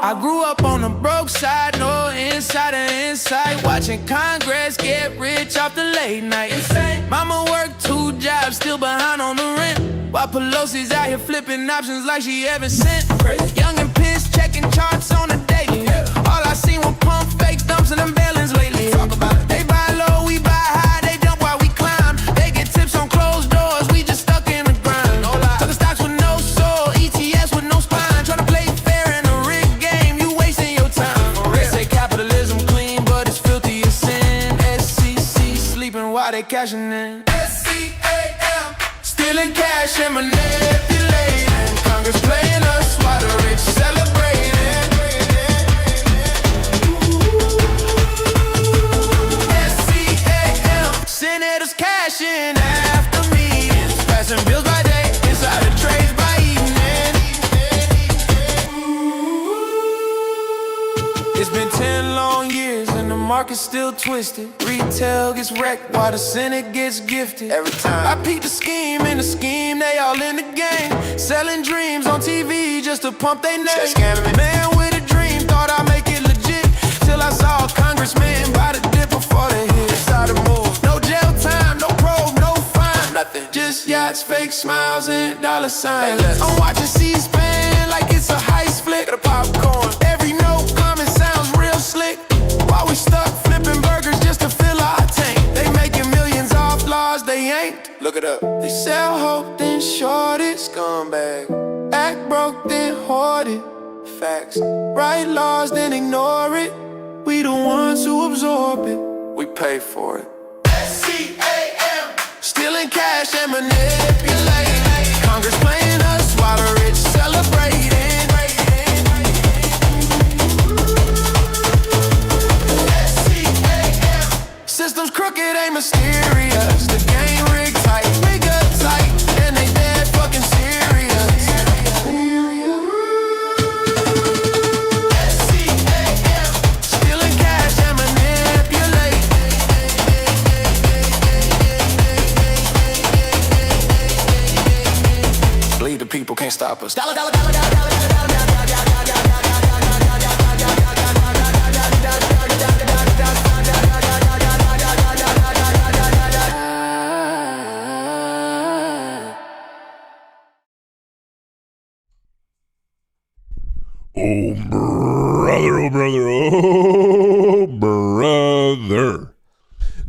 I grew up on the broke side, no insider insight. Watching Congress get rich off the late night. Insane. Mama worked 2 jobs, still behind on the rent. While Pelosi's out here flipping options like she ever sent. Young and pissed, checking charts on the daily. All I seen were pump fake dumps and them bailings lately. Talk about it. They buy low, we buy high, they dump while we climb. They get tips on closed doors, we just stuck in the grind. No lie. Talking stocks with no soul, ETFs with no spine. Tryna play fair in a rigged game, you wasting your time. They say capitalism clean, but it's filthy as sin. SEC sleeping while they cashing in. SCAM, stealing cash and manipulating. Congress playing us while the rich celebrating. SCAM, senators cashing after meetings, passing bills by day, insider trades by evening. It's been 10 long years and the market's still twisted. Retail gets wrecked while the Senate gets gifted. Every time I peep the scheme in the scheme, they all in the game. Selling dreams on TV just to pump they name. Man with a dream, thought I'd make it legit. Till I saw a congressman buy the dip before they hit. Decided to move. No jail time, no probe, no fine. Nothing. Just yachts, fake smiles, and dollar signs. I'm watching C-SPAN like it's a heist flick. The popcorn. Every note coming sounds real slick. While we stuck flipping burgers just to fill our tank. They making millions off laws they ain't. Look it up. They sell hope, then short it. Scumbag. Act broke, then hoard it. Facts. Write laws, then ignore it. We the ones who absorb it. We pay for it. SCAM, stealing cash and manipulating. Congress playing us while the rich celebrating. Systems crooked, ain't mysterious. The game rigged tight, we got tight, and they dead fucking serious. SCAM, stealing cash and manipulate. Bleed the people, can't stop us. Dollar, dollar, dollar, dollar, dollar, dollar, dollar, dollar, dollar, dollar, dollar, dollar, dollar. Oh, brother, oh, brother, oh, brother.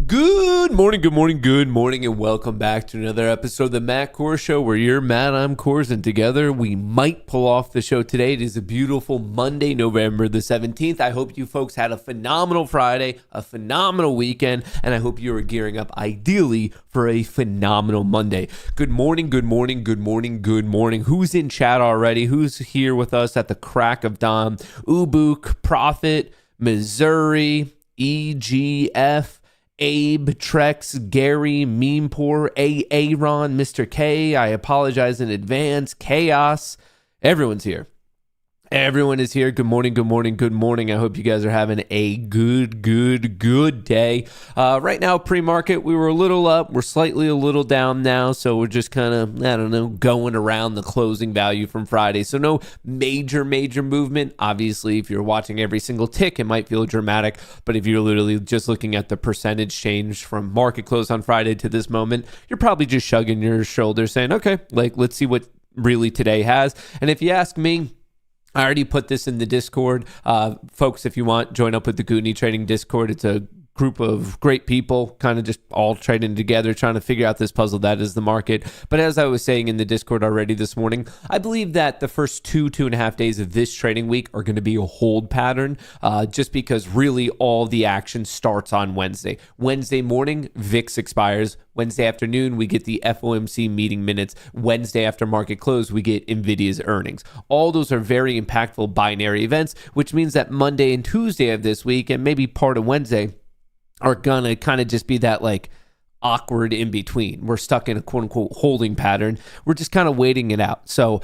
Good morning, good morning, good morning, and welcome back to another episode of the Matt Kohrs Show, where you're Matt, I'm Kohrs, and together we might pull off the show today. It is a beautiful Monday, November the 17th. I hope you folks had a phenomenal Friday, a phenomenal weekend, and I hope you are gearing up ideally for a phenomenal Monday. Good morning, good morning, good morning, good morning. Who's in chat already? Who's here with us at the crack of dawn? Ubuk, Prophet, Missouri, EGF, Abe, Trex, Gary, Memepor, Aaron, Mr. K. I apologize in advance. Chaos. Everyone's here. Everyone is here. Good morning, good morning, good morning. I hope you guys are having a good day. Right now, pre-market, we were a little up. We're slightly a little down now, so we're just kind of, going around the closing value from Friday. So no major movement. Obviously, if you're watching every single tick, it might feel dramatic, but if you're literally just looking at the percentage change from market close on Friday to this moment, you're probably just shrugging your shoulders saying, okay, let's see what really today has. And if you ask me, I already put this in the Discord. Folks, if you want, join up with the Goonie Trading Discord. It's a group of great people kind of just all trading together, trying to figure out this puzzle that is the market. But as I was saying in the Discord already this morning, I believe that the first 2.5 days of this trading week are going to be a hold pattern, just because really all the action starts on Wednesday. Wednesday morning, VIX expires. Wednesday afternoon, we get the FOMC meeting minutes. Wednesday after market close, we get NVIDIA's earnings. All those are very impactful binary events, which means that Monday and Tuesday of this week, and maybe part of Wednesday, are gonna kind of just be that awkward in between. We're stuck in a quote unquote holding pattern. We're just kind of waiting it out. So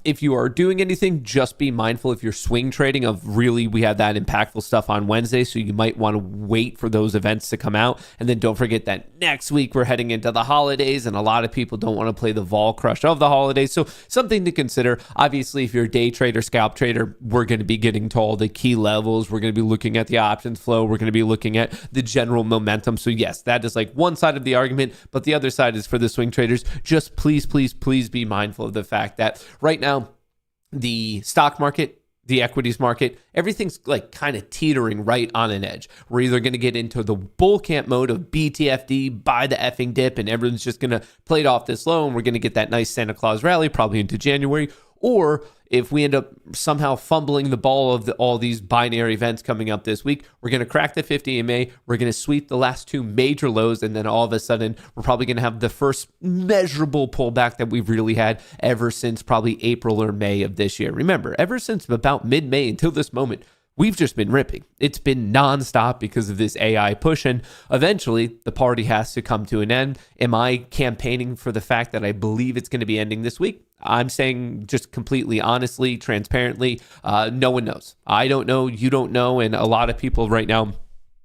if you are doing anything, just be mindful if you're swing trading of really, we have that impactful stuff on Wednesday. So you might want to wait for those events to come out. And then don't forget that next week we're heading into the holidays and a lot of people don't want to play the vol crush of the holidays. So something to consider. Obviously, if you're a day trader, scalp trader, we're going to be getting to all the key levels. We're going to be looking at the options flow. We're going to be looking at the general momentum. So yes, that is like one side of the argument, but the other side is for the swing traders. Just please be mindful of the fact that right now the stock market, the equities market, everything's like kind of teetering right on an edge. We're either going to get into the bull camp mode of BTFD, buy the effing dip, and everyone's just going to play it off this low, and we're going to get that nice Santa Claus rally probably into January. Or if we end up somehow fumbling the ball of all these binary events coming up this week, we're going to crack the 50 EMA, we're going to sweep the last two major lows, and then all of a sudden, we're probably going to have the first measurable pullback that we've really had ever since probably April or May of this year. Remember, ever since about mid-May until this moment, we've just been ripping. It's been nonstop because of this AI push, and eventually the party has to come to an end. Am I campaigning for the fact that I believe it's going to be ending this week? I'm saying just completely honestly, transparently, no one knows. I don't know, you don't know, and a lot of people right now,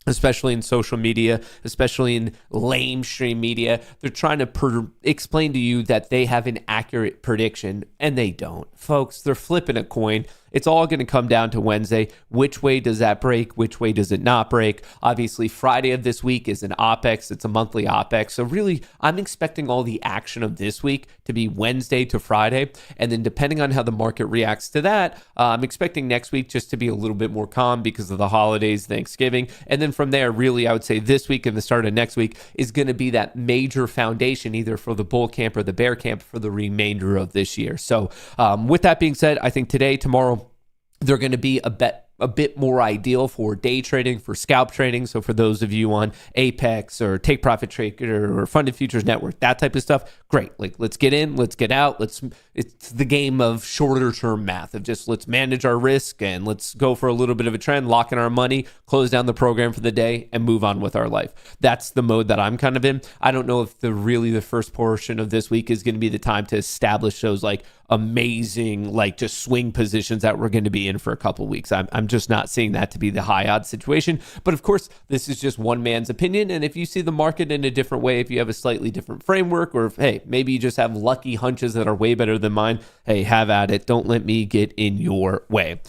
especially in social media, especially in lamestream media, they're trying to explain to you that they have an accurate prediction, and they don't. Folks, they're flipping a coin. It's all going to come down to Wednesday. Which way does that break? Which way does it not break? Obviously, Friday of this week is an OPEX. It's a monthly OPEX. So really, I'm expecting all the action of this week to be Wednesday to Friday. And then depending on how the market reacts to that, I'm expecting next week just to be a little bit more calm because of the holidays, Thanksgiving. And then from there, really, I would say this week and the start of next week is going to be that major foundation either for the bull camp or the bear camp for the remainder of this year. So with that being said, I think today, tomorrow, they're going to be a bit more ideal for day trading, for scalp trading. So for those of you on Apex or Take Profit Trader or Funded Futures Network, that type of stuff, great. Like, let's get in, let's get out. It's the game of shorter term math of just let's manage our risk and let's go for a little bit of a trend, lock in our money, close down the program for the day and move on with our life. That's the mode that I'm kind of in. I don't know if the first portion of this week is going to be the time to establish those like amazing, like just swing positions that we're going to be in for a couple of weeks. I'm just not seeing that to be the high odds situation. But of course, this is just one man's opinion. And if you see the market in a different way, if you have a slightly different framework, or if, hey, maybe you just have lucky hunches that are way better than mine, hey, have at it. Don't let me get in your way.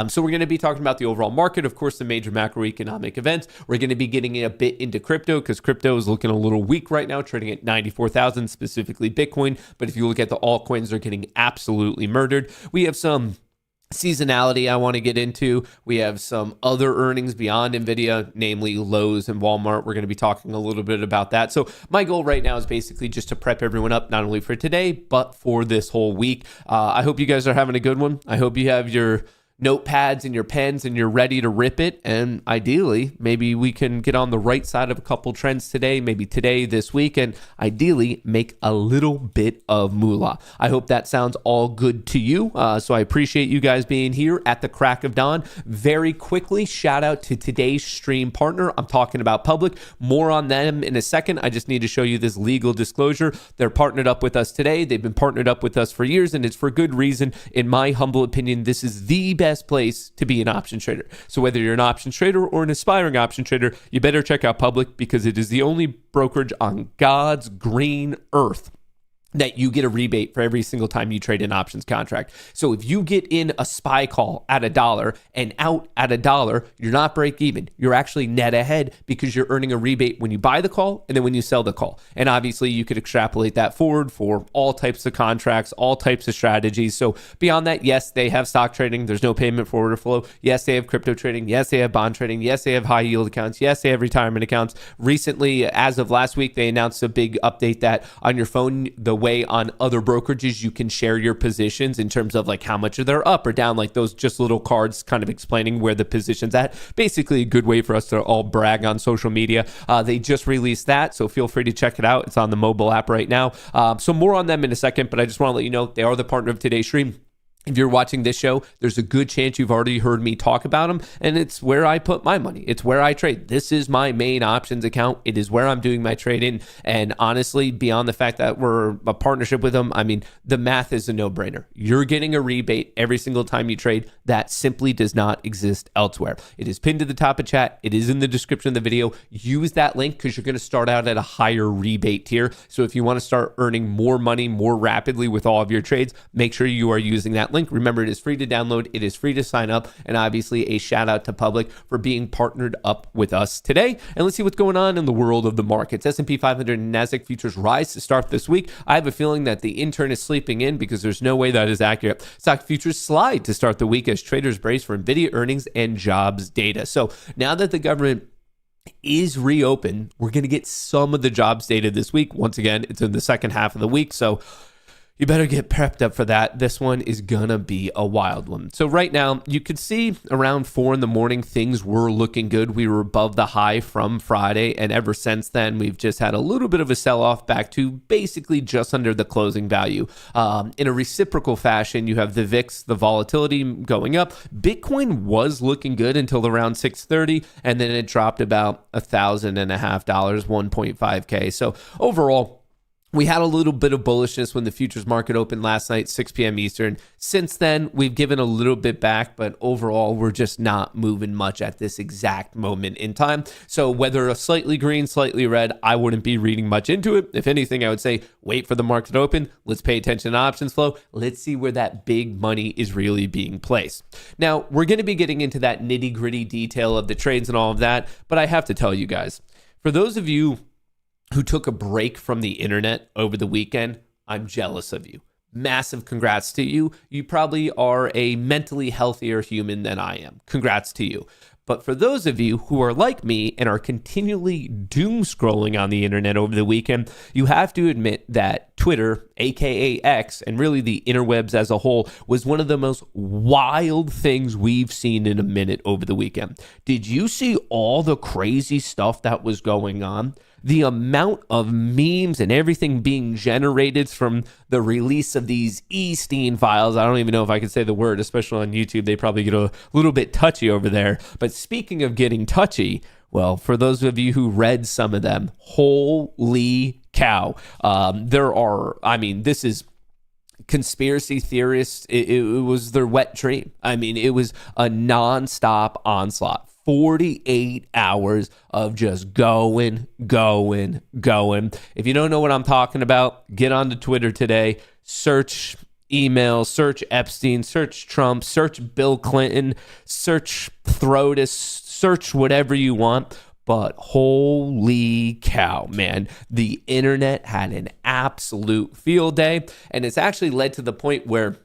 So we're going to be talking about the overall market, of course, the major macroeconomic events. We're going to be getting a bit into crypto because crypto is looking a little weak right now, trading at 94,000, specifically Bitcoin. But if you look at the altcoins, they're getting absolutely murdered. We have some seasonality I want to get into. We have some other earnings beyond NVIDIA, namely Lowe's and Walmart. We're going to be talking a little bit about that. So my goal right now is basically just to prep everyone up, not only for today, but for this whole week. I hope you guys are having a good one. I hope you have your notepads and your pens and you're ready to rip it. And ideally, maybe we can get on the right side of a couple trends today, maybe today, this week, and ideally make a little bit of moolah. I hope that sounds all good to you. So I appreciate you guys being here at the crack of dawn. Very quickly, shout out to today's stream partner. I'm talking about Public. More on them in a second. I just need to show you this legal disclosure. They're partnered up with us today. They've been partnered up with us for years, and it's for good reason. In my humble opinion, this is the best place to be an option trader. So whether you're an option trader or an aspiring option trader, you better check out Public because it is the only brokerage on God's green earth that you get a rebate for every single time you trade an options contract. So if you get in a SPY call at $1 and out at $1, you're not break even. You're actually net ahead because you're earning a rebate when you buy the call and then when you sell the call. And obviously you could extrapolate that forward for all types of contracts, all types of strategies. So beyond that, yes, they have stock trading. There's no payment for order flow. Yes, they have crypto trading. Yes, they have bond trading. Yes, they have high yield accounts. Yes, they have retirement accounts. Recently, as of last week, they announced a big update that on your phone, the way on other brokerages you can share your positions in terms of like how much they're up or down, like those just little cards kind of explaining where the position's at. Basically a good way for us to all brag on social media. They just released that, so feel free to check it out. It's on the mobile app right now. So more on them in a second, but I just want to let you know they are the partner of today's stream. If you're watching this show, there's a good chance you've already heard me talk about them, and it's where I put my money. It's where I trade. This is my main options account. It is where I'm doing my trading, and honestly, beyond the fact that we're a partnership with them, I mean, the math is a no-brainer. You're getting a rebate every single time you trade. That simply does not exist elsewhere. It is pinned to the top of chat. It is in the description of the video. Use that link because you're going to start out at a higher rebate tier. So if you want to start earning more money more rapidly with all of your trades, make sure you are using that link. Remember, it is free to download, it is free to sign up, and obviously a shout out to Public for being partnered up with us today. And let's see what's going on in the world of the markets. S&P 500 and NASDAQ futures rise to start this week. I have a feeling that the intern is sleeping in because there's no way that is accurate. Stock futures slide to start the week as traders brace for NVIDIA earnings and jobs data. So now that the government is reopened, we're going to get some of the jobs data this week. Once again, it's in the second half of the week, so you better get prepped up for that. This one is gonna be a wild one. So right now, you could see around 4 in the morning, things were looking good. We were above the high from Friday, and ever since then, we've just had a little bit of a sell-off back to basically just under the closing value. In a reciprocal fashion, you have the VIX, the volatility going up. Bitcoin was looking good until around 6:30, and then it dropped about $1,500, 1.5K. So overall, we had a little bit of bullishness when the futures market opened last night, 6 p.m. Eastern. Since then, we've given a little bit back, but overall, we're just not moving much at this exact moment in time. So whether a slightly green, slightly red, I wouldn't be reading much into it. If anything, I would say wait for the market to open. Let's pay attention to options flow. Let's see where that big money is really being placed. Now, we're going to be getting into that nitty-gritty detail of the trades and all of that, but I have to tell you guys, for those of you who took a break from the internet over the weekend, I'm jealous of you. Massive congrats to you. You probably are a mentally healthier human than I am. Congrats to you. But for those of you who are like me and are continually doom scrolling on the internet over the weekend, you have to admit that Twitter, aka X, and really the interwebs as a whole, was one of the most wild things we've seen in a minute over the weekend. Did you see all the crazy stuff that was going on? The amount of memes and everything being generated from the release of these Epstein files. I don't even know if I can say the word, especially on YouTube. They probably get a little bit touchy over there. But speaking of getting touchy, well, for those of you who read some of them, holy cow. This is conspiracy theorists. It was their wet dream. I mean, it was a nonstop onslaught. 48 hours of just going. If you don't know what I'm talking about, get onto Twitter today, search email, search Epstein, search Trump, search Bill Clinton, search Throtus, search whatever you want. But holy cow, man, the internet had an absolute field day. And it's actually led to the point where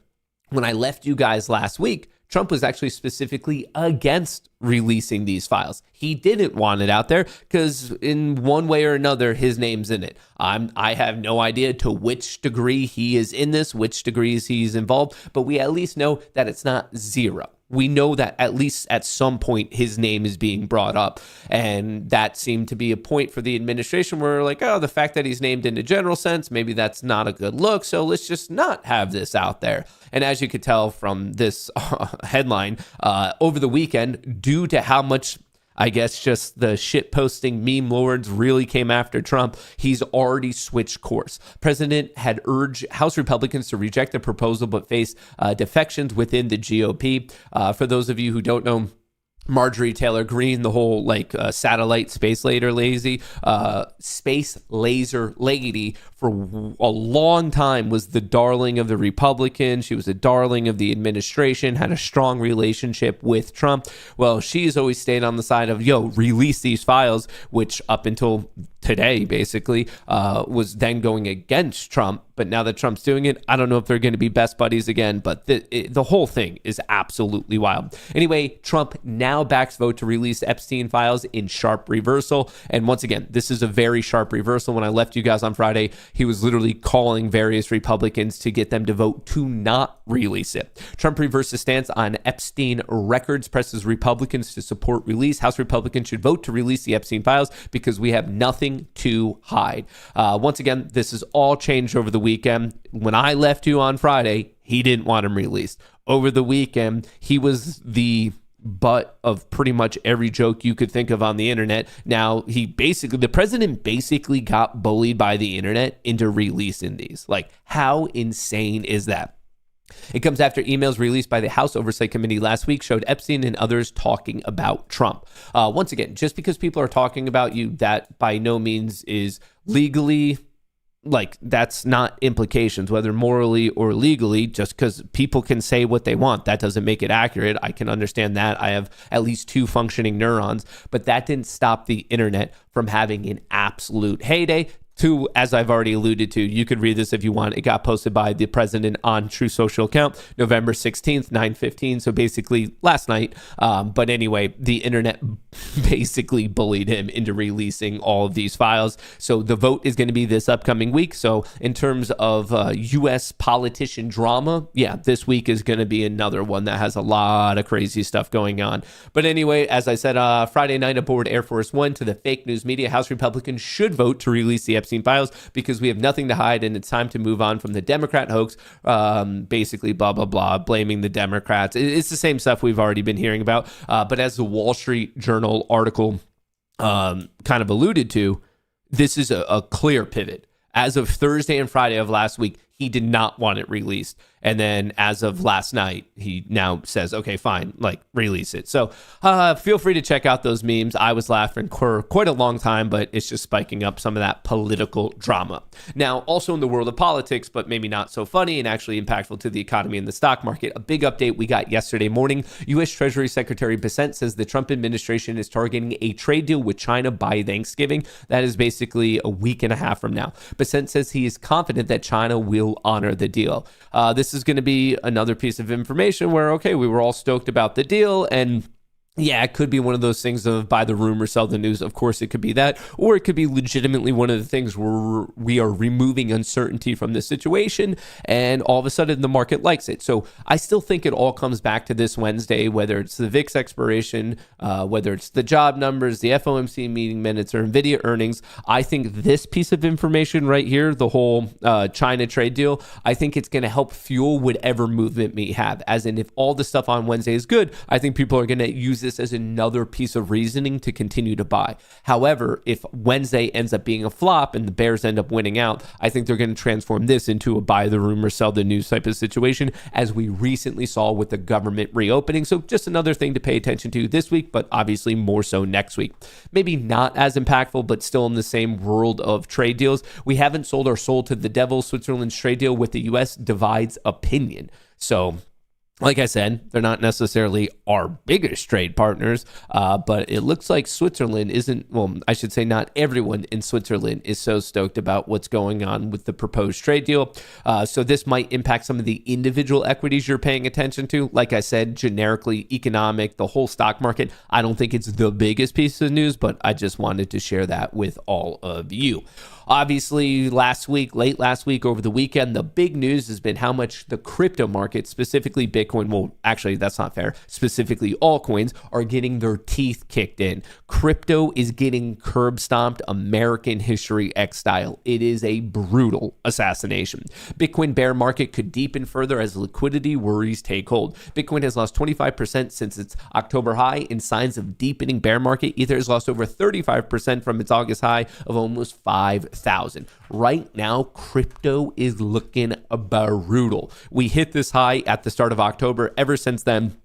when I left you guys last week, Trump was actually specifically against releasing these files. He didn't want it out there because in one way or another, his name's in it. I have no idea to which degree he is in this, which degrees he's involved, but we at least know that it's not zero. We know that at least at some point his name is being brought up. And that seemed to be a point for the administration where like, oh, the fact that he's named in a general sense, maybe that's not a good look. So let's just not have this out there. And as you could tell from this headline, over the weekend, due to how much, I guess, just the shit posting meme lords really came after Trump, he's already switched course. President had urged House Republicans to reject the proposal but face defections within the GOP. For those of you who don't know, Marjorie Taylor Greene, the whole satellite space laser lady, for a long time was the darling of the Republicans. She was a darling of the administration, had a strong relationship with Trump. Well, she's always stayed on the side of, release these files, which up until today, basically, was then going against Trump. But now that Trump's doing it, I don't know if they're going to be best buddies again, but the whole thing is absolutely wild. Anyway, Trump now backs vote to release Epstein files in sharp reversal. And once again, this is a very sharp reversal. When I left you guys on Friday, he was literally calling various Republicans to get them to vote to not release it. Trump reverses stance on Epstein records, presses Republicans to support release. House Republicans should vote to release the Epstein files because we have nothing to hide. Once again, this is all changed over the weekend. When I left you on Friday, He didn't want him released. Over the weekend, he was the butt of pretty much every joke you could think of on the internet. Now, the president basically got bullied by the internet into releasing these. Like, how insane is that? It comes after emails released by the House Oversight Committee last week showed Epstein and others talking about Trump. Once again, just because people are talking about you, that by no means is legally, like, that's not implications, whether morally or legally. Just because people can say what they want, that doesn't make it accurate. I can understand that. I have at least 2 functioning neurons, but that didn't stop the internet from having an absolute heyday. To, as I've already alluded to, you could read this if you want. It got posted by the president on True Social account, November 16th, 9:15. So basically last night. But anyway, the internet basically bullied him into releasing all of these files. So the vote is going to be this upcoming week. So in terms of U.S. politician drama, yeah, this week is going to be another one that has a lot of crazy stuff going on. But anyway, as I said, Friday night aboard Air Force One to the fake news media, House Republicans should vote to release the Epstein files because we have nothing to hide and it's time to move on from the Democrat hoax. Basically, blah, blah, blah, blaming the Democrats. It's the same stuff we've already been hearing about. But as the Wall Street Journal article kind of alluded to, this is a clear pivot. As of Thursday and Friday of last week, he did not want it released. And then as of last night, he now says, okay, fine, like, release it. So feel free to check out those memes. I was laughing for quite a long time, but it's just spiking up some of that political drama. Now, also in the world of politics, but maybe not so funny and actually impactful to the economy and the stock market, a big update we got yesterday morning. U.S. Treasury Secretary Bessent says the Trump administration is targeting a trade deal with China by Thanksgiving. That is basically a week and a half from now. Bessent says he is confident that China will honor the deal. This is going to be another piece of information where, okay, we were all stoked about the deal, and yeah, it could be one of those things of buy the rumor, sell the news. Of course, it could be that, or it could be legitimately one of the things where we are removing uncertainty from the situation, and all of a sudden the market likes it. So I still think it all comes back to this Wednesday, whether it's the VIX expiration, whether it's the job numbers, the FOMC meeting minutes, or NVIDIA earnings. I think this piece of information right here, the whole China trade deal, I think it's going to help fuel whatever movement we have. As in, if all the stuff on Wednesday is good, I think people are going to use this as another piece of reasoning to continue to buy. However, if Wednesday ends up being a flop and the bears end up winning out, I think they're going to transform this into a buy the rumor, sell the news type of situation, as we recently saw with the government reopening. So just another thing to pay attention to this week, but obviously more so next week. Maybe not as impactful, but still in the same world of trade deals. We haven't sold our soul to the devil. Switzerland's trade deal with the U.S. divides opinion. So like I said, they're not necessarily our biggest trade partners, but it looks like Switzerland isn't, well, I should say not everyone in Switzerland is so stoked about what's going on with the proposed trade deal. So this might impact some of the individual equities you're paying attention to. Like I said, generically, economic, the whole stock market, I don't think it's the biggest piece of news, but I just wanted to share that with all of you. Obviously, late last week, over the weekend, the big news has been how much the crypto market, specifically Bitcoin, well, actually, that's not fair, specifically altcoins, are getting their teeth kicked in. Crypto is getting curb stomped American history X style. It is a brutal assassination. Bitcoin bear market could deepen further as liquidity worries take hold. Bitcoin has lost 25% since its October high in signs of deepening bear market. Ether has lost over 35% from its August high of almost 5,000. Right now, crypto is looking brutal. We hit this high at the start of October. Ever since then,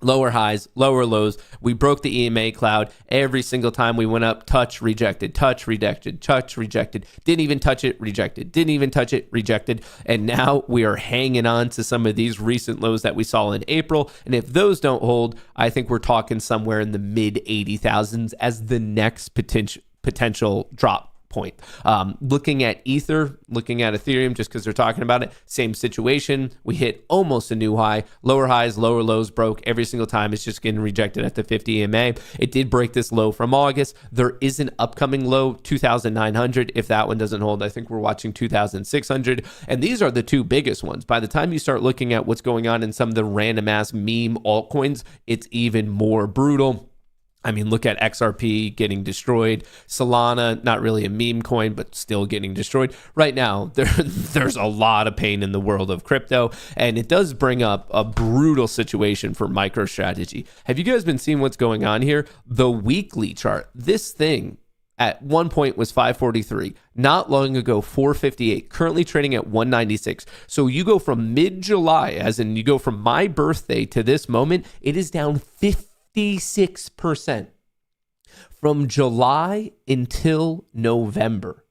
lower highs, lower lows. We broke the EMA cloud. Every single time we went up, touch, rejected, touch, rejected, touch, rejected. Didn't even touch it, rejected. Didn't even touch it, rejected. And now we are hanging on to some of these recent lows that we saw in April. And if those don't hold, I think we're talking somewhere in the mid 80,000s as the next potential drop point. Looking at Ether, looking at Ethereum, just because they're talking about it, same situation. We hit almost a new high, lower highs, lower lows broke every single time. It's just getting rejected at the 50 EMA. It did break this low from August. There is an upcoming low, 2,900. If that one doesn't hold, I think we're watching 2,600. And these are the two biggest ones. By the time you start looking at what's going on in some of the random ass meme altcoins, it's even more brutal. I mean, look at XRP getting destroyed. Solana, not really a meme coin, but still getting destroyed. Right now, there's a lot of pain in the world of crypto, and it does bring up a brutal situation for MicroStrategy. Have you guys been seeing what's going on here? The weekly chart, this thing at one point was 543, not long ago 458, currently trading at 196. So you go from mid-July, as in you go from my birthday to this moment, it is down 56%. From July until November,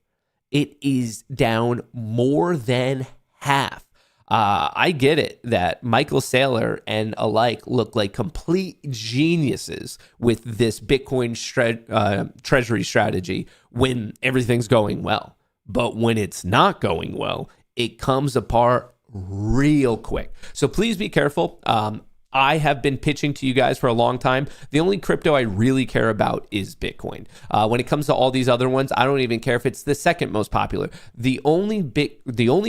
it is down more than half. I get it that Michael Saylor and alike look like complete geniuses with this Bitcoin treasury strategy when everything's going well. But when it's not going well, it comes apart real quick. So please be careful. I have been pitching to you guys for a long time. The only crypto I really care about is Bitcoin. When it comes to all these other ones, I don't even care if it's the second most popular. The only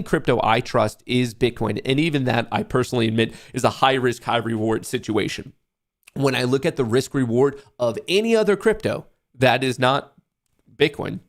crypto I trust is Bitcoin. And even that, I personally admit, is a high risk, high reward situation. When I look at the risk reward of any other crypto that is not Bitcoin,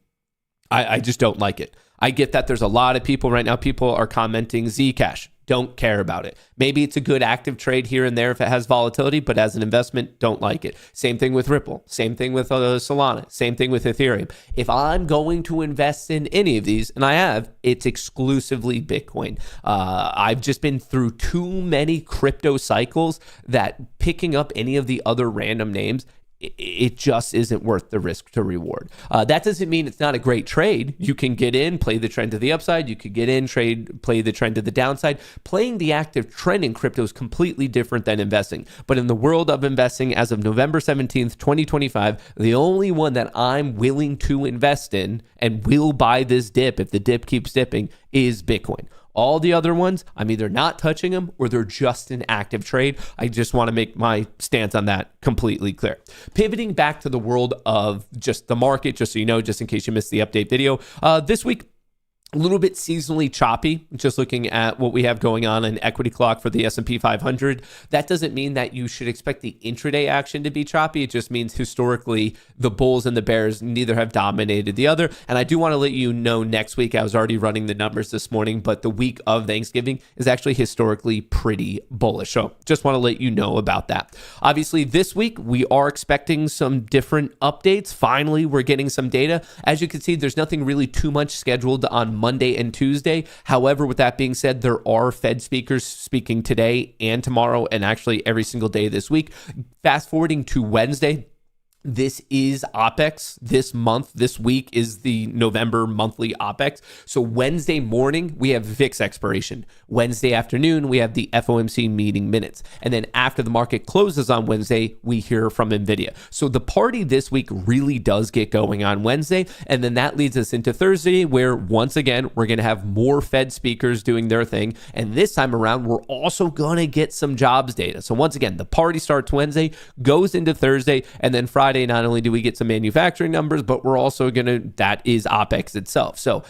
I just don't like it. I get that there's a lot of people right now, people are commenting Zcash. Don't care about it. Maybe it's a good active trade here and there if it has volatility, but as an investment, don't like it. Same thing with Ripple. Same thing with Solana. Same thing with Ethereum. If I'm going to invest in any of these, and I have, it's exclusively Bitcoin. I've just been through too many crypto cycles that picking up any of the other random names, it just isn't worth the risk to reward. That doesn't mean it's not a great trade. You can get in, play the trend to the upside. You could get in, play the trend to the downside. Playing the active trend in crypto is completely different than investing. But in the world of investing, as of November 17th, 2025, the only one that I'm willing to invest in and will buy this dip if the dip keeps dipping is Bitcoin. All the other ones, I'm either not touching them or they're just an active trade. I just want to make my stance on that completely clear. Pivoting back to the world of just the market, just so you know, just in case you missed the update video, this week, a little bit seasonally choppy, just looking at what we have going on in equity clock for the S&P 500. That doesn't mean that you should expect the intraday action to be choppy. It just means historically the bulls and the bears neither have dominated the other. And I do want to let you know next week, I was already running the numbers this morning, but the week of Thanksgiving is actually historically pretty bullish. So just want to let you know about that. Obviously, this week we are expecting some different updates. Finally, we're getting some data. As you can see, there's nothing really too much scheduled on Monday and Tuesday. However, with that being said, there are Fed speakers speaking today and tomorrow and actually every single day this week. Fast forwarding to Wednesday, this is OPEX this month. This week is the November monthly OPEX. So Wednesday morning, we have VIX expiration. Wednesday afternoon, we have the FOMC meeting minutes. And then after the market closes on Wednesday, we hear from NVIDIA. So the party this week really does get going on Wednesday. And then that leads us into Thursday, where once again, we're going to have more Fed speakers doing their thing. And this time around, we're also going to get some jobs data. So once again, the party starts Wednesday, goes into Thursday, and then Friday, not only do we get some manufacturing numbers, but we're also that is OPEX itself. So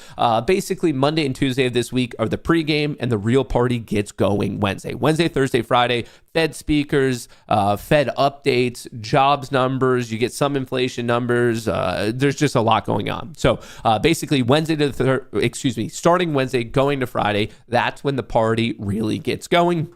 basically Monday and Tuesday of this week are the pregame, and the real party gets going Wednesday. Wednesday, Thursday, Friday, Fed speakers, Fed updates, jobs numbers, you get some inflation numbers. There's just a lot going on. So basically starting Wednesday, going to Friday, that's when the party really gets going.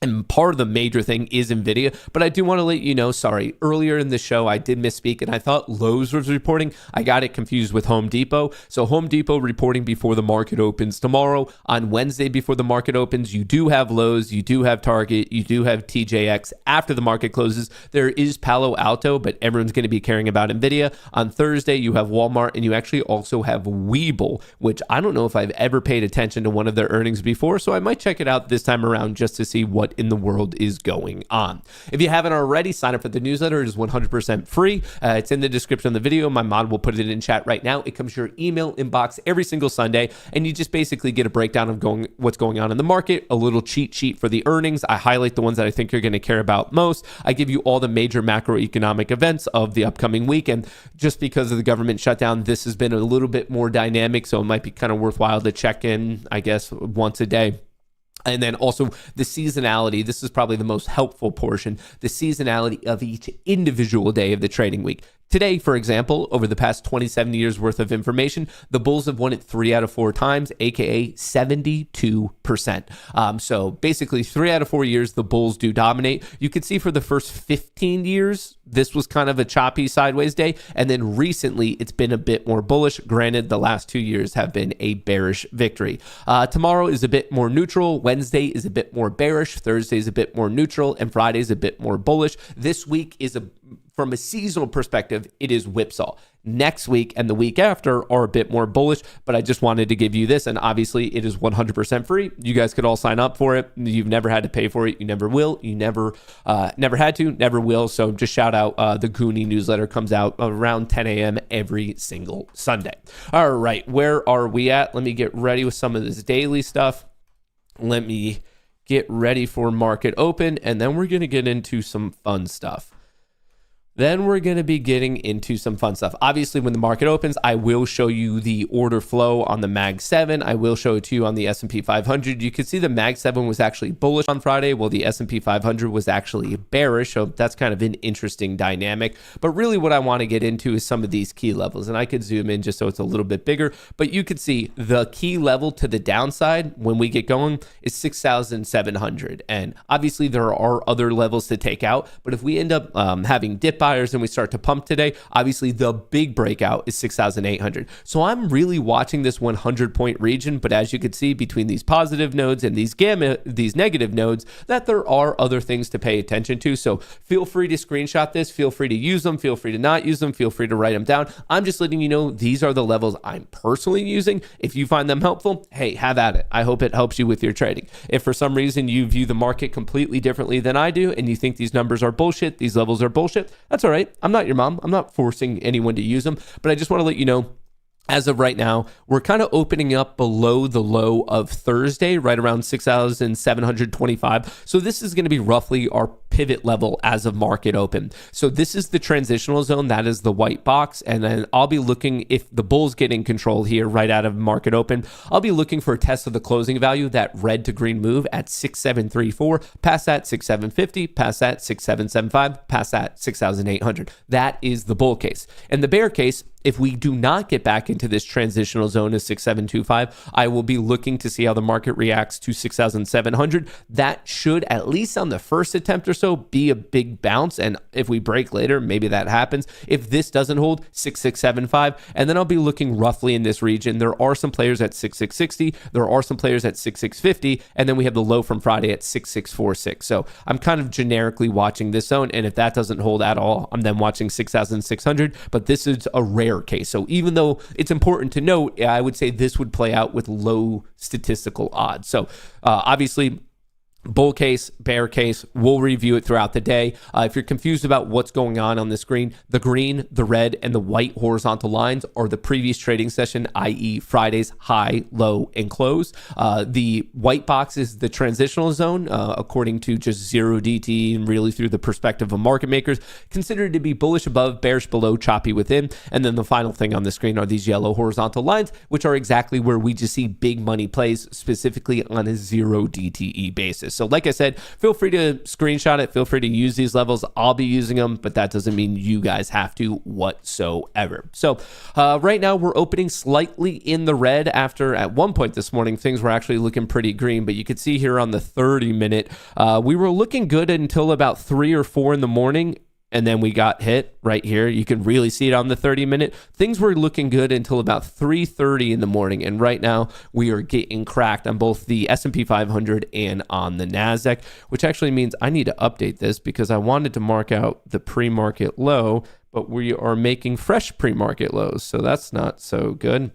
And part of the major thing is NVIDIA, but I do want to let you know, earlier in the show, I did misspeak and I thought Lowe's was reporting. I got it confused with Home Depot. So Home Depot reporting before the market opens tomorrow. On Wednesday before the market opens, you do have Lowe's, you do have Target, you do have TJX. After the market closes, there is Palo Alto, but everyone's going to be caring about NVIDIA. On Thursday, you have Walmart, and you actually also have Webull, which I don't know if I've ever paid attention to one of their earnings before, so I might check it out this time around just to see what in the world is going on. If you haven't already, sign up for the newsletter. It is 100% free. It's in the description of the video. My mod will put it in chat right now. It comes to your email inbox every single Sunday, and you just basically get a breakdown of what's going on in the market, a little cheat sheet for the earnings. I highlight the ones that I think you're going to care about most. I give you all the major macroeconomic events of the upcoming week, and just because of the government shutdown, this has been a little bit more dynamic, so it might be kind of worthwhile to check in, I guess, once a day. And then also the seasonality. This is probably the most helpful portion, the seasonality of each individual day of the trading week. Today, for example, over the past 27 years worth of information, the Bulls have won it 3 out of 4 times, aka 72%. So basically 3 out of 4 years, the Bulls do dominate. You can see for the first 15 years, this was kind of a choppy sideways day. And then recently, it's been a bit more bullish. Granted, the last 2 years have been a bearish victory. Tomorrow is a bit more neutral. Wednesday is a bit more bearish. Thursday is a bit more neutral. And Friday is a bit more bullish. This week is from a seasonal perspective, it is whipsaw. Next week and the week after are a bit more bullish, but I just wanted to give you this, and obviously it is 100% free. You guys could all sign up for it. You've never had to pay for it. You never will. You never had to, never will. So just shout out the Goonie newsletter comes out around 10 a.m. every single Sunday. All right, where are we at? Let me get ready with some of this daily stuff. Let me get ready for market open, and then we're going to get into some fun stuff. Obviously, when the market opens, I will show you the order flow on the Mag 7. I will show it to you on the S&P 500. You can see the Mag 7 was actually bullish on Friday, while the S&P 500 was actually bearish. So that's kind of an interesting dynamic. But really what I want to get into is some of these key levels. And I could zoom in just so it's a little bit bigger. But you could see the key level to the downside when we get going is 6,700. And obviously there are other levels to take out. But if we end up having dip buyers and we start to pump today, obviously the big breakout is 6,800. So I'm really watching this 100-point region, but as you can see between these positive nodes and these negative nodes, that there are other things to pay attention to. So feel free to screenshot this, feel free to use them, feel free to not use them, feel free to write them down. I'm just letting you know these are the levels I'm personally using. If you find them helpful, hey, have at it. I hope it helps you with your trading. If for some reason you view the market completely differently than I do and you think these numbers are bullshit, these levels are bullshit, that's all right. I'm not your mom. I'm not forcing anyone to use them, but I just want to let you know, as of right now, we're kind of opening up below the low of Thursday, right around 6,725. So this is going to be roughly our pivot level as of market open. So this is the transitional zone. That is the white box. And then I'll be looking, if the bulls get in control here right out of market open, I'll be looking for a test of the closing value, that red to green move at 6,734, past that 6,750, past that 6,775, past that 6,800. That is the bull case. And the bear case, if we do not get back into this transitional zone of 6,725, I will be looking to see how the market reacts to 6,700. That should, at least on the first attempt or so, be a big bounce. And if we break later, maybe that happens. If this doesn't hold, 6,675, and then I'll be looking roughly in this region. There are some players at 6,660. There are some players at 6,650. And then we have the low from Friday at 6,646. So I'm kind of generically watching this zone. And if that doesn't hold at all, I'm then watching 6,600. But this is a rare case. So even though it's important to note, I would say this would play out with low statistical odds. So obviously, bull case, bear case, we'll review it throughout the day. If you're confused about what's going on the screen, the green, the red, and the white horizontal lines are the previous trading session, i.e. Friday's high, low, and close. The white box is the transitional zone, according to just zero DT and really through the perspective of market makers, considered to be bullish above, bearish below, choppy within. And then the final thing on the screen are these yellow horizontal lines, which are exactly where we just see big money plays, specifically on a zero DTE basis. So like I said, feel free to screenshot it. Feel free to use these levels. I'll be using them, but that doesn't mean you guys have to whatsoever. So right now we're opening slightly in the red after at one point this morning, things were actually looking pretty green, but you could see here on the 30-minute, we were looking good until about 3 or 4 in the morning. And then we got hit right here. You can really see it on the 30-minute. Things were looking good until about 3:30 in the morning. And right now we are getting cracked on both the S&P 500 and on the NASDAQ, which actually means I need to update this because I wanted to mark out the pre-market low, but we are making fresh pre-market lows. So that's not so good.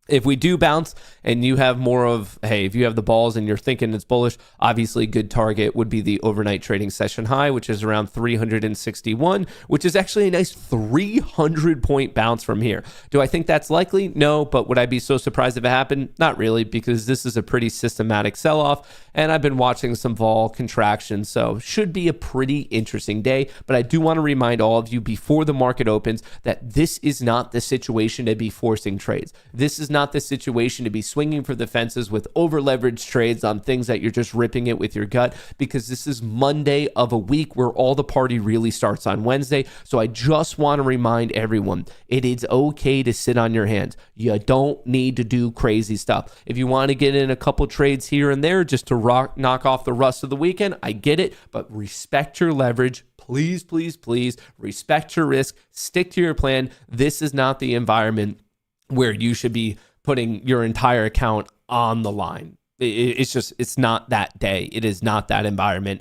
If we do bounce and you have more of, hey, if you have the balls and you're thinking it's bullish, obviously good target would be the overnight trading session high, which is around 361, which is actually a nice 300-point bounce from here. Do I think that's likely? No, but would I be so surprised if it happened? Not really, because this is a pretty systematic sell-off, and I've been watching some vol contraction, so should be a pretty interesting day. But I do want to remind all of you before the market opens that this is not the situation to be forcing trades. This is not not the situation to be swinging for the fences with over leveraged trades on things that you're just ripping it with your gut, because this is Monday of a week where all the party really starts on Wednesday. So I just want to remind everyone, it is okay to sit on your hands. You don't need to do crazy stuff. If you want to get in a couple trades here and there just to knock off the rust of the weekend, I get it, but respect your leverage. Please, please, please respect your risk. Stick to your plan. This is not the environment where you should be putting your entire account on the line. It's not that day. It is not that environment.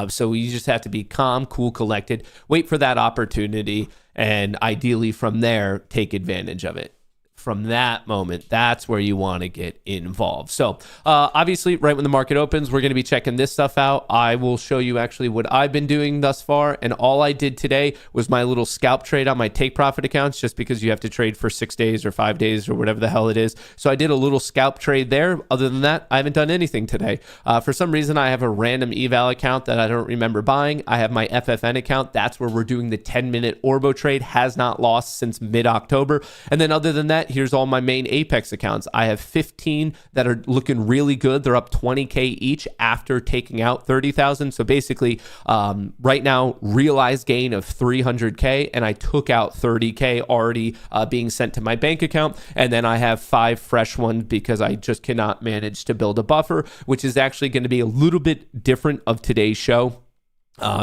So you just have to be calm, cool, collected, wait for that opportunity, and ideally from there, take advantage of it. From that moment, that's where you want to get involved. So obviously, right when the market opens, we're going to be checking this stuff out. I will show you actually what I've been doing thus far. And all I did today was my little scalp trade on my take profit accounts, just because you have to trade for 6 days or 5 days or whatever the hell it is. So I did a little scalp trade there. Other than that, I haven't done anything today. For some reason, I have a random eval account that I don't remember buying. I have my FFN account. That's where we're doing the 10-minute Orbo trade. Has not lost since mid-October. And then other than that, here's all my main Apex accounts. I have 15 that are looking really good. They're up 20K each after taking out 30,000. So basically, right now, realized gain of 300K, and I took out 30K already being sent to my bank account. And then I have 5 fresh ones because I just cannot manage to build a buffer, which is actually going to be a little bit different of today's show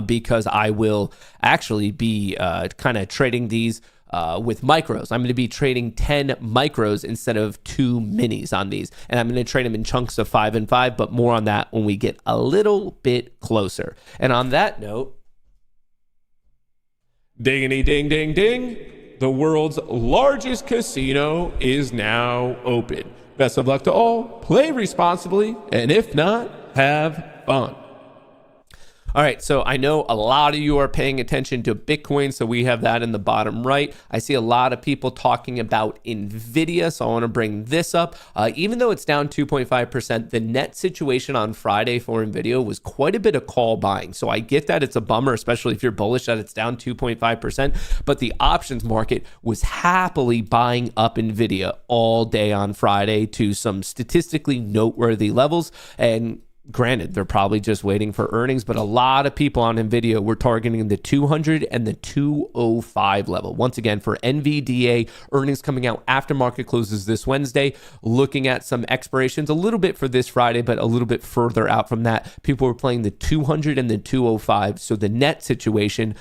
because I will actually be kind of trading these with micros. I'm going to be trading 10 micros instead of 2 minis on these. And I'm going to trade them in chunks of 5 and 5, but more on that when we get a little bit closer. And on that note, dingity ding ding ding, the world's largest casino is now open. Best of luck to all. Play responsibly, and if not, have fun. All right, so I know a lot of you are paying attention to Bitcoin, so we have that in the bottom right. I see a lot of people talking about NVIDIA, so I want to bring this up. Even though it's down 2.5%, the net situation on Friday for NVIDIA was quite a bit of call buying. So I get that it's a bummer, especially if you're bullish that it's down 2.5%, but the options market was happily buying up NVIDIA all day on Friday to some statistically noteworthy levels. And granted, they're probably just waiting for earnings, but a lot of people on NVIDIA were targeting the 200 and the 205 level. Once again, for NVDA, earnings coming out after market closes this Wednesday, looking at some expirations a little bit for this Friday, but a little bit further out from that. People were playing the 200 and the 205. So the net situation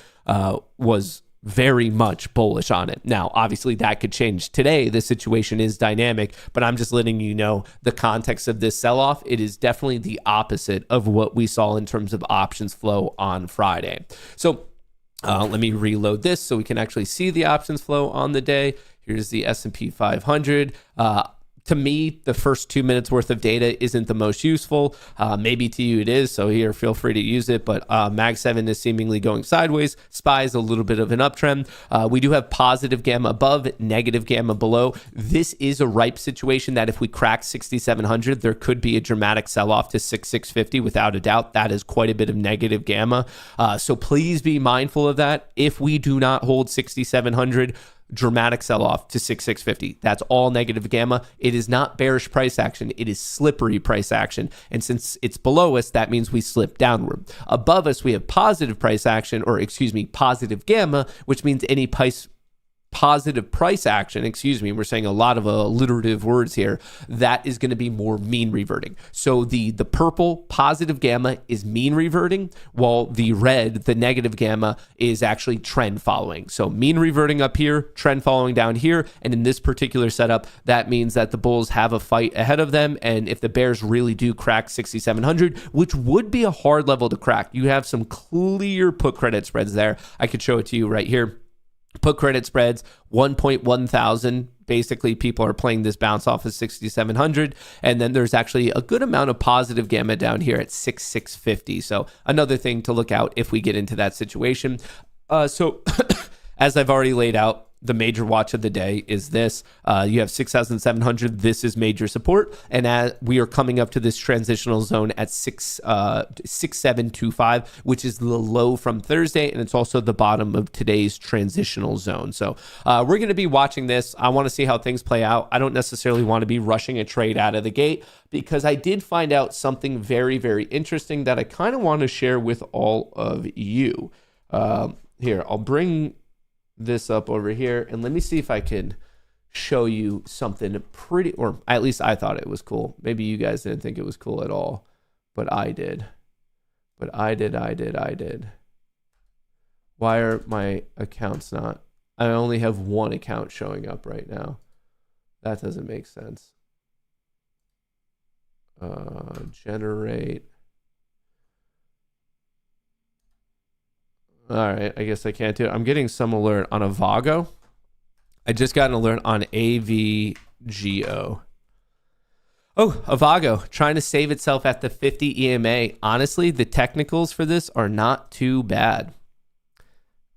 was very much bullish on it. Now, obviously that could change today. The situation is dynamic, but I'm just letting you know the context of this sell-off. It is definitely the opposite of what we saw in terms of options flow on Friday. So let me reload this so we can actually see the options flow on the day. Here's the S&P 500. To me, the first 2 minutes worth of data isn't the most useful. Maybe to you it is, so here, feel free to use it. But Mag 7 is seemingly going sideways. SPY is a little bit of an uptrend. We do have positive gamma above, negative gamma below. This is a ripe situation that if we crack 6,700, there could be a dramatic sell-off to 6,650 without a doubt. That is quite a bit of negative gamma. So please be mindful of that. If we do not hold 6,700, dramatic sell-off to 6,650. That's all negative gamma. It is not bearish price action. It is slippery price action. And since it's below us, that means we slip downward. Above us, we have positive price action, or positive gamma, which means any positive price action, we're saying a lot of alliterative words here, that is going to be more mean reverting. So the purple positive gamma is mean reverting, while the red, the negative gamma, is actually trend following. So mean reverting up here, trend following down here, and in this particular setup, that means that the bulls have a fight ahead of them, and if the bears really do crack 6,700, which would be a hard level to crack, you have some clear put credit spreads there. I could show it to you right here. Put credit spreads, 1.1 thousand. Basically, people are playing this bounce off of 6,700. And then there's actually a good amount of positive gamma down here at 6,650. So another thing to look out if we get into that situation. So as I've already laid out, the major watch of the day is this. You have 6,700. This is major support. And as we are coming up to this transitional zone at 6,725, which is the low from Thursday. And it's also the bottom of today's transitional zone. So we're going to be watching this. I want to see how things play out. I don't necessarily want to be rushing a trade out of the gate, because I did find out something very, very interesting that I kind of want to share with all of you. Here, I'll bring this up over here, and let me see if I can show you something pretty, or at least I thought it was cool. Maybe you guys didn't think it was cool at all, but I did. I did. Why are my accounts not? I only have one account showing up right now. That doesn't make sense. Generate. All right, I guess I can't do it. I'm getting some alert on Avago. I just got an alert on AVGO. Oh, Avago trying to save itself at the 50 EMA. Honestly, the technicals for this are not too bad.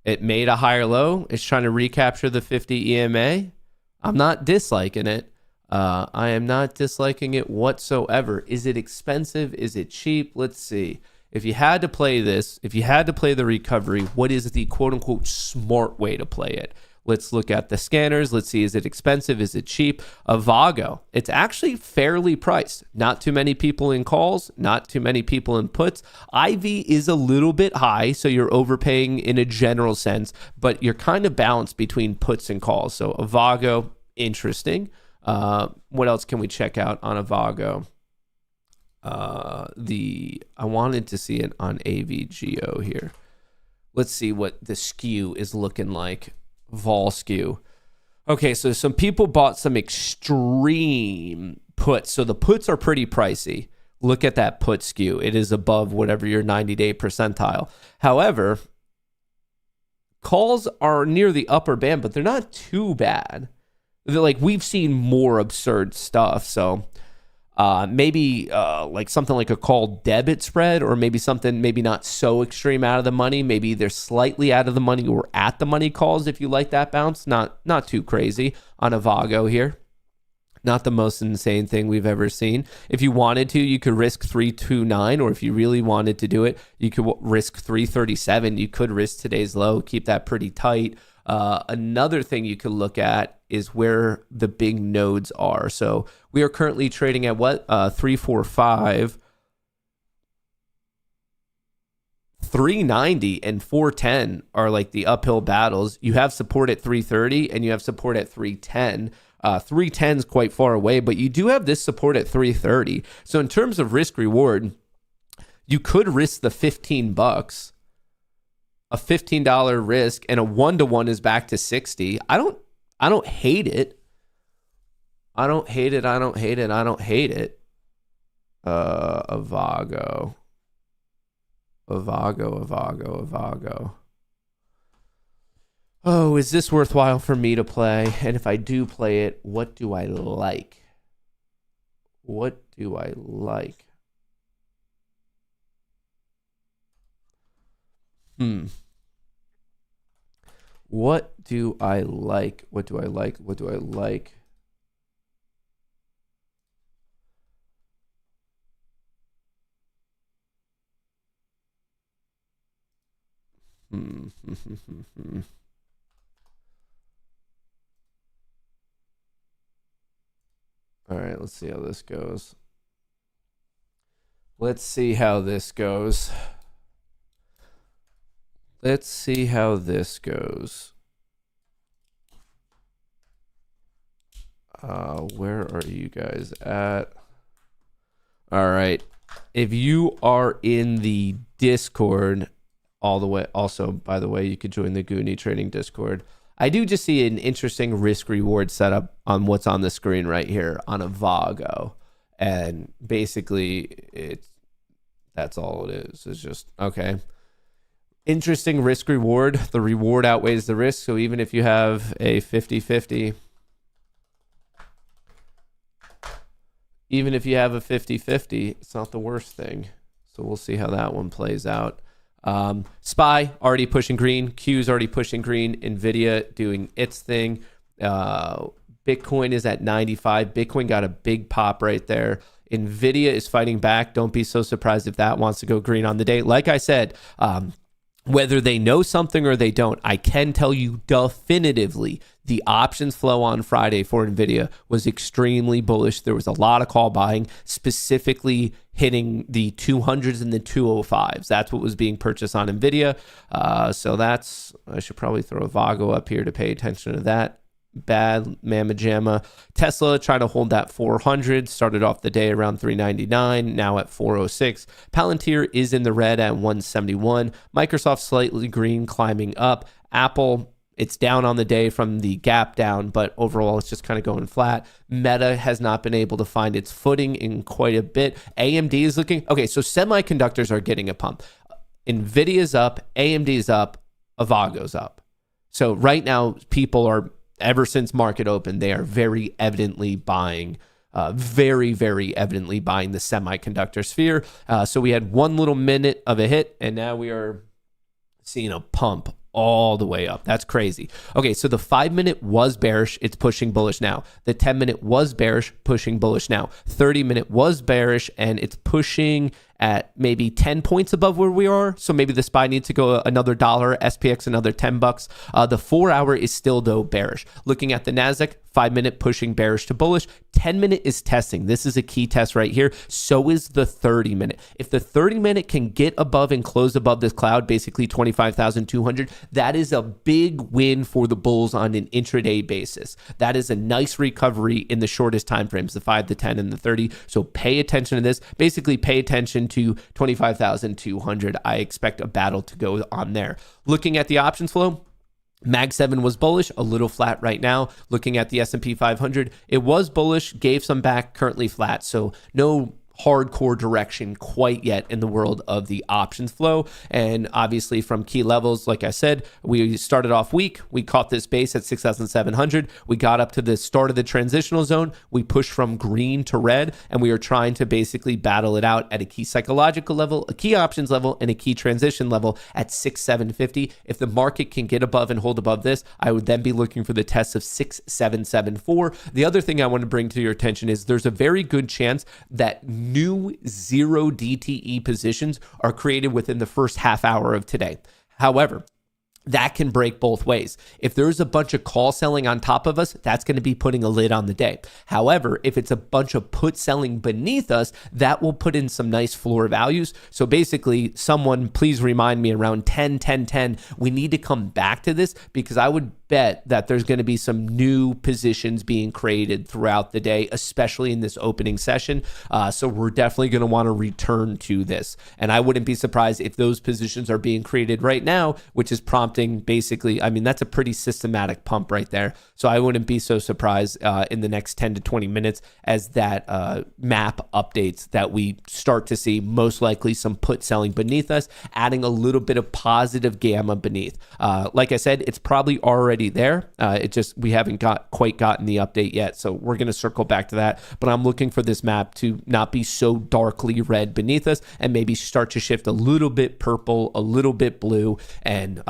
It made a higher low. It's trying to recapture the 50 EMA. I'm not disliking it. I am not disliking it whatsoever. Is it expensive? Is it cheap? Let's see. If you had to play this, if you had to play the recovery, what is the quote unquote smart way to play it? Let's look at the scanners. Let's see, is it expensive? Is it cheap? Avago, it's actually fairly priced. Not too many people in calls, not too many people in puts. IV is a little bit high, so you're overpaying in a general sense, but you're kind of balanced between puts and calls. So Avago, interesting. What else can we check out on Avago? I wanted to see it on AVGO here. Let's see what the skew is looking like. Vol skew. Okay, so some people bought some extreme puts. So the puts are pretty pricey. Look at that put skew. It is above whatever your 90-day percentile. However, calls are near the upper band, but they're not too bad. They're like, we've seen more absurd stuff. So maybe like something like a call debit spread, or maybe something maybe not so extreme out of the money. Maybe they're slightly out of the money or at the money calls if you like that bounce. Not too crazy on Avago here. Not the most insane thing we've ever seen. If you wanted to, you could risk 329, or if you really wanted to do it, you could risk 337. You could risk today's low, keep that pretty tight. Another thing you could look at is where the big nodes are. So we are currently trading at what? 345, 390, and 410 are like the uphill battles. You have support at 330 and you have support at 310. 310 is quite far away, but you do have this support at 330. So in terms of risk reward, you could risk the $15, a $15 risk, and a 1-to-1 is back to 60. I don't hate it. I don't hate it. Avago. Oh, is this worthwhile for me to play? And if I do play it, what do I like? What do I like? What do I like? What do I like? What do I like? All right, let's see how this goes. Let's see how this goes. Let's see how this goes. Where are you guys at? All right. If you are in the Discord, all the way, also, by the way, you could join the Goonie Trading Discord. I do just see an interesting risk reward setup on what's on the screen right here on Avago. And basically, that's all it is. It's just, okay. Interesting risk reward. The reward outweighs the risk. So even if you have a 50-50, it's not the worst thing. So we'll see how that one plays out. SPY already pushing green. Q's already pushing green. NVIDIA doing its thing. Bitcoin is at 95. Bitcoin got a big pop right there. NVIDIA is fighting back. Don't be so surprised if that wants to go green on the day. Like I said, whether they know something or they don't, I can tell you definitively the options flow on Friday for NVIDIA was extremely bullish. There was a lot of call buying, specifically hitting the 200s and the 205s. That's what was being purchased on NVIDIA. So I should probably throw a Vago up here to pay attention to that. Bad mamma jamma. Tesla trying to hold that 400, started off the day around 399, now at 406. Palantir is in the red at 171. Microsoft slightly green, climbing up. Apple, it's down on the day from the gap down, but overall it's just kind of going flat. Meta has not been able to find its footing in quite a bit. AMD is looking okay, so semiconductors are getting a pump. NVIDIA's up, AMD's up, Avago's up. So right now people are, ever since market open, they are very evidently buying, very evidently buying the semiconductor sphere. So we had one little minute of a hit, and now we are seeing a pump all the way up. That's crazy. Okay, so the 5-minute was bearish. It's pushing bullish now. The 10-minute was bearish, pushing bullish now. 30-minute was bearish, and it's pushing at maybe 10 points above where we are. So maybe the SPY needs to go another $1, SPX another $10. The 4-hour is still though bearish. Looking at the Nasdaq, 5-minute pushing bearish to bullish. 10-minute is testing. This is a key test right here. So is the 30-minute. If the 30-minute can get above and close above this cloud, basically 25,200, that is a big win for the bulls on an intraday basis. That is a nice recovery in the shortest time frames, the 5, the 10, and the 30. So pay attention to this. Basically pay attention to 25,200. I expect a battle to go on there. Looking at the options flow, Mag 7 was bullish, a little flat right now. Looking at the S&P 500, it was bullish, gave some back, currently flat. So no hardcore direction quite yet in the world of the options flow. And obviously from key levels, like I said, we started off weak. We caught this base at 6,700. We got up to the start of the transitional zone. We pushed from green to red, and we are trying to basically battle it out at a key psychological level, a key options level, and a key transition level at 6,750. If the market can get above and hold above this, I would then be looking for the test of 6,774. The other thing I want to bring to your attention is there's a very good chance that new 0 DTE positions are created within the first half hour of today. However, that can break both ways. If there's a bunch of call selling on top of us, that's going to be putting a lid on the day. However, if it's a bunch of put selling beneath us, that will put in some nice floor values. So basically, someone please remind me around 10, 10, 10, we need to come back to this, because I would bet that there's going to be some new positions being created throughout the day, especially in this opening session. So we're definitely going to want to return to this. And I wouldn't be surprised if those positions are being created right now, which is prompting basically, I mean, that's a pretty systematic pump right there. So I wouldn't be so surprised in the next 10 to 20 minutes as that map updates that we start to see most likely some put selling beneath us, adding a little bit of positive gamma beneath. Like I said, it's probably already there. It just, we haven't quite gotten the update yet. So we're going to circle back to that. But I'm looking for this map to not be so darkly red beneath us and maybe start to shift a little bit purple, a little bit blue. And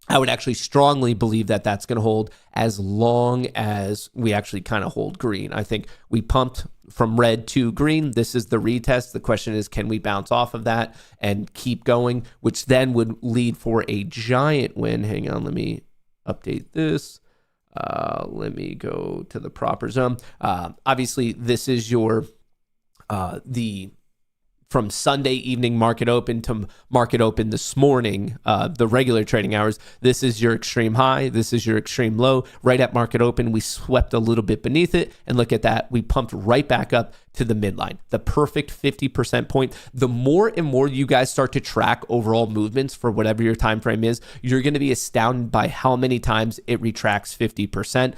I would actually strongly believe that that's going to hold as long as we actually kind of hold green. I think we pumped from red to green. This is the retest. The question is, can we bounce off of that and keep going, which then would lead for a giant win. Hang on, let me update this. Let me go to the proper zone. Obviously, this is your from Sunday evening market open to market open this morning, the regular trading hours. This is your extreme high. This is your extreme low. Right at market open, we swept a little bit beneath it. And look at that. We pumped right back up to the midline, the perfect 50% point. The more and more you guys start to track overall movements for whatever your time frame is, you're going to be astounded by how many times it retracts 50%.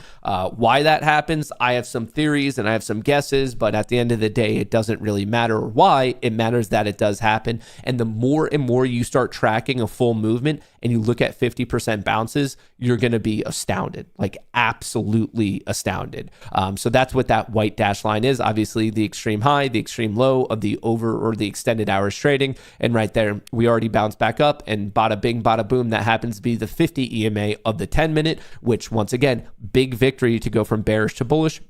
Why that happens, I have some theories and I have some guesses, but at the end of the day, it doesn't really matter why. It matters that it does happen. And the more and more you start tracking a full movement and you look at 50% bounces, you're going to be astounded, like absolutely astounded. So that's what that white dash line is. Obviously, the the extreme high, the extreme low of the over or the extended hours trading. And right there, we already bounced back up, and bada bing, bada boom, that happens to be the 50 EMA of the 10 minute, which once again, big victory to go from bearish to bullish.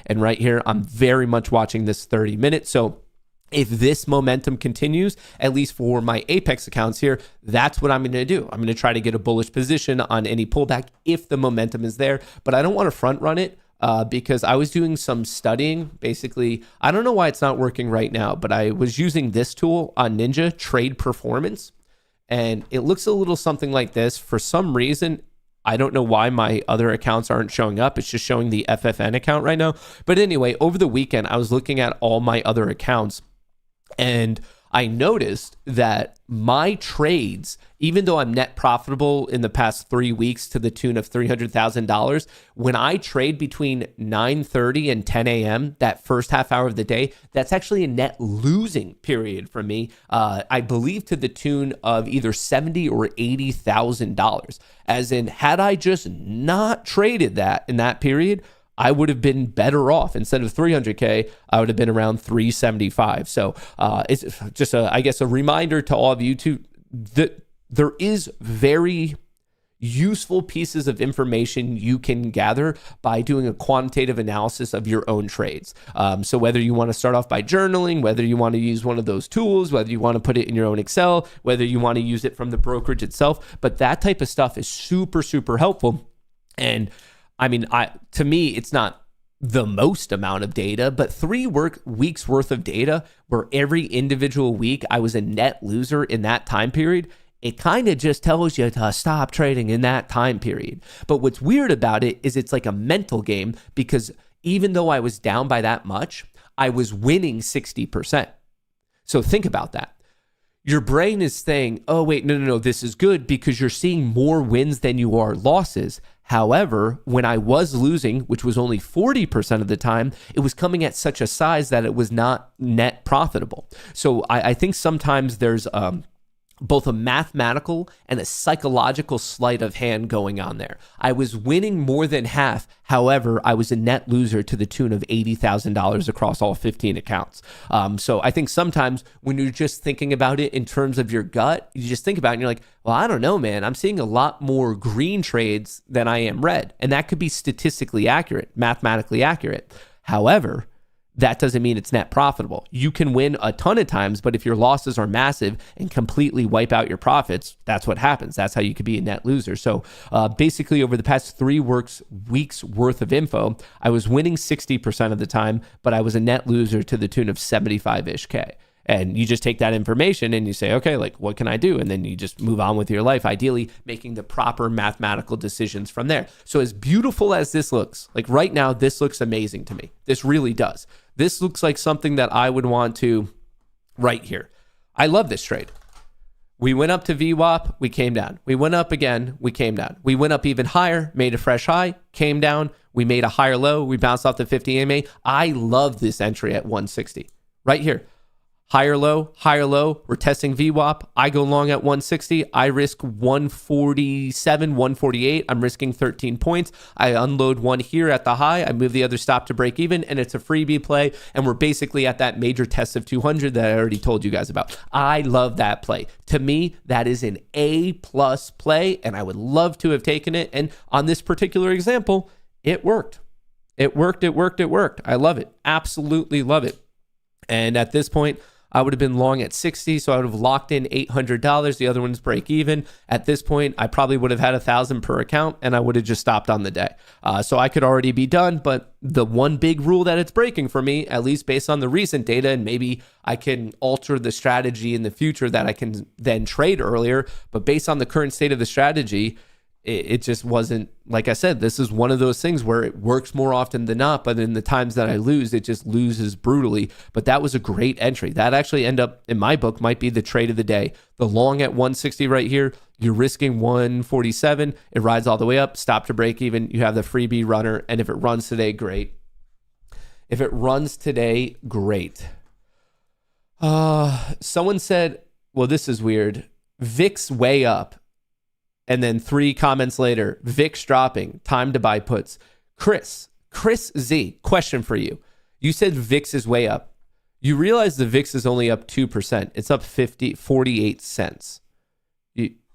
And right here, I'm very much watching this 30 minute. So if this momentum continues, at least for my Apex accounts here, that's what I'm going to do. I'm going to try to get a bullish position on any pullback if the momentum is there, but I don't want to front run it because I was doing some studying. Basically, I don't know why it's not working right now, but I was using this tool on Ninja, Trade Performance, and it looks a little something like this. For some reason, I don't know why my other accounts aren't showing up. It's just showing the FFN account right now. But anyway, over the weekend, I was looking at all my other accounts, and I noticed that my trades, even though I'm net profitable in the past 3 weeks to the tune of $300,000, when I trade between 9:30 and 10 a.m., that first half hour of the day, that's actually a net losing period for me. I believe to the tune of either $70,000 or $80,000. As in, had I just not traded that in that period, I would have been better off. Instead of 300K, I would have been around 375. So it's just, I guess, a reminder to all of you that there is very useful pieces of information you can gather by doing a quantitative analysis of your own trades. So whether you want to start off by journaling, whether you want to use one of those tools, whether you want to put it in your own Excel, whether you want to use it from the brokerage itself, but that type of stuff is super, super helpful. And I mean, to me, it's not the most amount of data, but 3 weeks worth of data where every individual week I was a net loser in that time period. It kind of just tells you to stop trading in that time period. But what's weird about it is it's like a mental game, because even though I was down by that much, I was winning 60%. So think about that. Your brain is saying, oh, wait, no, this is good because you're seeing more wins than you are losses. However, when I was losing, which was only 40% of the time, it was coming at such a size that it was not net profitable. So I think sometimes there's both a mathematical and a psychological sleight of hand going on there. I was winning more than half. However, I was a net loser to the tune of $80,000 across all 15 accounts. So I think sometimes when you're just thinking about it in terms of your gut, you just think about it and you're like, well, I don't know, man. I'm seeing a lot more green trades than I am red. And that could be statistically accurate, mathematically accurate. However, that doesn't mean it's net profitable. You can win a ton of times, but if your losses are massive and completely wipe out your profits, that's what happens. That's how you could be a net loser. So basically over the past 3 weeks worth of info, I was winning 60% of the time, but I was a net loser to the tune of 75-ish K. And you just take that information and you say, okay, like, what can I do? And then you just move on with your life, ideally making the proper mathematical decisions from there. So as beautiful as this looks, like right now, this looks amazing to me. This really does. This looks like something that I would want to right here. I love this trade. We went up to VWAP, we came down. We went up again, we came down. We went up even higher, made a fresh high, came down. We made a higher low. We bounced off the 50 EMA. I love this entry at 160 right here. Higher low, we're testing VWAP. I go long at 160. I risk 147, 148. I'm risking 13 points. I unload one here at the high. I move the other stop to break even, and it's a freebie play. And we're basically at that major test of 200 that I already told you guys about. I love that play. To me, that is an A+ play, and I would love to have taken it. And on this particular example, it worked. It worked. I love it. Absolutely love it. And at this point, I would have been long at 60, so I would have locked in $800. The other one's break even. At this point, I probably would have had 1,000 per account, and I would have just stopped on the day. So I could already be done, but the one big rule that it's breaking for me, at least based on the recent data, and maybe I can alter the strategy in the future that I can then trade earlier, but based on the current state of the strategy, it just wasn't, like I said, this is one of those things where it works more often than not, but in the times that I lose, it just loses brutally. But that was a great entry. That actually end up, in my book, might be the trade of the day. The long at 160 right here, you're risking 147. It rides all the way up, stop to break even. You have the freebie runner. And if it runs today, great. If it runs today, great. Someone said, well, this is weird. VIX way up. And then 3 comments later, VIX dropping, time to buy puts. Chris Z, question for you. You said VIX is way up. You realize the VIX is only up 2%. It's up 48 cents.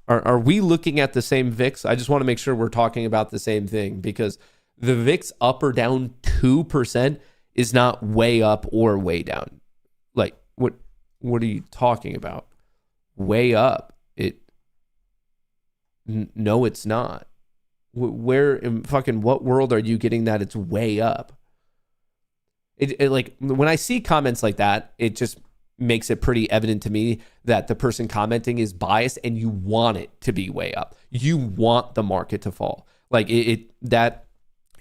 Are we looking at the same VIX? I just want to make sure we're talking about the same thing, because the VIX up or down 2% is not way up or way down. Like, what are you talking about? Way up? No, it's not. Where in fucking what world are you getting that it's way up? It like, when I see comments like that, it just makes it pretty evident to me that the person commenting is biased, and you want it to be way up. You want the market to fall. Like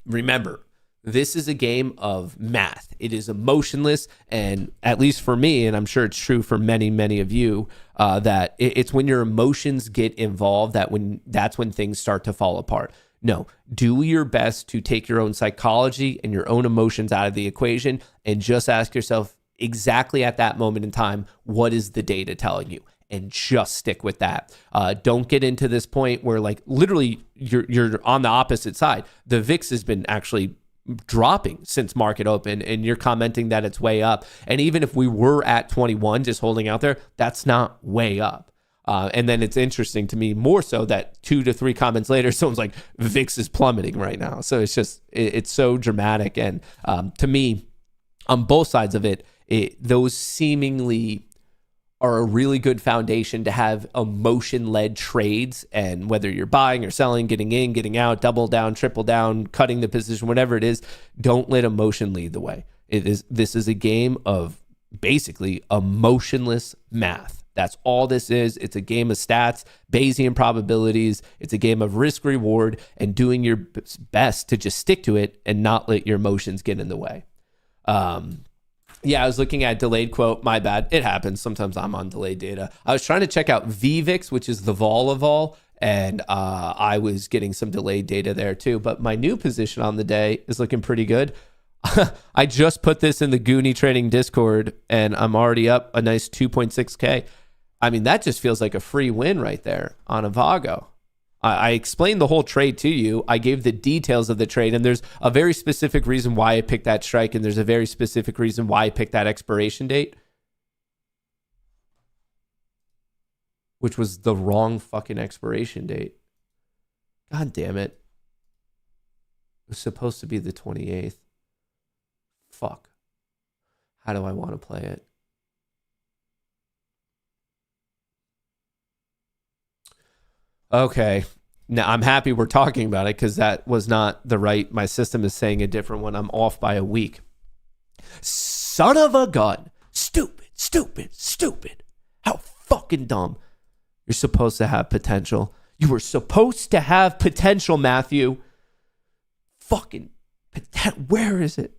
remember, this is a game of math. It is emotionless, and at least for me, and I'm sure it's true for many, many of you, that it's when your emotions get involved that's when things start to fall apart. No, do your best to take your own psychology and your own emotions out of the equation, and just ask yourself exactly at that moment in time, what is the data telling you? And just stick with that. Don't get into this point where, like, literally you're on the opposite side. The VIX has been actually dropping since market open, and you're commenting that it's way up. And even if we were at 21 just holding out there, that's not way up. And then it's interesting to me more so that 2 to 3 comments later, someone's like, VIX is plummeting right now. So it's just, it's so dramatic. And to me, on both sides of it, those seemingly are a really good foundation to have emotion-led trades. And whether you're buying or selling, getting in, getting out, double down, triple down, cutting the position, whatever it is, don't let emotion lead the way. This is a game of basically emotionless math. That's all this is. It's a game of stats, Bayesian probabilities. It's a game of risk reward, and doing your best to just stick to it and not let your emotions get in the way. Yeah, I was looking at delayed quote. My bad. It happens. Sometimes I'm on delayed data. I was trying to check out VVIX, which is the vol of vol, and I was getting some delayed data there too. But my new position on the day is looking pretty good. I just put this in the Goonie Trading Discord, and I'm already up a nice 2.6K. I mean, that just feels like a free win right there on a Vago. I explained the whole trade to you. I gave the details of the trade, and there's a very specific reason why I picked that strike, and there's a very specific reason why I picked that expiration date, which was the wrong fucking expiration date. God damn it. It was supposed to be the 28th. Fuck. How do I want to play it? Okay. Now I'm happy we're talking about it, because that was not the right. My system is saying a different one. I'm off by a week. Son of a gun. Stupid, stupid, stupid. How fucking dumb. You're supposed to have potential. You were supposed to have potential, Matthew. Fucking, where is it?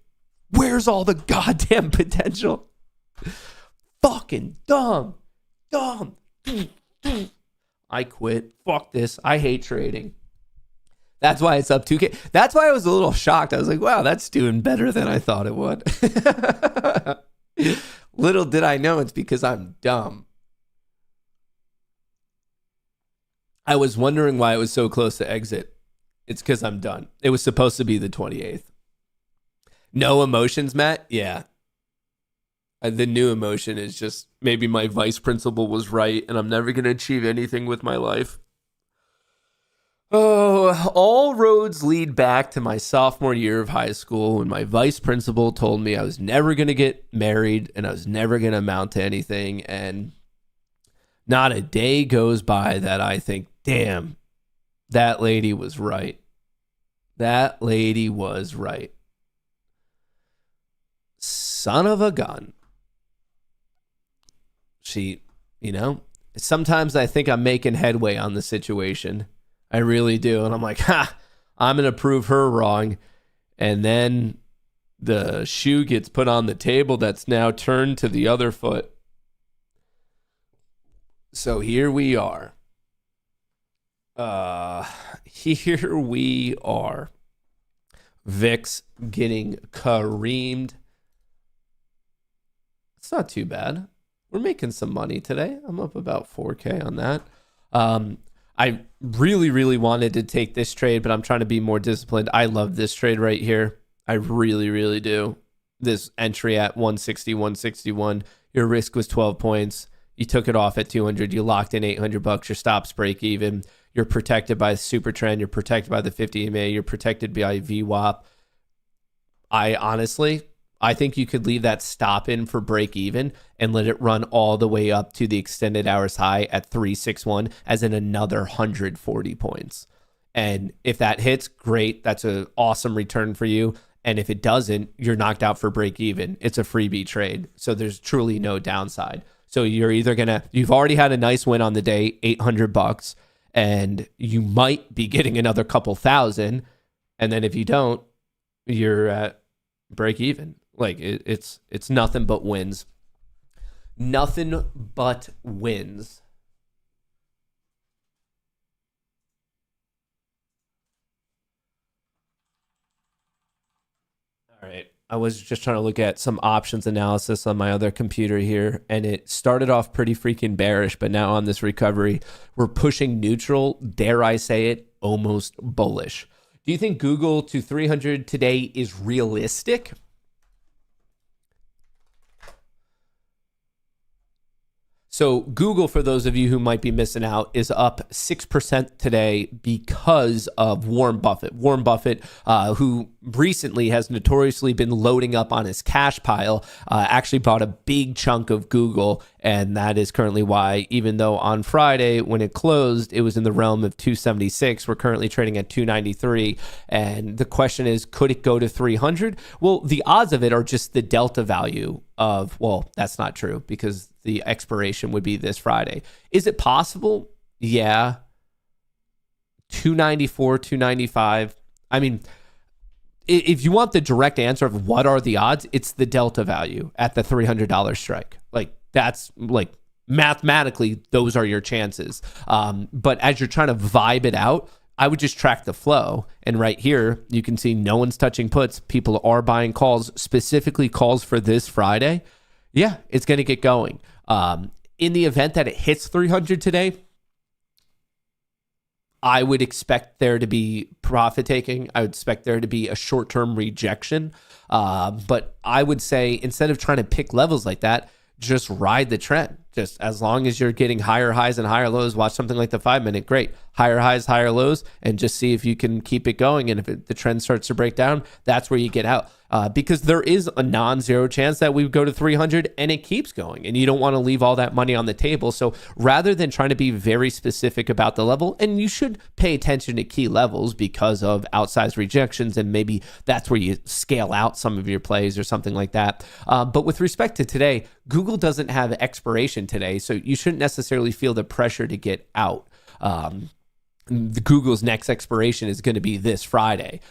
Where's all the goddamn potential? Fucking dumb. Dumb. I quit. Fuck this. I hate trading. That's why it's up 2K. That's why I was a little shocked. I was like, wow, that's doing better than I thought it would. Little did I know it's because I'm dumb. I was wondering why it was so close to exit. It's because I'm done. It was supposed to be the 28th. No emotions, Matt? Yeah. The new emotion is just maybe my vice principal was right and I'm never going to achieve anything with my life. Oh, all roads lead back to my sophomore year of high school when my vice principal told me I was never going to get married and I was never going to amount to anything. And not a day goes by that I think, damn, that lady was right. That lady was right. Son of a gun. She, sometimes I think I'm making headway on the situation. I really do. And I'm like, I'm going to prove her wrong. And then the shoe gets put on the table that's now turned to the other foot. So here we are. Here we are. VIX getting creamed. It's not too bad. We're making some money today. I'm up about 4K on that. I really, really wanted to take this trade, but I'm trying to be more disciplined. I love this trade right here. I really, really do. this entry at 160, 161. Your risk was 12 points. You took it off at 200. You locked in $800. Your stops break even. You're protected by super trend. You're protected by the 50 EMA. You're protected by VWAP. I think you could leave that stop in for break even and let it run all the way up to the extended hours high at 361 as in another 140 points. And if that hits, great. That's an awesome return for you. And if it doesn't, you're knocked out for break even. It's a freebie trade. So there's truly no downside. So you're either you've already had a nice win on the day, $800, and you might be getting another couple thousand. And then if you don't, you're at break even. Like it's nothing but wins. Nothing but wins. All right. I was just trying to look at some options analysis on my other computer here, and it started off pretty freaking bearish, but now on this recovery, we're pushing neutral, dare I say it, almost bullish. Do you think Google to 300 today is realistic? So Google, for those of you who might be missing out, is up 6% today because of Warren Buffett. Warren Buffett, who recently has notoriously been loading up on his cash pile, actually bought a big chunk of Google, and that is currently why, even though on Friday when it closed, it was in the realm of 276, we're currently trading at 293. And the question is, could it go to 300? Well, the odds of it are just the delta value of, well, that's not true because the expiration would be this Friday. Is it possible? Yeah. 294, 295. I mean, if you want the direct answer of what are the odds, it's the delta value at the $300 strike. Like that's like mathematically, those are your chances. But as you're trying to vibe it out, I would just track the flow. And right here, you can see no one's touching puts. People are buying calls, specifically calls for this Friday. Yeah, it's going to get going. In the event that it hits 300 today, I would expect there to be profit taking. I would expect there to be a short-term rejection. But I would say instead of trying to pick levels like that, just ride the trend. Just as long as you're getting higher highs and higher lows, watch something like the 5-minute, great. Higher highs, higher lows, and just see if you can keep it going. And if the trend starts to break down, that's where you get out. Because there is a non-zero chance that we would go to 300 and it keeps going. And you don't want to leave all that money on the table. So rather than trying to be very specific about the level, and you should pay attention to key levels because of outsized rejections, and maybe that's where you scale out some of your plays or something like that. But with respect to today, Google doesn't have expiration today, so you shouldn't necessarily feel the pressure to get out. The Google's next expiration is going to be this Friday.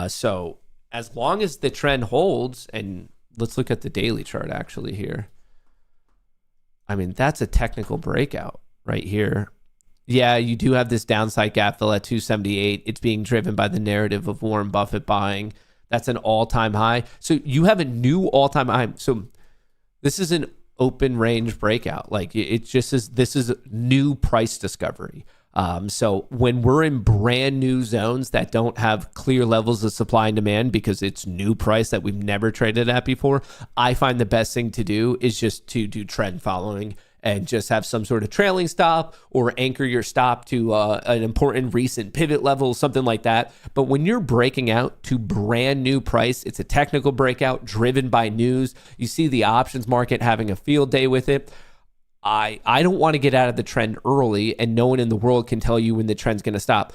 So as long as the trend holds, and let's look at the daily chart actually here. I mean, that's a technical breakout right here. Yeah, you do have this downside gap fill at 278. It's being driven by the narrative of Warren Buffett buying. That's an all-time high. So you have a new all-time high. So this is an open range breakout. Like it just is, this is new price discovery. So when we're in brand new zones that don't have clear levels of supply and demand because it's new price that we've never traded at before, I find the best thing to do is just to do trend following and just have some sort of trailing stop or anchor your stop to an important recent pivot level, something like that. But when you're breaking out to brand new price, it's a technical breakout driven by news. You see the options market having a field day with it. I don't want to get out of the trend early, and no one in the world can tell you when the trend's going to stop.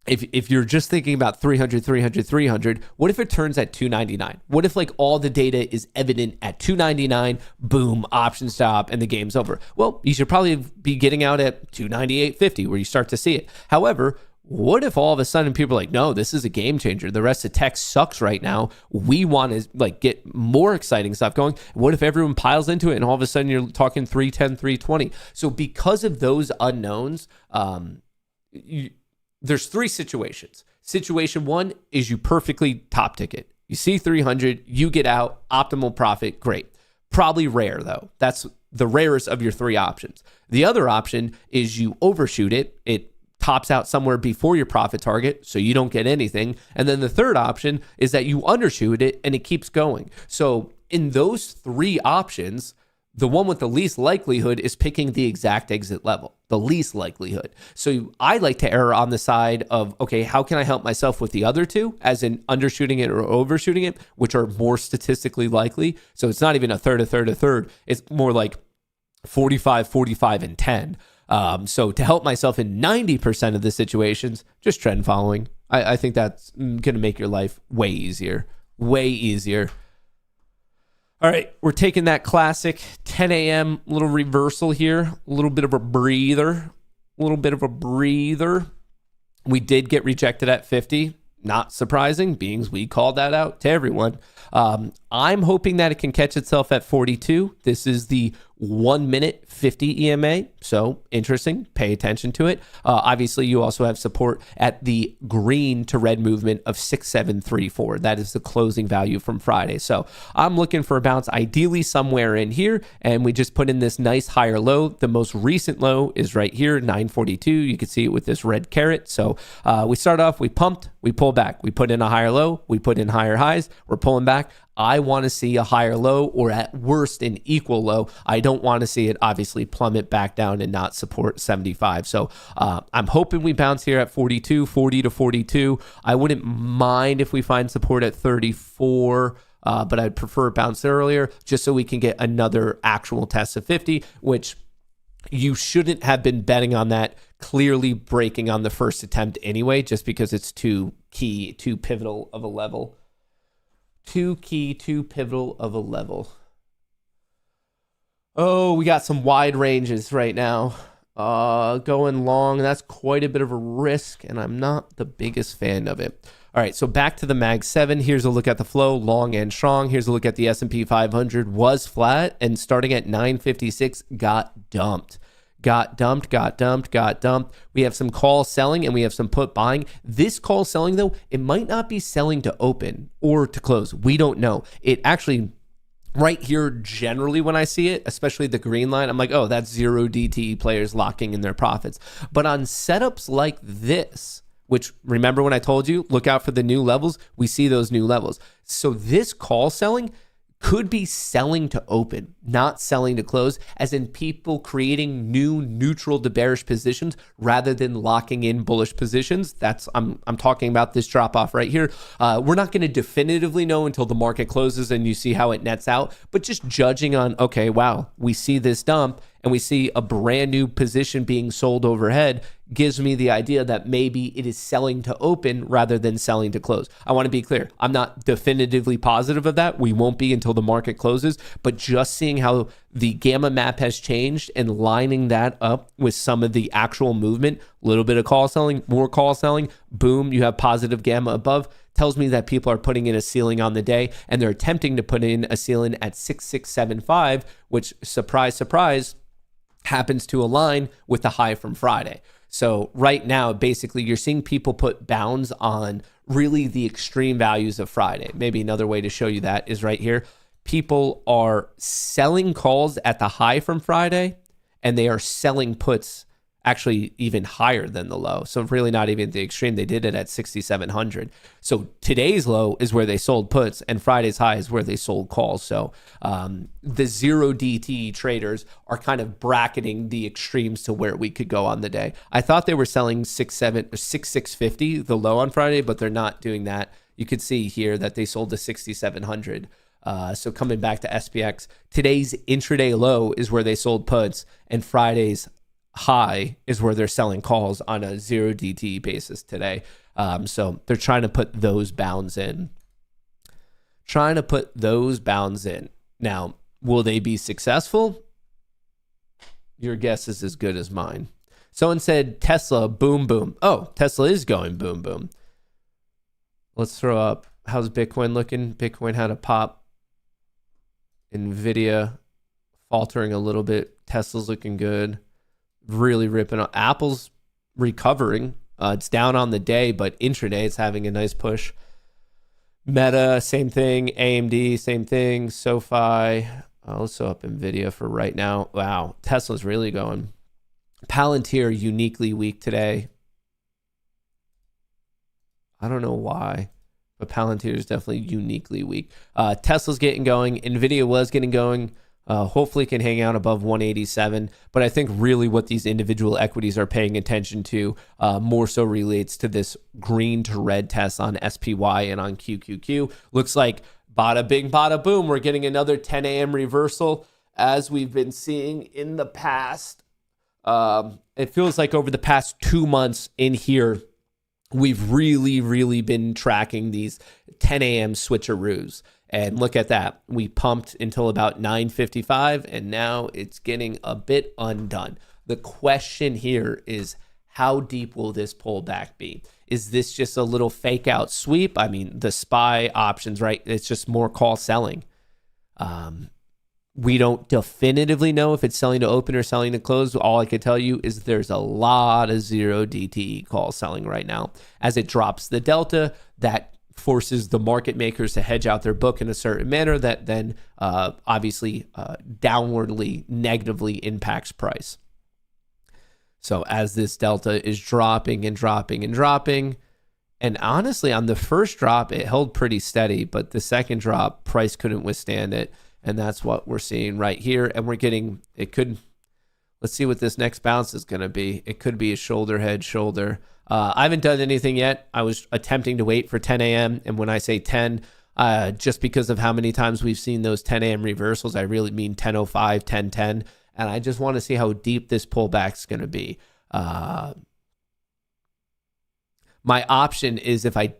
If you're just thinking about 300, what if it turns at 299? What if like all the data is evident at 299, boom, option stop, and the game's over? Well, you should probably be getting out at 298.50 where you start to see it. However, what if all of a sudden people are like, no, this is a game changer. The rest of tech sucks right now. We want to like get more exciting stuff going. What if everyone piles into it and all of a sudden you're talking 310, 320? So because of those unknowns, there's three situations. Situation one is you perfectly top ticket. You see 300, you get out, optimal profit, great. Probably rare though. That's the rarest of your three options. The other option is you overshoot it. It tops out somewhere before your profit target, so you don't get anything. And then the third option is that you undershoot it and it keeps going. So in those three options, the one with the least likelihood is picking the exact exit level, the least likelihood. So I like to err on the side of, okay, how can I help myself with the other two, as in undershooting it or overshooting it, which are more statistically likely. So it's not even a third, a third, a third. It's more like 45, 45, and 10. So to help myself in 90% of the situations, just trend following. I think that's going to make your life way easier, way easier. All right, we're taking that classic 10 a.m. little reversal here, a little bit of a breather, We did get rejected at 50. Not surprising, being we called that out to everyone. I'm hoping that it can catch itself at 42. This is the 1 minute 50 EMA. So interesting. Pay attention to it. Obviously, you also have support at the green to red movement of 6734. That is the closing value from Friday. So I'm looking for a bounce ideally somewhere in here. And we just put in this nice higher low. The most recent low is right here, 942. You can see it with this red caret. So we start off, we pumped, we pull back. We put in a higher low, we put in higher highs, we're pulling back. I want to see a higher low, or at worst an equal low. I don't want to see it obviously plummet back down and not support 75. So I'm hoping we bounce here at 42, 40 to 42. I wouldn't mind if we find support at 34. But I'd prefer a bounce earlier just so we can get another actual test of 50, which you shouldn't have been betting on that clearly breaking on the first attempt anyway, just because it's too key, too pivotal of a level. Too key, too pivotal of a level. Oh, we got some wide ranges right now. Going long, that's quite a bit of a risk, and I'm not the biggest fan of it. All right, so back to the Mag 7. Here's a look at the flow, long and strong. Here's a look at the S&P 500. Was flat, and starting at 956, got dumped. Got dumped. We have some call selling and we have some put buying. This call selling, though, it might not be selling to open or to close. We don't know. It actually, right here, generally when I see it, especially the green line, I'm like, oh, that's zero DTE players locking in their profits. But on setups like this, which remember when I told you, look out for the new levels, we see those new levels. So this call selling could be selling to open, not selling to close, as in people creating new neutral to bearish positions rather than locking in bullish positions. That's I'm talking about this drop off right here. We're not going to definitively know until the market closes and you see how it nets out, but just judging on, okay, wow, we see this dump and we see a brand new position being sold overhead gives me the idea that maybe it is selling to open rather than selling to close. I want to be clear. I'm not definitively positive of that. We won't be until the market closes, but just seeing how the gamma map has changed and lining that up with some of the actual movement, a little bit of call selling, more call selling, boom, you have positive gamma above, tells me that people are putting in a ceiling on the day and they're attempting to put in a ceiling at 6675, which, surprise, surprise, happens to align with the high from Friday. So right now, basically, you're seeing people put bounds on really the extreme values of Friday. Maybe another way to show you that is right here. People are selling calls at the high from Friday, and they are selling puts actually even higher than the low. So really not even the extreme. They did it at 6,700. So today's low is where they sold puts, and Friday's high is where they sold calls. So the zero DTE traders are kind of bracketing the extremes to where we could go on the day. I thought they were selling 6,650, the low on Friday, but they're not doing that. You could see here that they sold to 6,700. So coming back to SPX, today's intraday low is where they sold puts, and Friday's high is where they're selling calls on a zero DTE basis today. So they're trying to put those bounds in. Now, will they be successful? Your guess is as good as mine. Someone said Tesla, boom, boom. Oh, Tesla is going boom, boom. Let's throw up, how's Bitcoin looking? Bitcoin had a pop. Nvidia faltering a little bit. Tesla's looking good. Really ripping up. Apple's recovering. It's down on the day, but intraday it's having a nice push. Meta, same thing. AMD, same thing. SoFi. Let's throw up Nvidia for right now. Wow, Tesla's really going. Palantir uniquely weak today. I don't know why, but Palantir is definitely uniquely weak. Tesla's getting going. NVIDIA was getting going. Hopefully can hang out above 187. But I think really what these individual equities are paying attention to more so relates to this green to red test on SPY and on QQQ. Looks like bada bing, bada boom. We're getting another 10 a.m. reversal as we've been seeing in the past. It feels like over the past 2 months in here, we've really been tracking these 10 a.m. switcheroos. And look at that. We pumped until about 9:55, and now it's getting a bit undone. The question here is, how deep will this pullback be? Is this just a little fake out sweep? I mean, the SPY options, right? It's just more call selling. We don't definitively know if it's selling to open or selling to close. All I can tell you is there's a lot of 0 DTE call selling right now. As it drops the delta, that forces the market makers to hedge out their book in a certain manner that then obviously downwardly negatively impacts price. So as this delta is dropping and dropping and dropping, and honestly on the first drop it held pretty steady, but the second drop price couldn't withstand it, and that's what we're seeing right here. And we're getting, let's see what this next bounce is going to be. It could be a shoulder, head, shoulder. I haven't done anything yet. I was attempting to wait for 10 a.m. And when I say 10, just because of how many times we've seen those 10 a.m. reversals, I really mean 10:05, 10:10. And I just want to see how deep this pullback is going to be. My option is if I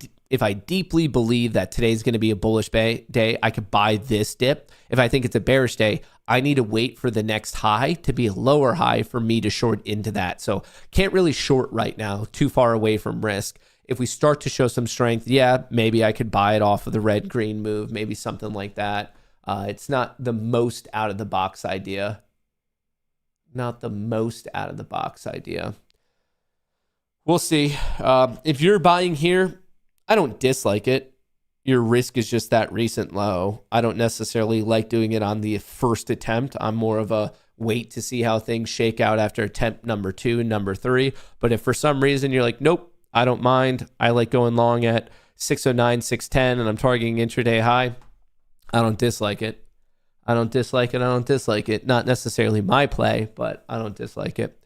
deeply believe that today's going to be a bullish day, I could buy this dip. If I think it's a bearish day, I need to wait for the next high to be a lower high for me to short into that. So can't really short right now, too far away from risk. If we start to show some strength, yeah, maybe I could buy it off of the red-green move, maybe something like that. It's not the most out-of-the-box idea. Not the most out-of-the-box idea. We'll see. If you're buying here, I don't dislike it. Your risk is just that recent low. I don't necessarily like doing it on the first attempt. I'm more of a wait to see how things shake out after attempt number 2 and number 3. But if for some reason you're like, nope, I don't mind. I like going long at 609, 610, and I'm targeting intraday high. I don't dislike it. I don't dislike it. Not necessarily my play, but I don't dislike it.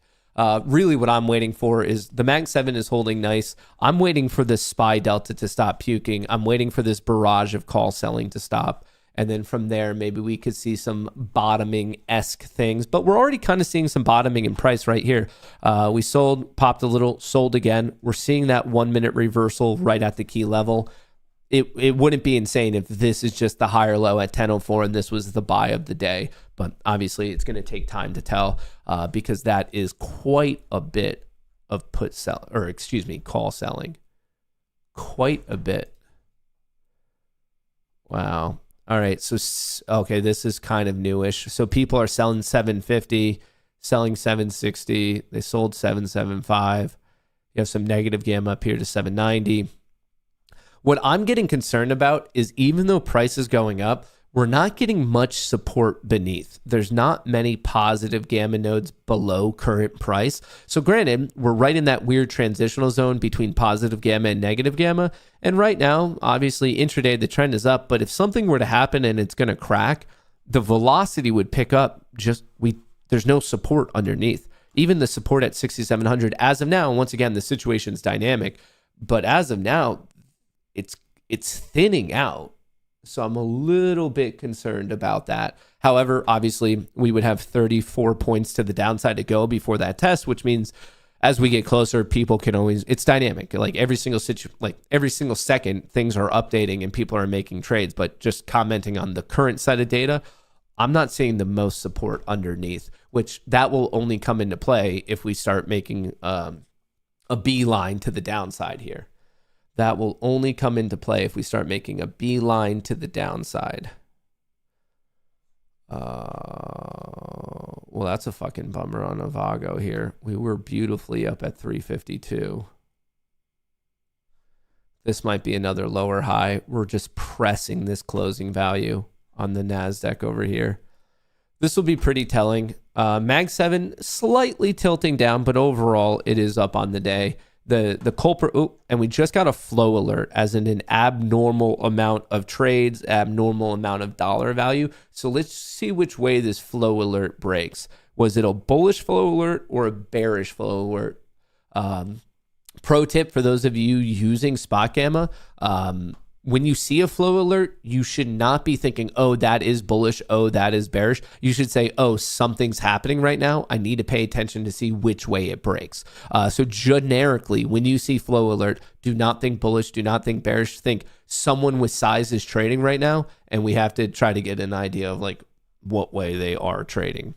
Really what I'm waiting for is the Mag 7 is holding nice. I'm waiting for this SPY delta to stop puking. I'm waiting for this barrage of call selling to stop. And then from there, maybe we could see some bottoming-esque things. But we're already kind of seeing some bottoming in price right here. We sold, popped a little, sold again. We're seeing that 1 minute reversal right at the key level. It wouldn't be insane if this is just the higher low at 10:04 and this was the buy of the day. But obviously, it's going to take time to tell because that is quite a bit of call selling. Quite a bit. Wow. All right. So, okay, this is kind of newish. So people are selling 750, selling 760. They sold 775. You have some negative gamma up here to 790. What I'm getting concerned about is even though price is going up, we're not getting much support beneath. There's not many positive gamma nodes below current price. So granted, we're right in that weird transitional zone between positive gamma and negative gamma. And right now, obviously intraday, the trend is up. But if something were to happen and it's going to crack, the velocity would pick up. There's no support underneath. Even the support at 6,700 as of now, and once again, the situation's dynamic. But as of now, it's thinning out. So I'm a little bit concerned about that. However, obviously, we would have 34 points to the downside to go before that test, which means as we get closer, people can always, it's dynamic. Like every single second, things are updating and people are making trades. But just commenting on the current set of data, I'm not seeing the most support underneath, which that will only come into play if we start making a beeline to the downside here. That will only come into play if we start making a beeline to the downside. Well, that's a fucking bummer on Avago here. We were beautifully up at 352. This might be another lower high. We're just pressing this closing value on the NASDAQ over here. This will be pretty telling. Mag 7 slightly tilting down, but overall it is up on the day. the culprit. Oh, and we just got a flow alert, as in an abnormal amount of trades, abnormal amount of dollar value. So let's see which way this flow alert breaks. Was it a bullish flow alert or a bearish flow alert? Pro tip for those of you using Spot Gamma, when you see a flow alert, you should not be thinking, oh, that is bullish, oh, that is bearish. You should say, oh, something's happening right now. I need to pay attention to see which way it breaks. So generically, when you see flow alert, do not think bullish, do not think bearish. Think someone with size is trading right now, and we have to try to get an idea of like what way they are trading.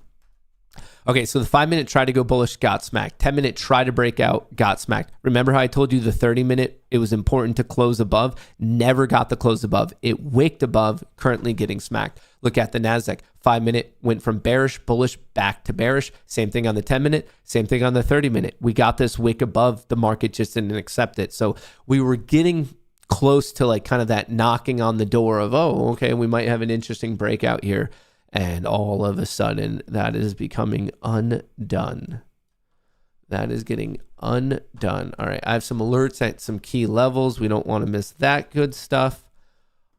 Okay, so the 5-minute try to go bullish, got smacked. 10-minute try to break out, got smacked. Remember how I told you the 30-minute, it was important to close above? Never got the close above. It wicked above, currently getting smacked. Look at the NASDAQ. 5-minute went from bearish, bullish, back to bearish. Same thing on the 10-minute, same thing on the 30-minute. We got this wick above, the market just didn't accept it. So we were getting close to like kind of that knocking on the door of, oh, okay, we might have an interesting breakout here. And all of a sudden, that is becoming undone. That is getting undone. All right, I have some alerts at some key levels. We don't want to miss that good stuff.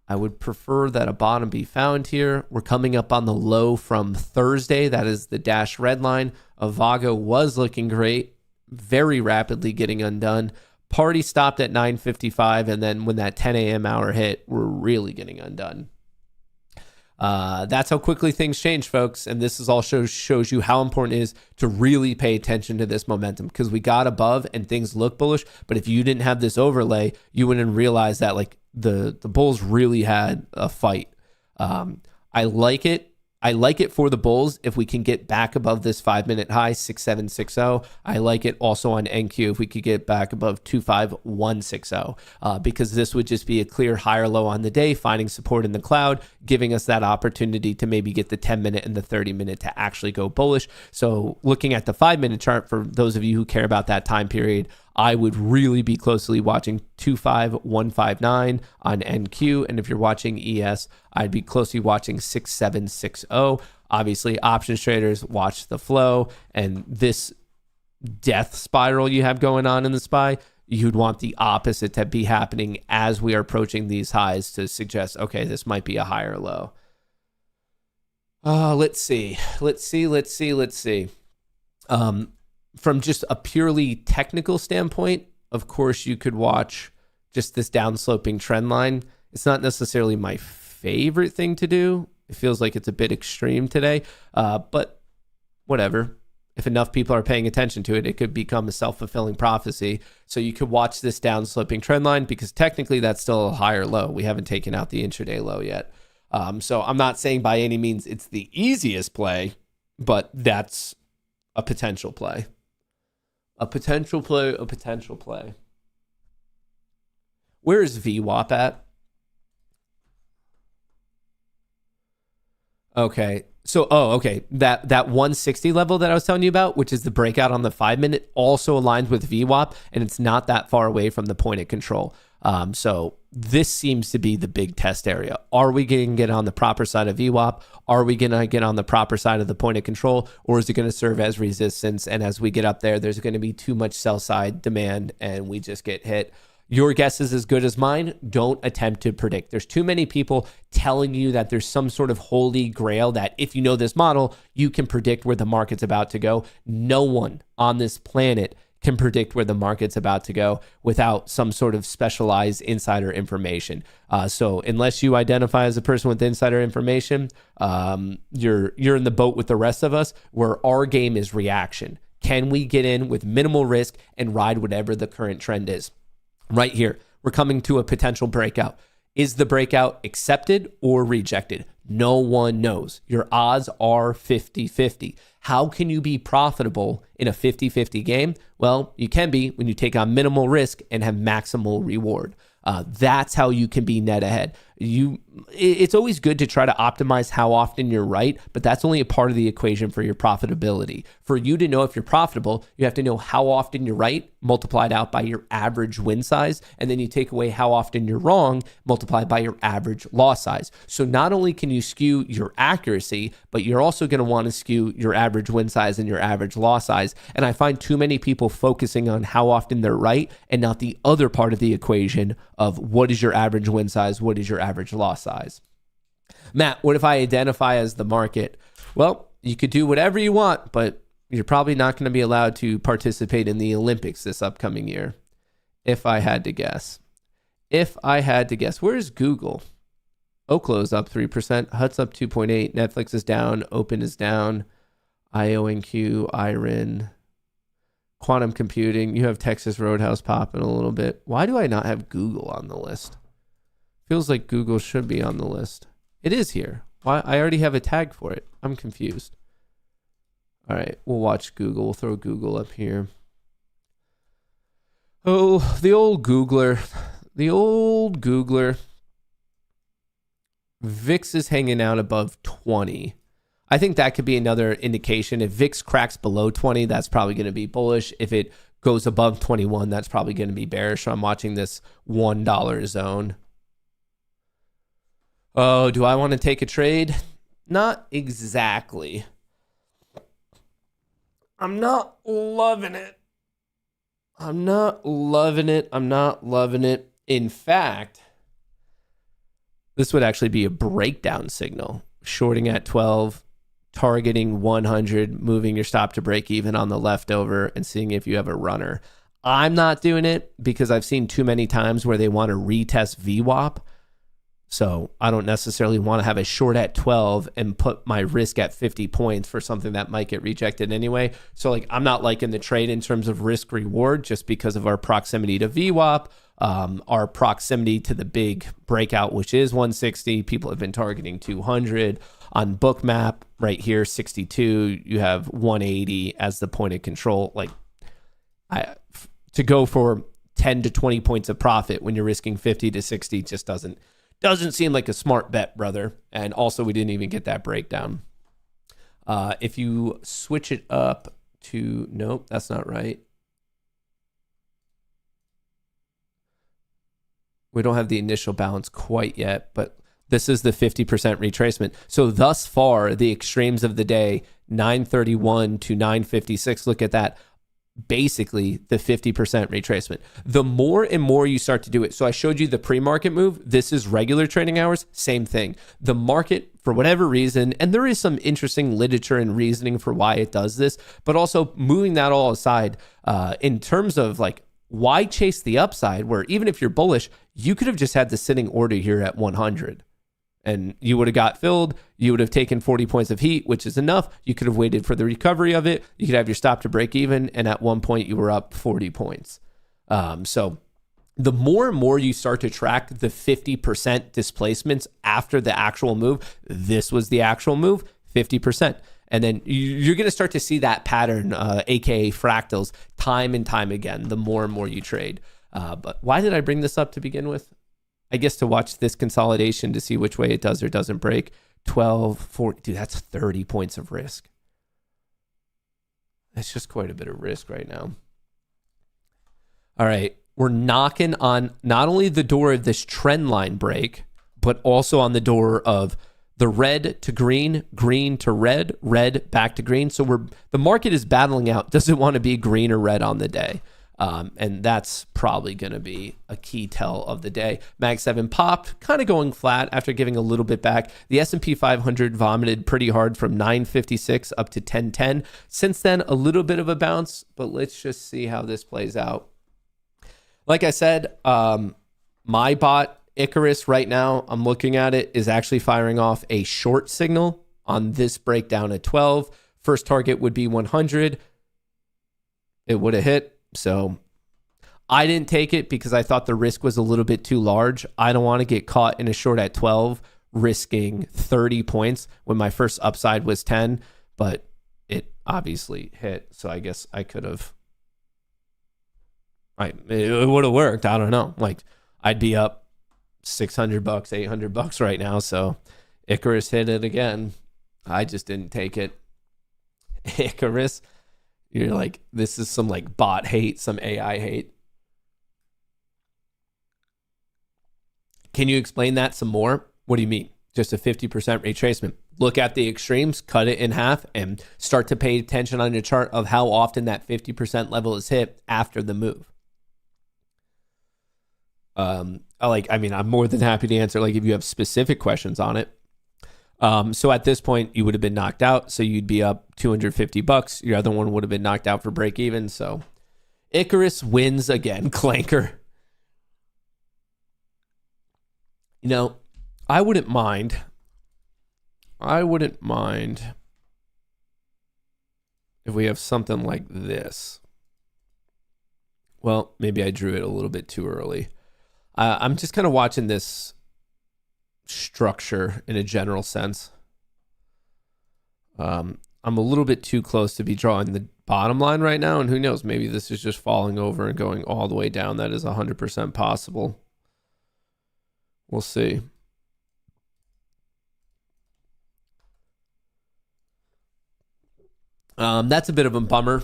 I would prefer that a bottom be found here. We're coming up on the low from Thursday. That is the dash red line. Avago was looking great, very rapidly getting undone. Party stopped at 9:55, and then when that 10 a.m. hour hit, we're really getting undone. That's how quickly things change, folks. And this is all shows you how important it is to really pay attention to this momentum, because we got above and things look bullish. But if you didn't have this overlay, you wouldn't realize that like the bulls really had a fight. I like it. I like it for the bulls if we can get back above this 5-minute high, 67660. I like it also on NQ if we could get back above 25160, because this would just be a clear higher low on the day, finding support in the cloud, giving us that opportunity to maybe get the 10-minute and the 30-minute to actually go bullish. So looking at the 5-minute chart, for those of you who care about that time period, I would really be closely watching 25159 on NQ. And if you're watching ES, I'd be closely watching 6760. Obviously, options traders watch the flow, and this death spiral you have going on in the SPY, you'd want the opposite to be happening as we are approaching these highs to suggest, okay, this might be a higher low. Let's see. From just a purely technical standpoint, of course, you could watch just this downsloping trend line. It's not necessarily my favorite thing to do. It feels like it's a bit extreme today, but whatever. If enough people are paying attention to it, it could become a self-fulfilling prophecy. So you could watch this downsloping trend line, because technically that's still a higher low. We haven't taken out the intraday low yet. So I'm not saying by any means it's the easiest play, but that's a potential play. A potential play. Where is VWAP at? Okay. So, okay. That 160 level that I was telling you about, which is the breakout on the 5-minute, also aligns with VWAP, and it's not that far away from the point of control. So this seems to be the big test area. Are we going to get on the proper side of VWAP? Are we going to get on the proper side of the point of control? Or is it going to serve as resistance? And as we get up there, there's going to be too much sell side demand and we just get hit. Your guess is as good as mine. Don't attempt to predict. There's too many people telling you that there's some sort of holy grail that if you know this model, you can predict where the market's about to go. No one on this planet can predict where the market's about to go without some sort of specialized insider information. So unless you identify as a person with insider information, you're in the boat with the rest of us, where our game is reaction. Can we get in with minimal risk and ride whatever the current trend is? Right here, we're coming to a potential breakout. Is the breakout accepted or rejected? No one knows. Your odds are 50-50. How can you be profitable in a 50-50 game? Well, you can be when you take on minimal risk and have maximal reward. That's how you can be net ahead. It's always good to try to optimize how often you're right, but that's only a part of the equation for your profitability. For you to know if you're profitable, you have to know how often you're right multiplied out by your average win size, and then you take away how often you're wrong, multiplied by your average loss size. So not only can you skew your accuracy, but you're also going to want to skew your average win size and your average loss size. And I find too many people focusing on how often they're right and not the other part of the equation of what is your average win size, what is your average loss size. Matt, what if I identify as the market? Well, you could do whatever you want, but you're probably not going to be allowed to participate in the Olympics this upcoming year. If I had to guess. Where's Google? Oklo's up 3%. Hut's up 2.8%. Netflix is down. Open is down. IONQ, IRIN. Quantum computing. You have Texas Roadhouse popping a little bit. Why do I not have Google on the list? Feels like Google should be on the list. It is here. Why? I already have a tag for it. I'm confused. All right, we'll watch Google. We'll throw Google up here. Oh, the old Googler. VIX is hanging out above 20. I think that could be another indication. If VIX cracks below 20, that's probably going to be bullish. If it goes above 21, that's probably going to be bearish. So I'm watching this $1 zone. Oh, do I want to take a trade? Not exactly. I'm not loving it. In fact, this would actually be a breakdown signal. Shorting at 12, targeting 100, moving your stop to break even on the leftover and seeing if you have a runner. I'm not doing it because I've seen too many times where they want to retest VWAP. So I don't necessarily want to have a short at 12 and put my risk at 50 points for something that might get rejected anyway. So like I'm not liking the trade in terms of risk reward just because of our proximity to VWAP, our proximity to the big breakout, which is 160. People have been targeting 200 on Bookmap right here, 62. You have 180 as the point of control. Like to go for 10 to 20 points of profit when you're risking 50 to 60 just doesn't seem like a smart bet, brother. And also, we didn't even get that breakdown. If you switch it up to, nope, that's not right. We don't have the initial balance quite yet, but this is the 50% retracement. So thus far, the extremes of the day, 931 to 956, look at that. Basically the 50% retracement. The more and more you start to do it. So I showed you the pre-market move. This is regular trading hours. Same thing. The market, for whatever reason, and there is some interesting literature and reasoning for why it does this, but also moving that all aside, in terms of like, why chase the upside where even if you're bullish, you could have just had the sitting order here at 100. And you would have got filled. You would have taken 40 points of heat, which is enough. You could have waited for the recovery of it. You could have your stop to break even. And at one point, you were up 40 points. So the more and more you start to track the 50% displacements after the actual move, this was the actual move, 50%. And then you're going to start to see that pattern, aka fractals, time and time again, the more and more you trade. But why did I bring this up to begin with? I guess to watch this consolidation to see which way it does or doesn't break. 12, 40, dude, that's 30 points of risk. That's just quite a bit of risk right now. All right, we're knocking on not only the door of this trend line break, but also on the door of the red to green, green to red, red back to green. So the market is battling out. Does it want to be green or red on the day? And that's probably going to be a key tell of the day. Mag 7 popped, kind of going flat after giving a little bit back. The S&P 500 vomited pretty hard from 956 up to 1010. Since then, a little bit of a bounce, but let's just see how this plays out. Like I said, my bot, Icarus, right now, I'm looking at it, is actually firing off a short signal on this breakdown at 12. First target would be 100. It would have hit. So I didn't take it because I thought the risk was a little bit too large. I don't want to get caught in a short at 12, risking 30 points when my first upside was 10, but it obviously hit. So I guess I could have, it would have worked. I don't know. Like I'd be up $600, $800 right now. So Icarus hit it again. I just didn't take it. Icarus, You're like, this is some like bot hate, some AI hate. Can you explain that some more? What do you mean? Just a 50% retracement. Look at the extremes, cut it in half, and start to pay attention on your chart of how often that 50% level is hit after the move. I'm more than happy to answer, like, if you have specific questions on it. So at this point, you would have been knocked out. So you'd be up $250. Your other one would have been knocked out for break even. So Icarus wins again, clanker. You know, I wouldn't mind if we have something like this. Well, maybe I drew it a little bit too early. I'm just kind of watching this structure in a general sense. I'm a little bit too close to be drawing the bottom line right now, and who knows, maybe this is just falling over and going all the way down. That is 100% possible. We'll see. That's a bit of a bummer.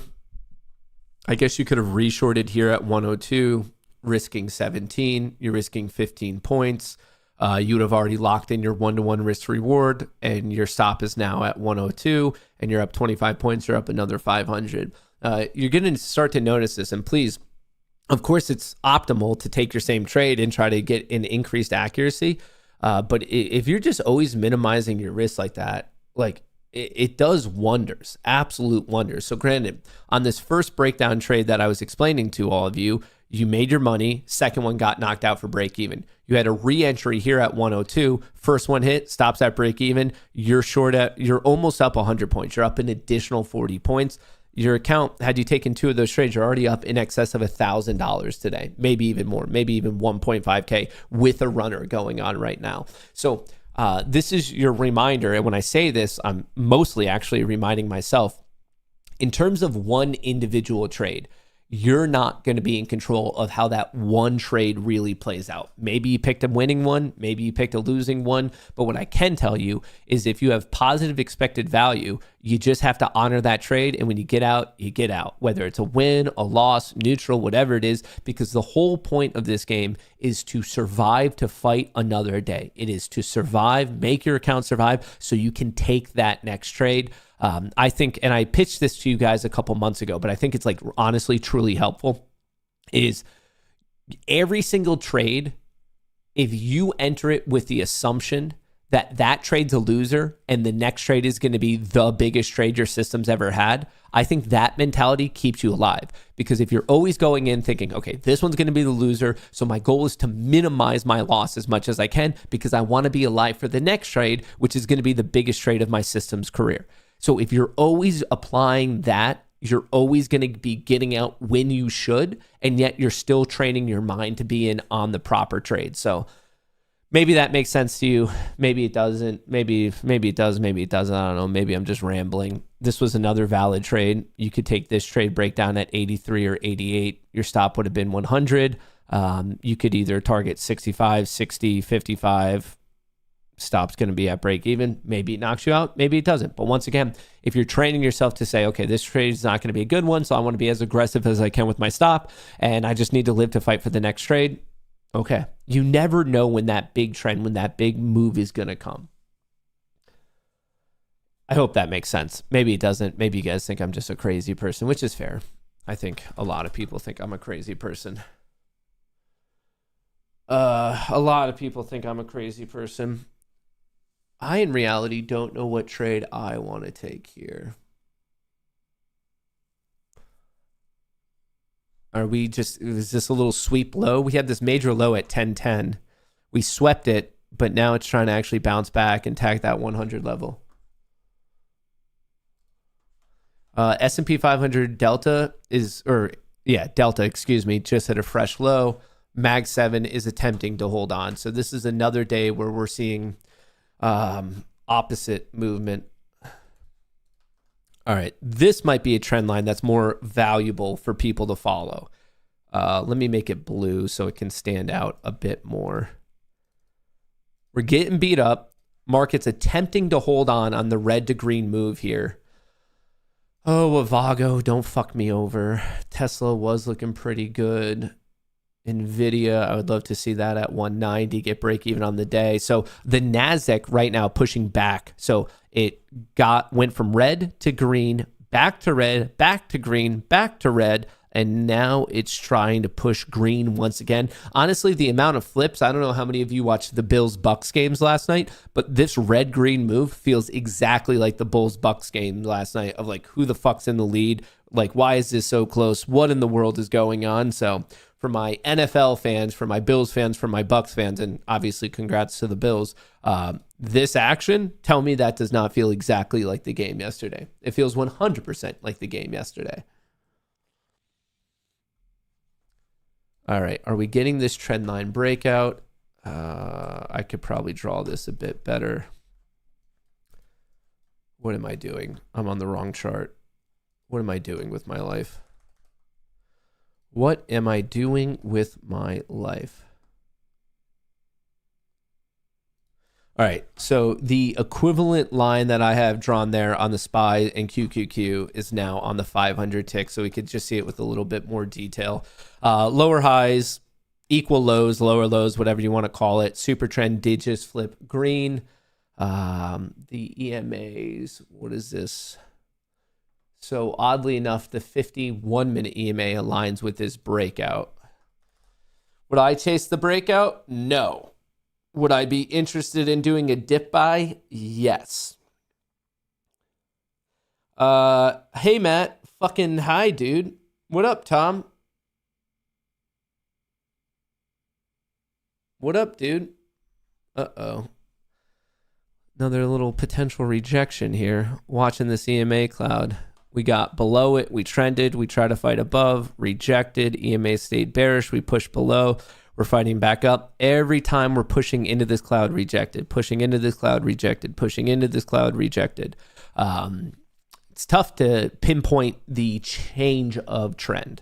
I guess you could have reshorted here at 102, risking 17. You're risking 15 points. You would have already locked in your 1-to-1 risk reward, and your stop is now at 102, and you're up 25 points. You're up another 500. You're going to start to notice this, and please, of course, it's optimal to take your same trade and try to get an increased accuracy. But if you're just always minimizing your risk like that, like, it does wonders, absolute wonders. So granted, on this first breakdown trade that I was explaining to all of you, you made your money. Second one got knocked out for break even. You had a re-entry here at 102. First one hit, stops at break even. You're almost up 100 points. You're up an additional 40 points. Your account, had you taken two of those trades, you're already up in excess of $1,000 today, maybe even more, maybe even 1.5K with a runner going on right now. So this is your reminder. And when I say this, I'm mostly actually reminding myself, in terms of one individual trade, you're not going to be in control of how that one trade really plays out. Maybe you picked a winning one, maybe you picked a losing one, but what I can tell you is if you have positive expected value, you just have to honor that trade, and when you get out, you get out, whether it's a win, a loss, neutral, whatever it is, because the whole point of this game is to survive, to fight another day. It is to survive, make your account survive so you can take that next trade. I think, and I pitched this to you guys a couple months ago, but I think it's like honestly, truly helpful, is every single trade, if you enter it with the assumption that that trade's a loser and the next trade is going to be the biggest trade your system's ever had, I think that mentality keeps you alive. Because if you're always going in thinking, okay, this one's going to be the loser, so my goal is to minimize my loss as much as I can because I want to be alive for the next trade, which is going to be the biggest trade of my system's career. So if you're always applying that, you're always going to be getting out when you should, and yet you're still training your mind to be in on the proper trade. So maybe that makes sense to you. Maybe it doesn't. Maybe it does. Maybe it doesn't. I don't know. Maybe I'm just rambling. This was another valid trade. You could take this trade breakdown at 83 or 88. Your stop would have been 100. You could either target 65, 60, 55. Stop's going to be at break even. Maybe it knocks you out. Maybe it doesn't. But once again, if you're training yourself to say, okay, this trade is not going to be a good one, so I want to be as aggressive as I can with my stop, and I just need to live to fight for the next trade. Okay. You never know when that big trend, when that big move is going to come. I hope that makes sense. Maybe it doesn't. Maybe you guys think I'm just a crazy person, which is fair. I think a lot of people think I'm a crazy person. A lot of people think I'm a crazy person. I, in reality, don't know what trade I want to take here. Is this a little sweep low? We had this major low at 1010. We swept it, but now it's trying to actually bounce back and tag that 100 level. S&P 500 Delta just hit a fresh low. Mag 7 is attempting to hold on. So this is another day where we're seeing opposite movement. All right, this might be a trend line that's more valuable for people to follow. Let me make it blue so it can stand out a bit more. We're getting beat up. Market's attempting to hold on the red to green move here. Oh, Avago, don't fuck me over. Tesla was looking pretty good. Nvidia, I would love to see that at 190, get break even on the day. So the Nasdaq right now pushing back. So it went from red to green, back to red, back to green, back to red, and now it's trying to push green once again. Honestly, the amount of flips, I don't know how many of you watched the Bills-Bucks games last night, but this red-green move feels exactly like the Bulls-Bucks game last night of like, who the fuck's in the lead? Like, why is this so close? What in the world is going on? So for my NFL fans, for my Bills fans, for my Bucks fans, and obviously congrats to the Bills, this action, tell me that does not feel exactly like the game yesterday. It feels 100% like the game yesterday. All right, are we getting this trend line breakout? I could probably draw this a bit better. What am I doing? I'm on the wrong chart. What am I doing with my life? What am I doing with my life? All right, so the equivalent line that I have drawn there on the SPY and QQQ is now on the 500 tick, so we could just see it with a little bit more detail. Lower highs, equal lows, lower lows, whatever you want to call it. Super trend did just flip green. The EMAs, what is this? So oddly enough, the 51-minute EMA aligns with this breakout. Would I chase the breakout? No. Would I be interested in doing a dip buy? Yes. Hey, Matt. Fucking hi, dude. What up, Tom? What up, dude? Uh-oh. Another little potential rejection here. Watching this EMA cloud. We got below it. We trended. We tried to fight above. Rejected. EMA stayed bearish. We pushed below. We're fighting back up. Every time we're pushing into this cloud, rejected. Pushing into this cloud, rejected. Pushing into this cloud, rejected. It's tough to pinpoint the change of trend.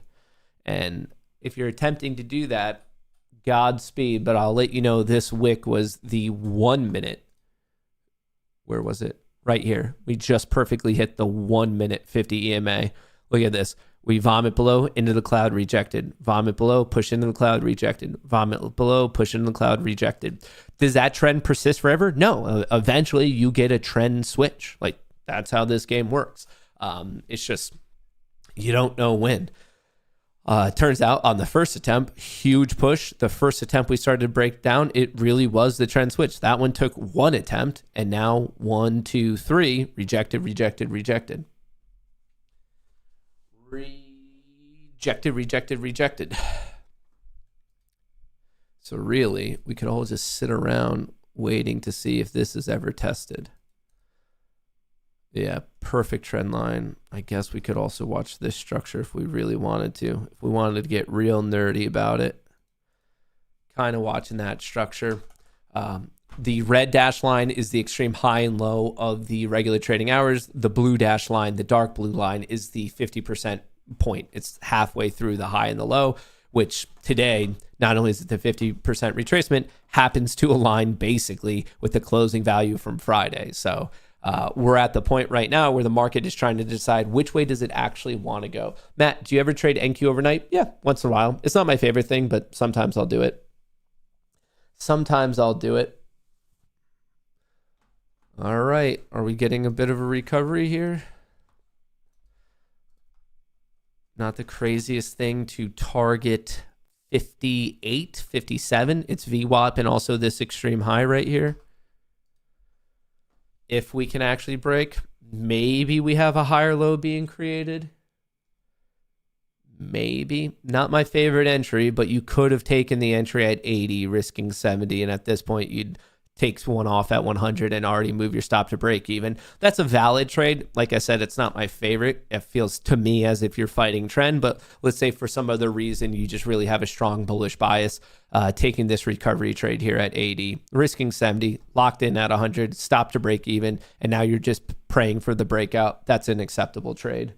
And if you're attempting to do that, Godspeed. But I'll let you know this wick was the 1 minute. Where was it? Right here. We just perfectly hit the 1 minute 50 EMA. Look at this. We vomit below, into the cloud, rejected. Vomit below, push into the cloud, rejected. Vomit below, push into the cloud, rejected. Does that trend persist forever? No. Eventually, you get a trend switch. Like, that's how this game works. It's just, you don't know when. Turns out, on the first attempt, huge push. The first attempt we started to break down, it really was the trend switch. That one took one attempt, and now 1, 2, 3, rejected, rejected, rejected. Rejected, rejected, rejected. So really, we could all just sit around waiting to see if this is ever tested. Yeah, perfect trend line. I guess we could also watch this structure if we really wanted to. If we wanted to get real nerdy about it. Kind of watching that structure. The red dash line is the extreme high and low of the regular trading hours. The blue dash line, the dark blue line, is the 50% point. It's halfway through the high and the low, which today, not only is it the 50% retracement, happens to align basically with the closing value from Friday. So we're at the point right now where the market is trying to decide which way does it actually want to go. Matt, do you ever trade NQ overnight? Yeah, once in a while. It's not my favorite thing, but sometimes I'll do it. Sometimes I'll do it. All right. Are we getting a bit of a recovery here? Not the craziest thing to target 58, 57. It's VWAP and also this extreme high right here. If we can actually break, maybe we have a higher low being created. Maybe. Not my favorite entry, but you could have taken the entry at 80, risking 70. And at this point, you'd take one off at 100 and already move your stop to break even. That's a valid trade. Like I said, it's not my favorite. It feels to me as if you're fighting trend, but let's say for some other reason, you just really have a strong bullish bias, taking this recovery trade here at 80, risking 70, locked in at 100, stop to break even, and now you're just praying for the breakout. That's an acceptable trade.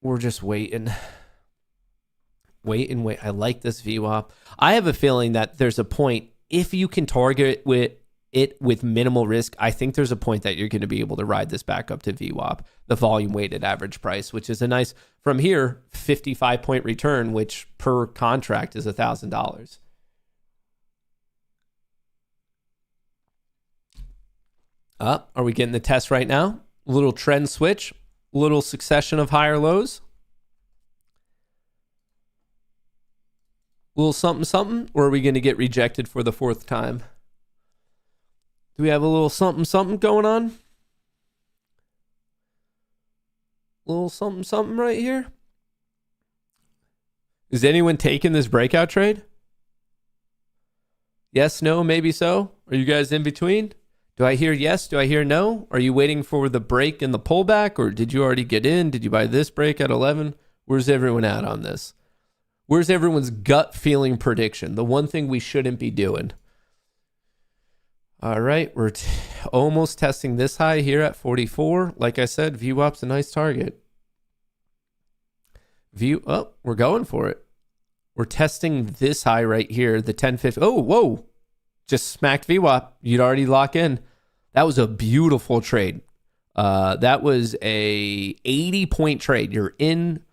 We're just waiting. Wait and wait. I like this VWAP. I have a feeling that there's a point, if you can target with it with minimal risk, I think there's a point that you're going to be able to ride this back up to VWAP, the volume weighted average price, which is a nice, from here, 55-point return, which per contract is $1,000. Are we getting the test right now? Little trend switch, little succession of higher lows. Little something, something, or are we going to get rejected for the fourth time? Do we have a little something, something going on? Little something, something right here? Is anyone taking this breakout trade? Yes, no, maybe so? Are you guys in between? Do I hear yes? Do I hear no? Are you waiting for the break and the pullback, or did you already get in? Did you buy this break at 11? Where's everyone at on this? Where's everyone's gut feeling prediction? The one thing we shouldn't be doing. All right, we're almost testing this high here at 44. Like I said, VWAP's a nice target. We're going for it. We're testing this high right here, the 1050. Oh, whoa. Just smacked VWAP. You'd already lock in. That was a beautiful trade. That was a 80-point trade. You're in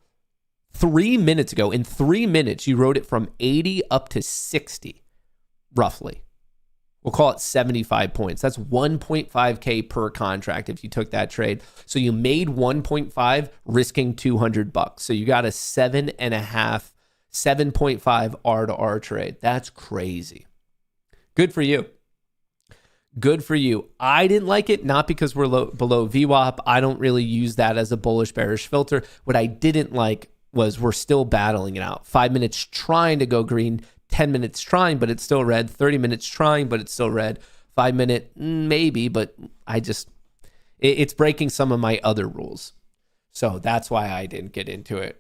3 minutes ago. In 3 minutes, you rode it from 80 up to 60, roughly. We'll call it 75 points. That's 1.5K per contract if you took that trade. So you made 1.5 risking $200. So you got a 7.5 R to R trade. That's crazy. Good for you. Good for you. I didn't like it, not because we're below VWAP. I don't really use that as a bullish bearish filter. What I didn't like was we're still battling it out. 5 minutes trying to go green, 10 minutes trying, but it's still red. 30 minutes trying, but it's still red. 5 minute, maybe, but it's breaking some of my other rules. So that's why I didn't get into it.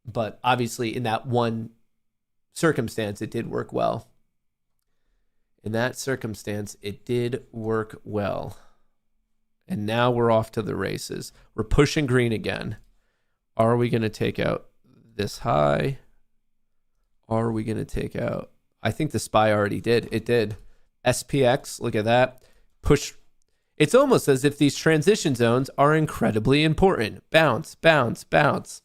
But obviously in that one circumstance, it did work well. In that circumstance, it did work well. And now we're off to the races. We're pushing green again. Are we going to take out this high? Are we going to take out? I think the SPY already did. It did. SPX, look at that. Push. It's almost as if these transition zones are incredibly important. Bounce, bounce, bounce.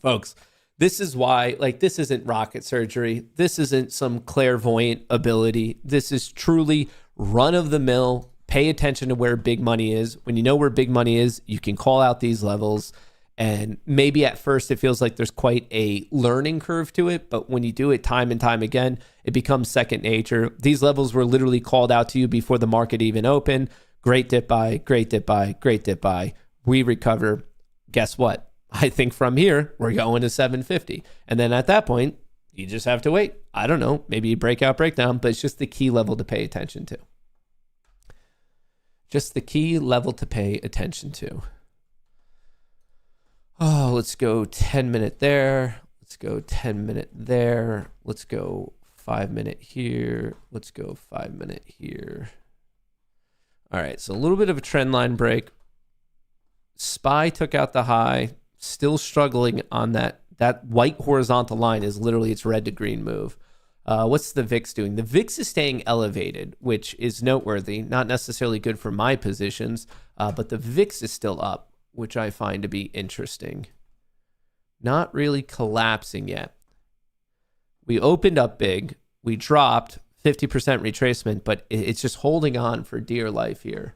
Folks, this is why, this isn't rocket surgery. This isn't some clairvoyant ability. This is truly run of the mill. Pay attention to where big money is. When you know where big money is, you can call out these levels. And maybe at first it feels like there's quite a learning curve to it, but when you do it time and time again, it becomes second nature. These levels were literally called out to you before the market even opened. Great dip buy, great dip buy, great dip buy. We recover. Guess what? I think from here, we're going to 750. And then at that point, you just have to wait. I don't know, maybe breakout, breakdown, but it's just the key level to pay attention to. Just the key level to pay attention to. Oh, let's go 10 minute there. Let's go 10 minute there. Let's go 5 minute here. Let's go 5 minute here. All right, so a little bit of a trend line break. SPY took out the high. Still struggling on that. That white horizontal line is literally its red to green move. What's the VIX doing? The VIX is staying elevated, which is noteworthy. Not necessarily good for my positions, but the VIX is still up, which I find to be interesting. Not really collapsing yet. We opened up big. We dropped 50% retracement, but it's just holding on for dear life here.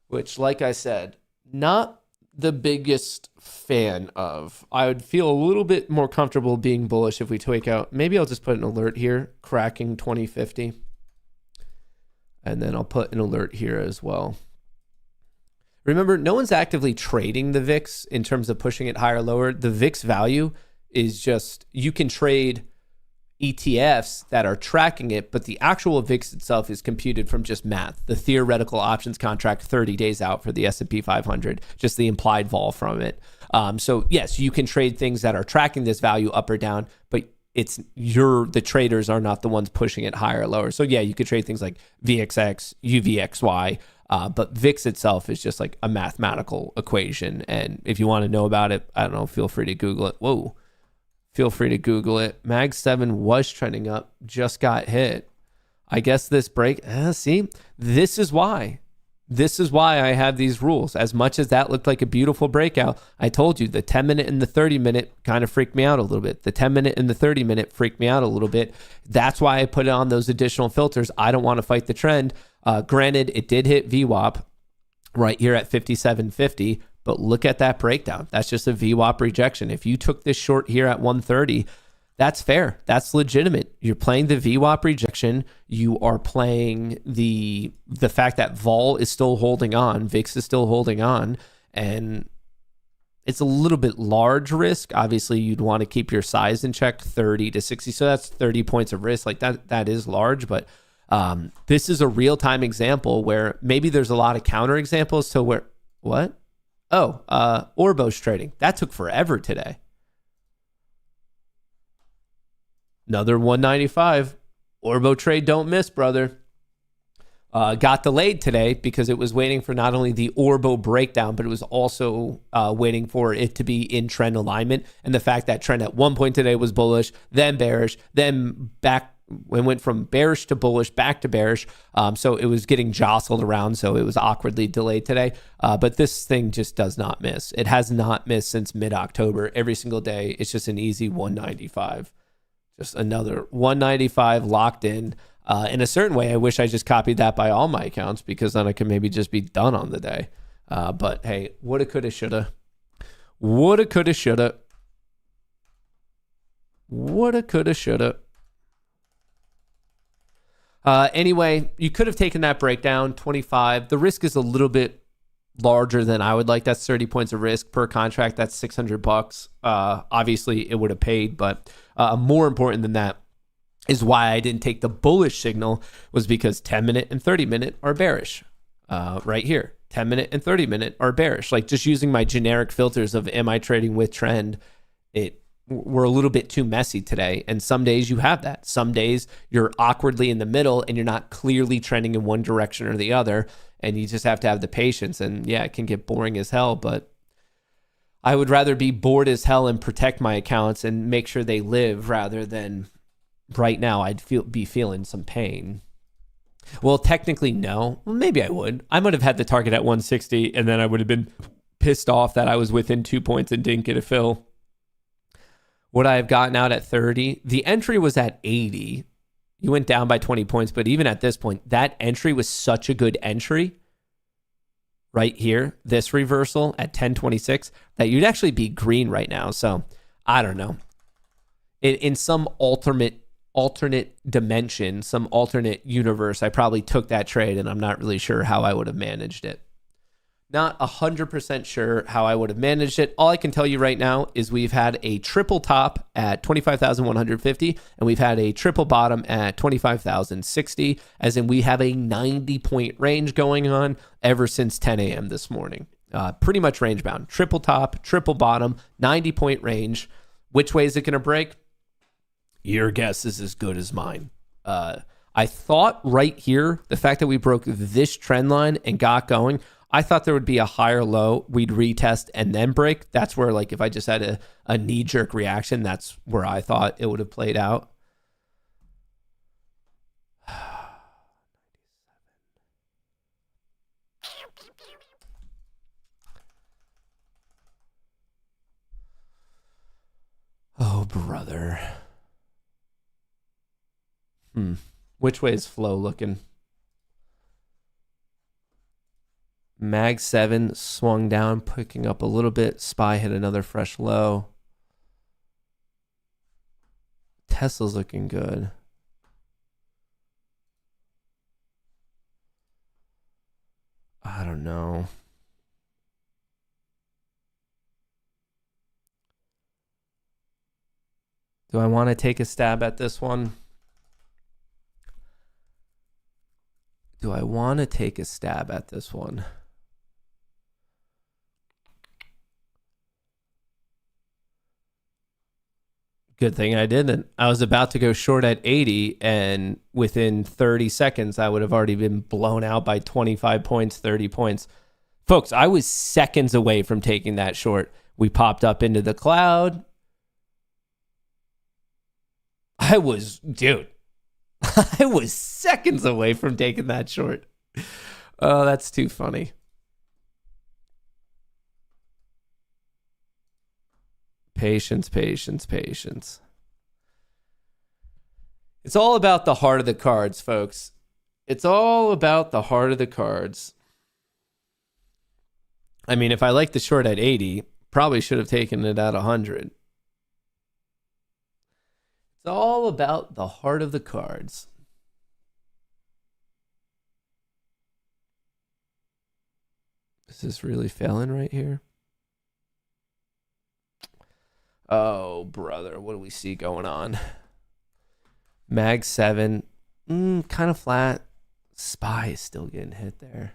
Which, like I said, not the biggest fan of. I would feel a little bit more comfortable being bullish if we take out. Maybe I'll just put an alert here, cracking 2050. And then I'll put an alert here as well. Remember, no one's actively trading the VIX in terms of pushing it higher or lower. The VIX value is just, you can trade ETFs that are tracking it, but the actual VIX itself is computed from just math. The theoretical options contract 30 days out for the S&P 500, just the implied vol from it. So yes, you can trade things that are tracking this value up or down, but the traders are not the ones pushing it higher or lower. So yeah, you could trade things like VXX, UVXY, but VIX itself is just like a mathematical equation. And if you want to know about it, I don't know, feel free to Google it. Whoa. Feel free to Google it. Mag 7 was trending up, just got hit. I guess this break, see, this is why. This is why I have these rules. As much as that looked like a beautiful breakout, I told you the 10-minute and the 30-minute kind of freaked me out a little bit. The 10-minute and the 30-minute freaked me out a little bit. That's why I put on those additional filters. I don't want to fight the trend. Granted, it did hit VWAP right here at 57.50, but look at that breakdown. That's just a VWAP rejection. If you took this short here at 130, that's fair. That's legitimate. You're playing the VWAP rejection. You are playing the fact that vol is still holding on, VIX is still holding on, and it's a little bit large risk. Obviously, you'd want to keep your size in check, 30 to 60. So that's 30 points of risk. Like that is large, but this is a real-time example where maybe there's a lot of counter examples to where, what? Oh, Orbo's trading. That took forever today. Another 195. Orbo trade don't miss, brother. Got delayed today because it was waiting for not only the Orbo breakdown, but it was also waiting for it to be in trend alignment. And the fact that trend at one point today was bullish, then bearish, then back. It went from bearish to bullish, back to bearish. So it was getting jostled around. So it was awkwardly delayed today. But this thing just does not miss. It has not missed since mid-October. Every single day, it's just an easy 195. Just another 195 locked in. In a certain way, I wish I just copied that by all my accounts because then I could maybe just be done on the day. But hey, woulda, coulda, shoulda. Woulda, coulda, shoulda. Woulda, coulda, shoulda. Anyway, you could have taken that breakdown, 25. The risk is a little bit larger than I would like. That's 30 points of risk per contract. That's $600. Obviously, it would have paid, but more important than that is why I didn't take the bullish signal was because 10-minute and 30-minute are bearish right here. 10-minute and 30-minute are bearish. Like just using my generic filters of am I trading with trend, we're a little bit too messy today. And some days you have that. Some days you're awkwardly in the middle and you're not clearly trending in one direction or the other. And you just have to have the patience. And yeah, it can get boring as hell, but I would rather be bored as hell and protect my accounts and make sure they live rather than right now I'd be feeling some pain. Well, technically, no. Well, maybe I would. I might have had the target at 160 and then I would have been pissed off that I was within 2 points and didn't get a fill. Would I have gotten out at 30? The entry was at 80. You went down by 20 points, but even at this point, that entry was such a good entry right here, this reversal at 1026, that you'd actually be green right now. So I don't know. In some alternate dimension, some alternate universe, I probably took that trade and I'm not really sure how I would have managed it. Not 100% sure how I would have managed it. All I can tell you right now is we've had a triple top at 25,150 and we've had a triple bottom at 25,060, as in we have a 90-point range going on ever since 10 a.m. this morning. Pretty much range bound. Triple top, triple bottom, 90-point range. Which way is it going to break? Your guess is as good as mine. I thought right here, the fact that we broke this trend line and got going, I thought there would be a higher low. We'd retest and then break. That's where, like, if I just had a knee-jerk reaction, that's where I thought it would have played out. Oh, brother. Which way is flow looking? Mag 7 swung down, picking up a little bit. SPY hit another fresh low. Tesla's looking good. I don't know. Do I want to take a stab at this one? Do I want to take a stab at this one? Good thing I didn't. I was about to go short at 80, and within 30 seconds, I would have already been blown out by 25 points, 30 points. Folks, I was seconds away from taking that short. We popped up into the cloud. I I was seconds away from taking that short. Oh, that's too funny. Patience, patience, patience. It's all about the heart of the cards, folks. It's all about the heart of the cards. I mean, if I like the short at 80, probably should have taken it at 100. It's all about the heart of the cards. Is this really failing right here? Oh, brother, what do we see going on? Mag 7, kind of flat. SPY is still getting hit there.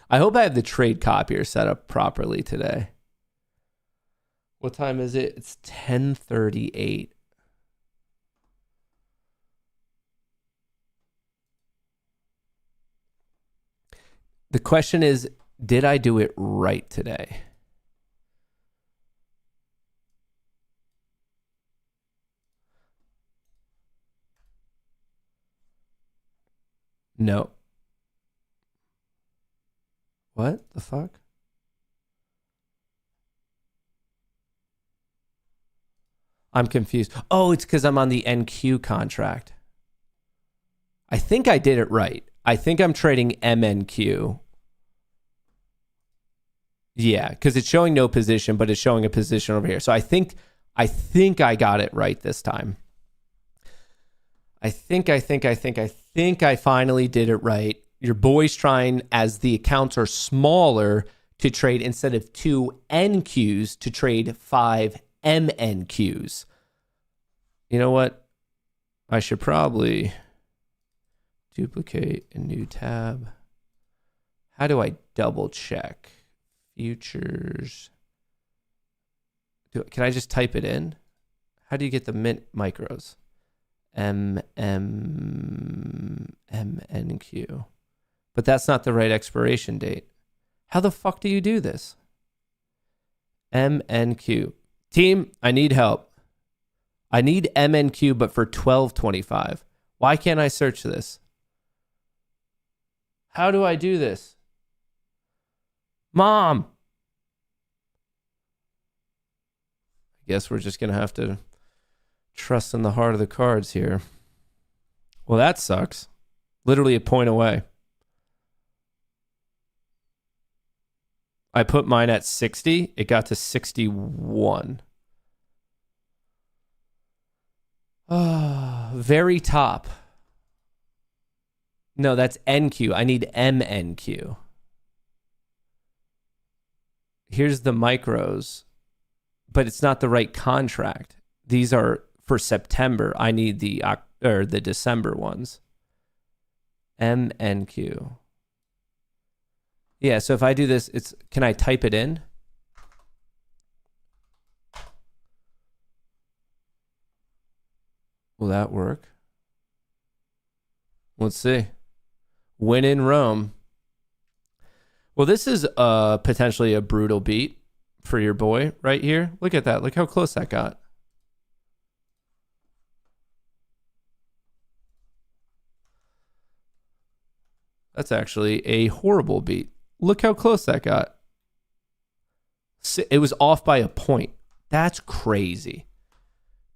I hope I have the trade copier set up properly today. What time is it? It's 10:38. The question is, did I do it right today? No. What the fuck? I'm confused. Oh, it's because I'm on the NQ contract. I think I did it right. I think I'm trading MNQ. Yeah, because it's showing no position, but it's showing a position over here. So I think I got it right this time. I think I finally did it right. Your boy's trying, as the accounts are smaller, to trade instead of 2 NQs to trade 5 MNQs. You know what? I should probably duplicate a new tab. How do I double check? Futures. Can I just type it in? How do you get the mint micros? MNQ. But that's not the right expiration date. How the fuck do you do this? MNQ. Team, I need help. I need MNQ, but for 12.25. Why can't I search this? How do I do this? Mom! I guess we're just going to have to trust in the heart of the cards here. Well, that sucks. Literally a point away. I put mine at 60. It got to 61. Very top. No, that's NQ. I need MNQ. Here's the micros, but it's not the right contract. These are for September. I need the December ones. MNQ. Yeah, so if I do this, can I type it in? Will that work? Let's see. Win in Rome. Well, this is potentially a brutal beat for your boy right here. Look at that. Look how close that got. That's actually a horrible beat. Look how close that got. It was off by a point. That's crazy.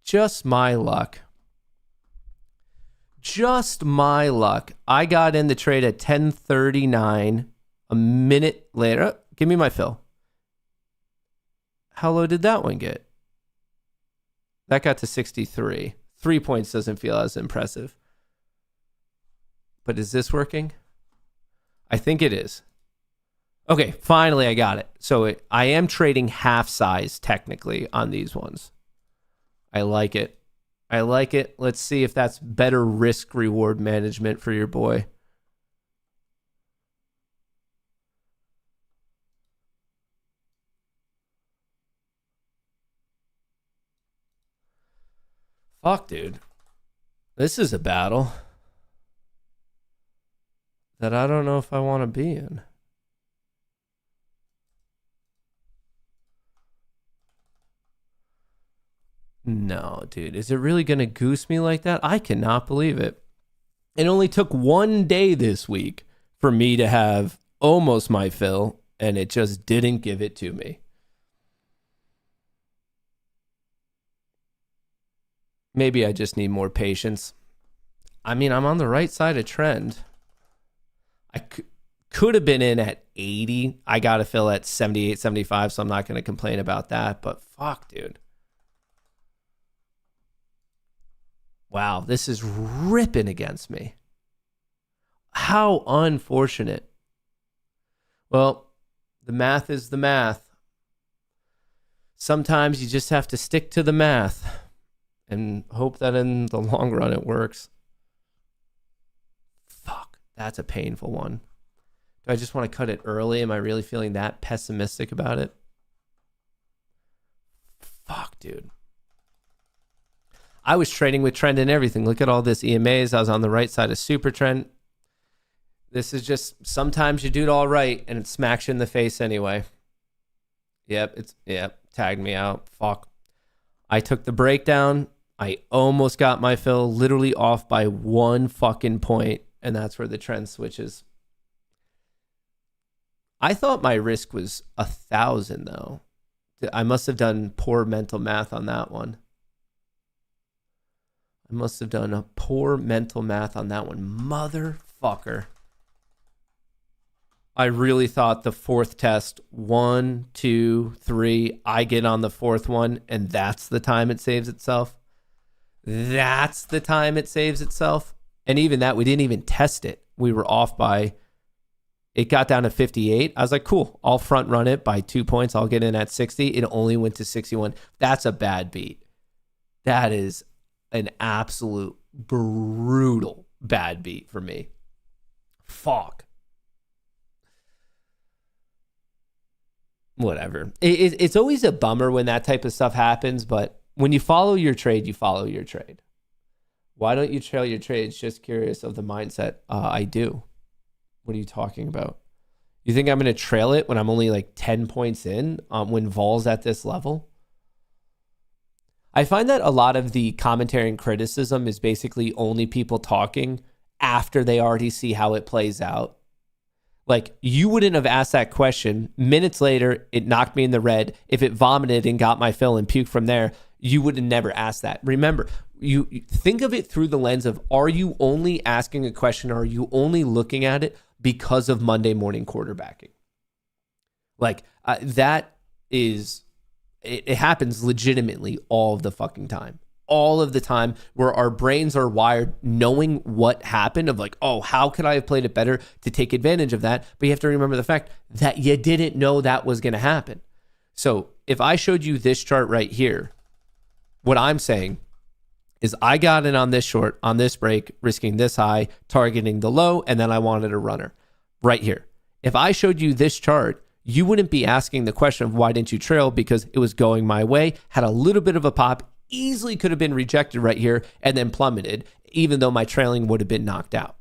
Just my luck. Just my luck. I got in the trade at 10:39. A minute later, give me my fill. How low did that one get? That got to 63. 3 points doesn't feel as impressive. But is this working? I think it is. Okay, finally I got it. So I am trading half size technically on these ones. I like it. I like it. Let's see if that's better risk reward management for your boy. Fuck, dude. This is a battle that I don't know if I want to be in. No, dude. Is it really going to goose me like that? I cannot believe it. It only took one day this week for me to have almost my fill, and it just didn't give it to me. Maybe I just need more patience. I mean, I'm on the right side of trend. I could have been in at 80. I got to fill at 78, 75, so I'm not going to complain about that. But fuck, dude. Wow, this is ripping against me. How unfortunate. Well, the math is the math. Sometimes you just have to stick to the math and hope that in the long run it works. Fuck, that's a painful one. Do I just want to cut it early? Am I really feeling that pessimistic about it? Fuck, dude. I was trading with trend and everything. Look at all this EMAs. I was on the right side of super trend. This is just, sometimes you do it all right and it smacks you in the face anyway. Yep, tagged me out. Fuck. I took the breakdown. I almost got my fill, literally off by one fucking point, and that's where the trend switches. I thought my risk was 1,000 though. I must have done poor mental math on that one. Motherfucker. I really thought the fourth test, 1, 2, 3, I get on the fourth one, and that's the time it saves itself. And even that, we didn't even test it. We were off by, it got down to 58. I was like, cool, I'll front run it by 2 points. I'll get in at 60. It only went to 61. That's a bad beat. That is an absolute brutal bad beat for me. Fuck. Whatever. It's always a bummer when that type of stuff happens, but when you follow your trade, you follow your trade. Why don't you trail your trades? Just curious of the mindset. I do. What are you talking about? You think I'm going to trail it when I'm only like 10 points in when vol's at this level? I find that a lot of the commentary and criticism is basically only people talking after they already see how it plays out. Like, you wouldn't have asked that question. Minutes later, it knocked me in the red. If it vomited and got my fill and puked from there, you would have never asked that. Remember, you think of it through the lens of, are you only asking a question, or are you only looking at it because of Monday morning quarterbacking? Like, that is, it happens legitimately all of the fucking time. All of the time, where our brains are wired knowing what happened, of like, oh, how could I have played it better to take advantage of that? But you have to remember the fact that you didn't know that was going to happen. So if I showed you this chart right here, what I'm saying is I got in on this short, on this break, risking this high, targeting the low, and then I wanted a runner right here. If I showed you this chart, you wouldn't be asking the question of why didn't you trail, because it was going my way, had a little bit of a pop, easily could have been rejected right here and then plummeted, even though my trailing would have been knocked out.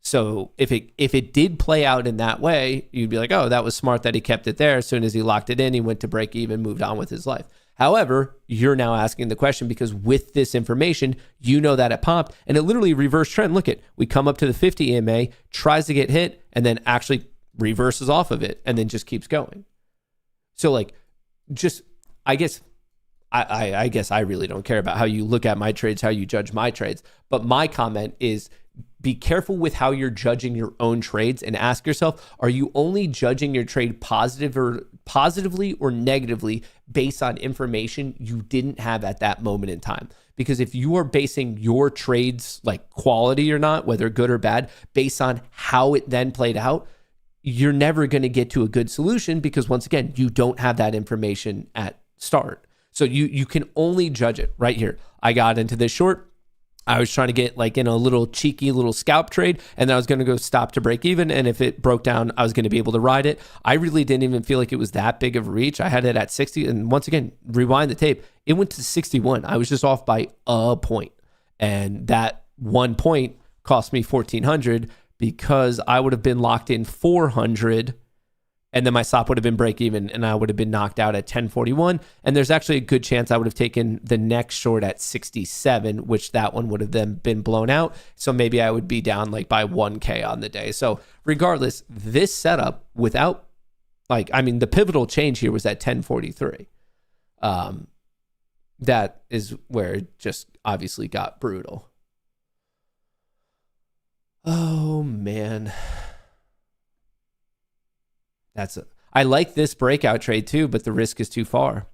So if it did play out in that way, you'd be like, oh, that was smart that he kept it there. As soon as he locked it in, he went to break even, moved on with his life. However, you're now asking the question because with this information, you know that it popped and it literally reversed trend. Look at, we come up to the 50 EMA, tries to get hit, and then actually reverses off of it and then just keeps going. So like, just, I guess I really don't care about how you look at my trades, how you judge my trades. But my comment is, be careful with how you're judging your own trades and ask yourself, are you only judging your trade positively or negatively based on information you didn't have at that moment in time? Because if you are basing your trades, like quality or not, whether good or bad, based on how it then played out, you're never going to get to a good solution, because once again, you don't have that information at start. So you can only judge it right here. I got into this short. I was trying to get like in a little cheeky little scalp trade, and then I was going to go stop to break even. And if it broke down, I was going to be able to ride it. I really didn't even feel like it was that big of a reach. I had it at 60. And once again, rewind the tape. It went to 61. I was just off by a point. And that 1 point cost me 1,400, because I would have been locked in 400 And then my stop would have been break even and I would have been knocked out at 1041. And there's actually a good chance I would have taken the next short at 67, which that one would have then been blown out. So maybe I would be down like by 1K on the day. So regardless, this setup without the pivotal change here was at 1043. That is where it just obviously got brutal. Oh man. I like this breakout trade too, but the risk is too far.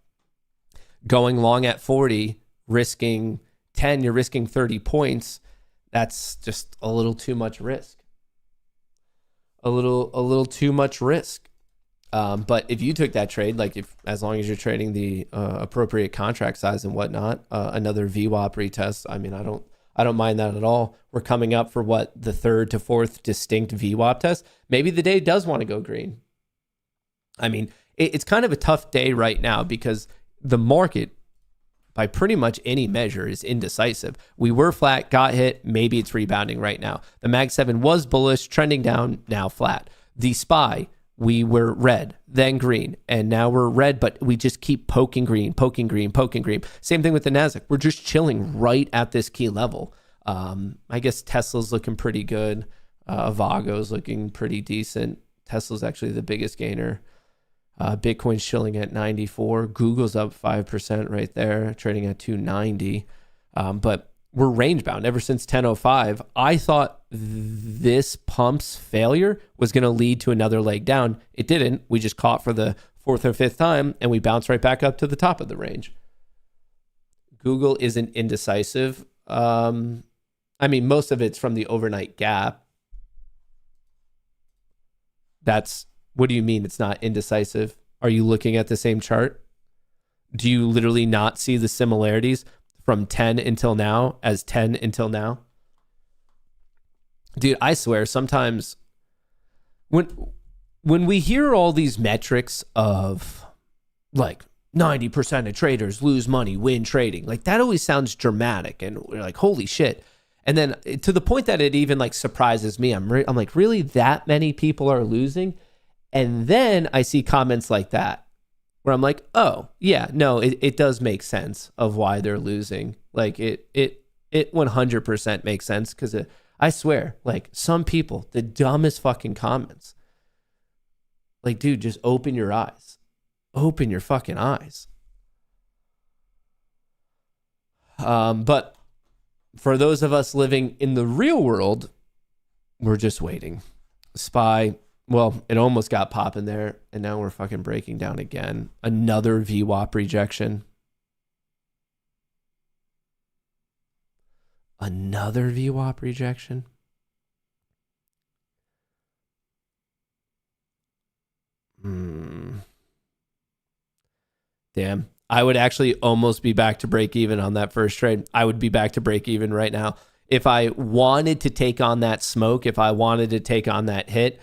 Going long at 40, risking 10, you're risking 30 points. That's just a little too much risk. A little too much risk. But if you took that trade, as long as you're trading the appropriate contract size and whatnot, another VWAP retest, I don't mind that at all. We're coming up for the third to fourth distinct VWAP test. Maybe the day does want to go green. It's kind of a tough day right now because the market, by pretty much any measure, is indecisive. We were flat, got hit, maybe it's rebounding right now. The Mag 7 was bullish, trending down, now flat. The SPY, we were red, then green, and now we're red, but we just keep poking green. Same thing with the Nasdaq. We're just chilling right at this key level. I guess Tesla's looking pretty good. Avago's looking pretty decent. Tesla's actually the biggest gainer. Bitcoin's chilling at 94. Google's up 5% right there, trading at 290. But we're range bound ever since 10:05. I thought this pump's failure was going to lead to another leg down. It didn't. We just caught for the fourth or fifth time, and we bounced right back up to the top of the range. Google isn't indecisive. Most of it's from the overnight gap. What do you mean it's not indecisive? Are you looking at the same chart? Do you literally not see the similarities from 10 until now as 10 until now? Dude, I swear sometimes when we hear all these metrics of 90% of traders lose money, win trading, that always sounds dramatic and we're like, holy shit. And then to the point that it even surprises me. I'm like, really, that many people are losing? And then I see comments like that where I'm like, oh, yeah, no, it does make sense of why they're losing. It 100% makes sense because I swear, some people, the dumbest fucking comments. Dude, just open your eyes. Open your fucking eyes. But for those of us living in the real world, we're just waiting. SPY, well, it almost got popping there, and now we're fucking breaking down again. Another VWAP rejection. Another VWAP rejection. Damn. I would actually almost be back to break even on that first trade. I would be back to break even right now. If I wanted to take on that smoke, if I wanted to take on that hit,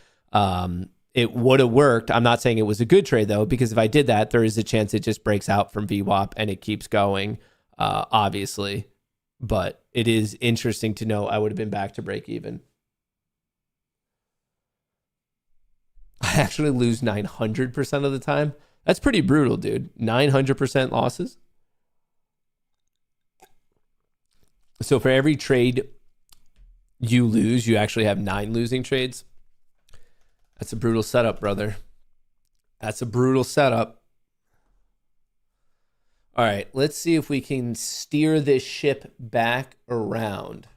it would have worked. I'm not saying it was a good trade though, because if I did that, there is a chance it just breaks out from VWAP and it keeps going, obviously. But it is interesting to know I would have been back to break even. I actually lose 900% of the time. That's pretty brutal, dude. 900% losses. So for every trade you lose, you actually have 9 losing trades. That's a brutal setup, brother. That's a brutal setup. All right, let's see if we can steer this ship back around.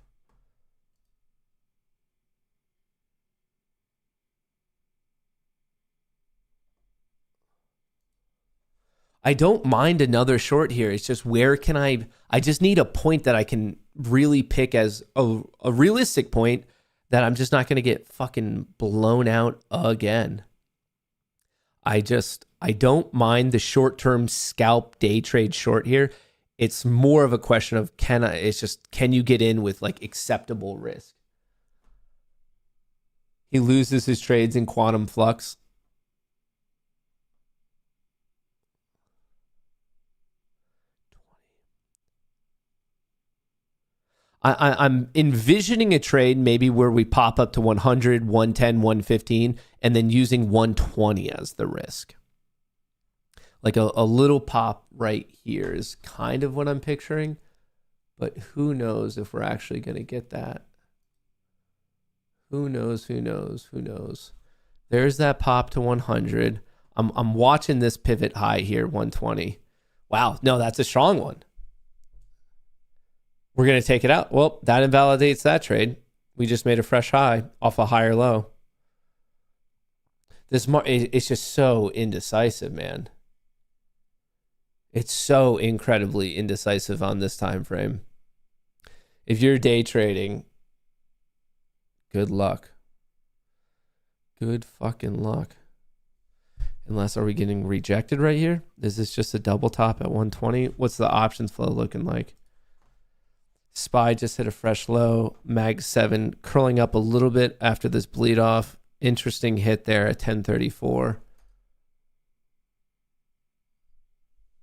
I don't mind another short here. It's just where can I just need a point that I can really pick as a realistic point that I'm just not going to get fucking blown out again. I don't mind the short-term scalp day trade short here. It's more of a question of can you get in with acceptable risk? He loses his trades in quantum flux. I'm envisioning a trade maybe where we pop up to 100, 110, 115, and then using 120 as the risk. Like a little pop right here is kind of what I'm picturing, but who knows if we're actually going to get that. Who knows? There's that pop to 100. I'm watching this pivot high here, 120. Wow, no, that's a strong one. We're going to take it out. Well, that invalidates that trade. We just made a fresh high off a higher low. It's just so indecisive, man. It's so incredibly indecisive on this time frame. If you're day trading, good luck. Good fucking luck. Unless, are we getting rejected right here? Is this just a double top at 120? What's the options flow looking like? SPY just hit a fresh low. Mag 7 curling up a little bit after this bleed off. Interesting hit there at 1034.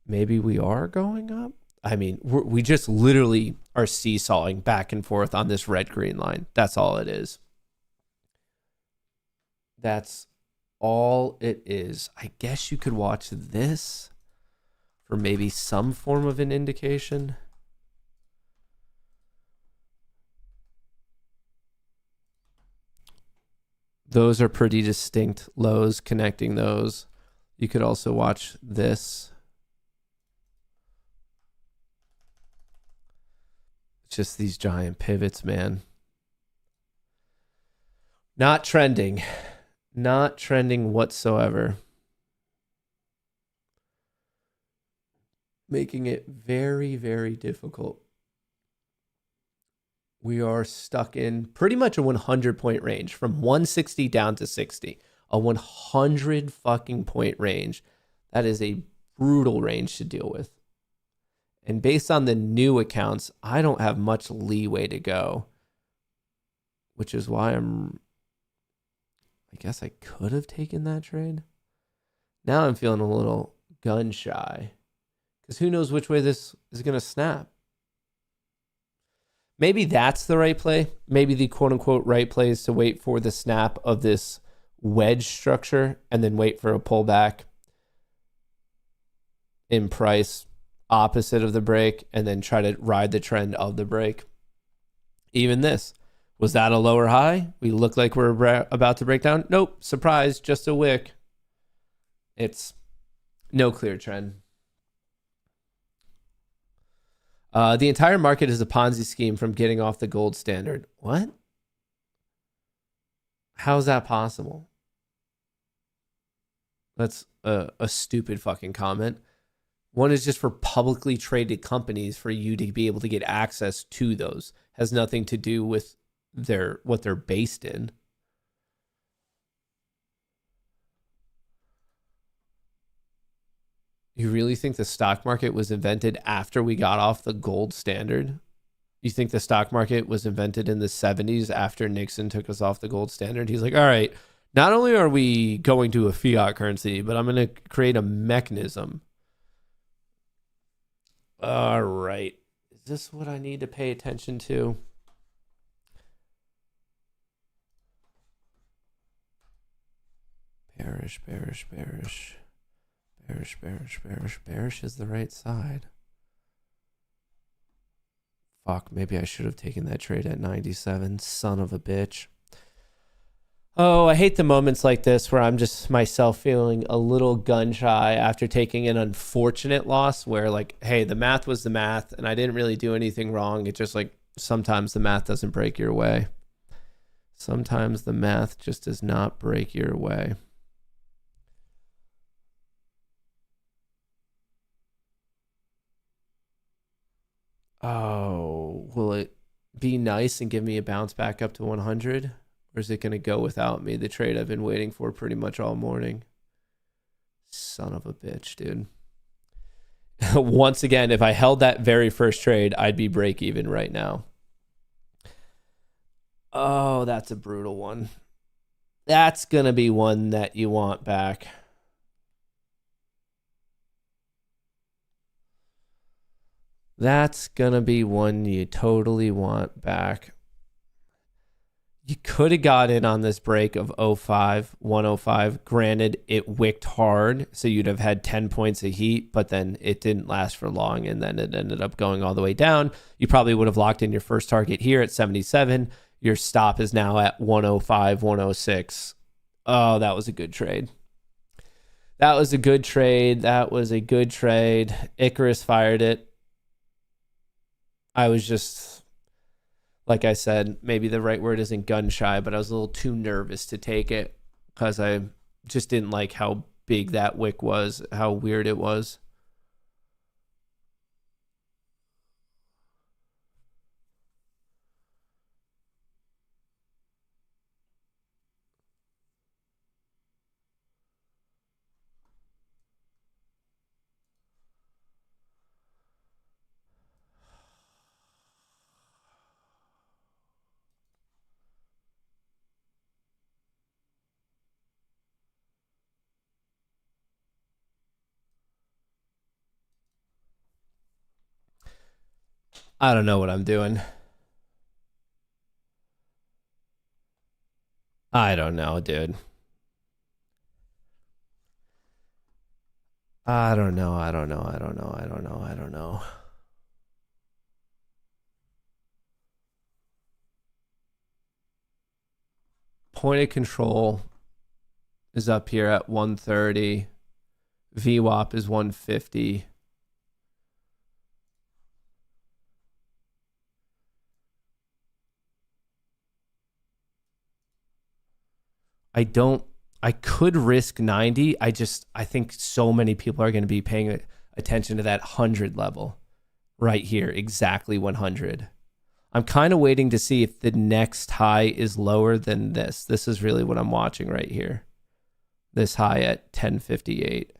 Maybe we are going up. I mean, we just literally are seesawing back and forth on this red-green line. That's all it is. That's all it is. I guess you could watch this for maybe some form of an indication. Those are pretty distinct lows connecting those. You could also watch this. It's just these giant pivots, man. Not trending. Not trending whatsoever. Making it very, very difficult. We are stuck in pretty much a 100-point range from 160 down to 60. A 100 fucking point range. That is a brutal range to deal with. And based on the new accounts, I don't have much leeway to go. Which is why I guess I could have taken that trade. Now I'm feeling a little gun shy. Because who knows which way this is going to snap. Maybe that's the right play. Maybe the quote-unquote right play is to wait for the snap of this wedge structure and then wait for a pullback in price opposite of the break and then try to ride the trend of the break. Even this. Was that a lower high? We look like we're about to break down. Nope. Surprise. Just a wick. It's no clear trend. The entire market is a Ponzi scheme from getting off the gold standard. What? How is that possible? That's a stupid fucking comment. One is just for publicly traded companies for you to be able to get access to those. Has nothing to do with what they're based in. You really think the stock market was invented after we got off the gold standard? You think the stock market was invented in the 70s after Nixon took us off the gold standard? He's like, all right, not only are we going to a fiat currency, but I'm going to create a mechanism. All right. Is this what I need to pay attention to? Bearish, bearish, bearish. Bearish, bearish, bearish. Bearish is the right side. Fuck, maybe I should have taken that trade at 97. Son of a bitch. Oh, I hate the moments like this where I'm just myself feeling a little gun shy after taking an unfortunate loss where like, hey, the math was the math and I didn't really do anything wrong. It's just like sometimes the math doesn't break your way. Sometimes the math just does not break your way. Oh, will it be nice and give me a bounce back up to 100? Or is it going to go without me? The trade I've been waiting for pretty much all morning. Son of a bitch, dude. Once again, if I held that very first trade, I'd be break even right now. Oh, that's a brutal one. That's going to be one that you want back. That's going to be one you totally want back. You could have got in on this break of 105. Granted, it wicked hard, so you'd have had 10 points of heat, but then it didn't last for long, and then it ended up going all the way down. You probably would have locked in your first target here at 77. Your stop is now at 105, 106. Oh, that was a good trade. That was a good trade. Icarus fired it. I was just, like I said, maybe the right word isn't gun shy, but I was a little too nervous to take it because I just didn't like how big that wick was, how weird it was. I don't know what I'm doing. I don't know, dude. I don't know. Point of control is up here at 130. VWAP is 150. I could risk 90. I think so many people are going to be paying attention to that 100 level right here, exactly 100. I'm kind of waiting to see if the next high is lower than this. This is really what I'm watching right here. This high at 1058.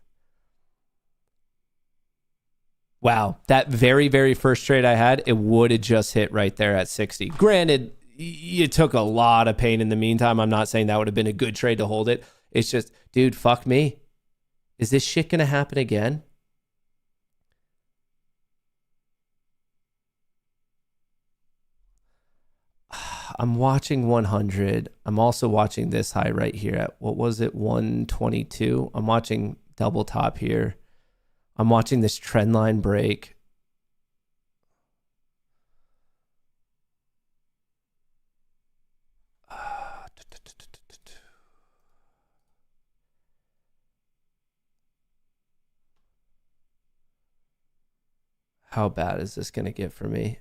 Wow, that very, very first trade I had, it would have just hit right there at 60. Granted, you took a lot of pain in the meantime. I'm not saying that would have been a good trade to hold it. It's just, dude, fuck me. Is this shit going to happen again? I'm watching 100. I'm also watching this high right here at, what was it, 122. I'm watching double top here. I'm watching this trend line break. How bad is this going to get for me?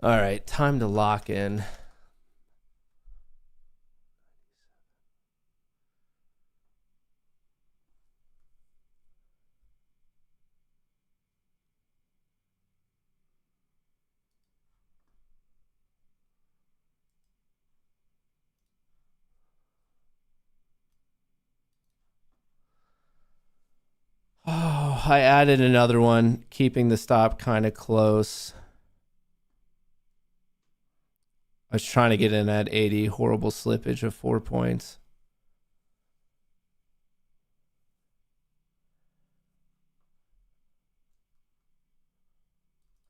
All right, time to lock in. Oh, I added another one, keeping the stop kind of close. I was trying to get in at 80. Horrible slippage of 4 points.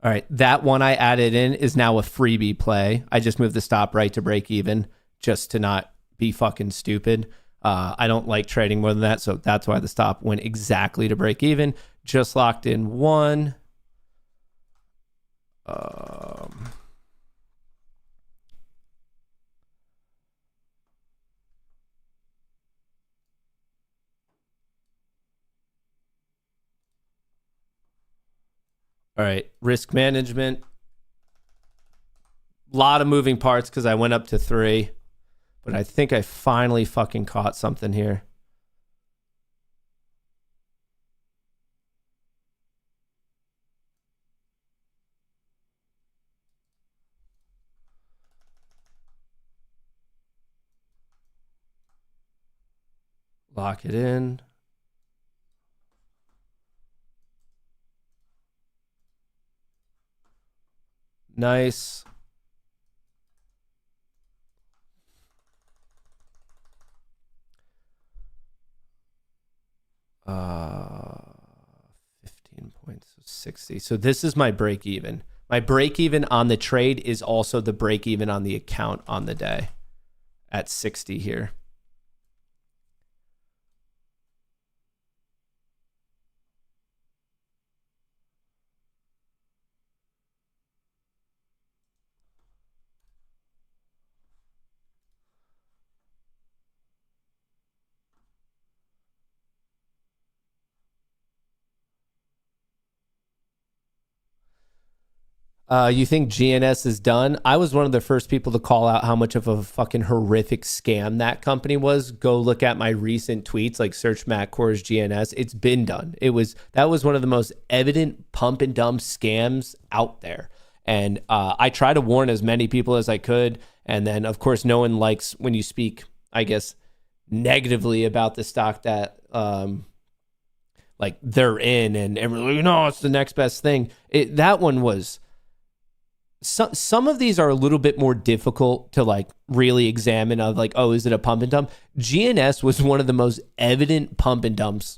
All right, that one I added in is now a freebie play. I just moved the stop right to break even just to not be fucking stupid. I don't like trading more than that, so that's why the stop went exactly to break even. Just locked in one. All right, risk management. A lot of moving parts because I went up to 3. But I think I finally fucking caught something here. Lock it in. Nice. Uh, 15 points, 60. So this is my break even. My break even on the trade is also the break even on the account on the day at 60 here. You think GNS is done? I was one of the first people to call out how much of a fucking horrific scam that company was. Go look at my recent tweets, like search Matt Kohrs GNS. It's been done. That was one of the most evident pump and dump scams out there. And I try to warn as many people as I could. And then, of course, no one likes when you speak, I guess, negatively about the stock that like they're in, and everyone's like, no, it's the next best thing. That one was. Some of these are a little bit more difficult to like really examine of like, oh, is it a pump and dump? GNS was one of the most evident pump and dumps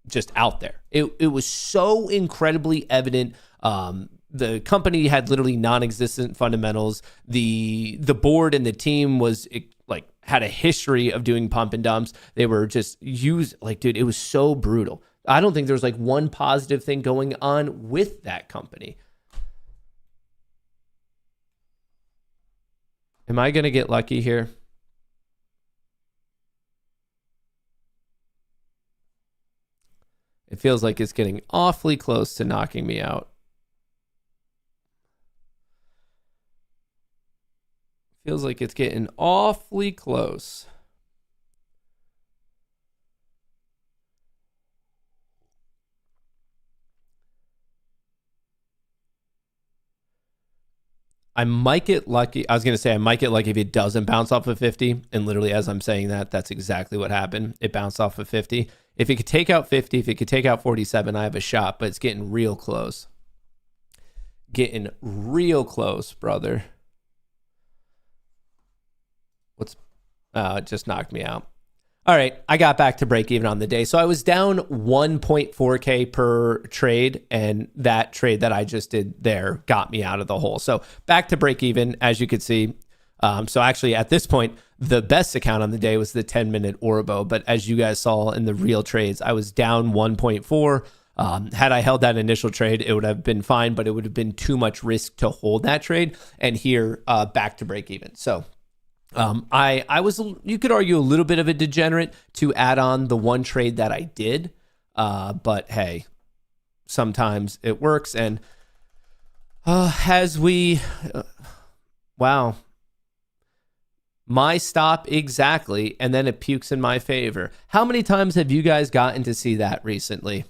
just out there. It was so incredibly evident. The company had literally non-existent fundamentals. The board and the team was like had a history of doing pump and dumps. They were just used like, dude, it was so brutal. I don't think there was like one positive thing going on with that company. Am I going to get lucky here? It feels like it's getting awfully close to knocking me out. Feels like it's getting awfully close. I might get lucky. I was going to say I might get lucky if it doesn't bounce off of 50. And literally as I'm saying that, that's exactly what happened. It bounced off of 50. If it could take out 50, if it could take out 47, I have a shot, but it's getting real close. Getting real close, brother. It just knocked me out. All right, I got back to break even on the day. So I was down 1.4K per trade, and that trade that I just did there got me out of the hole. So back to break even, as you could see. So actually at this point, the best account on the day was the 10-minute Orbo. But as you guys saw in the real trades, I was down 1.4. Had I held that initial trade, it would have been fine, but it would have been too much risk to hold that trade. And here, back to break even. So I was, you could argue, a little bit of a degenerate to add on the one trade that I did. But hey, sometimes it works. And wow, my stop exactly. And then it pukes in my favor. How many times have you guys gotten to see that recently?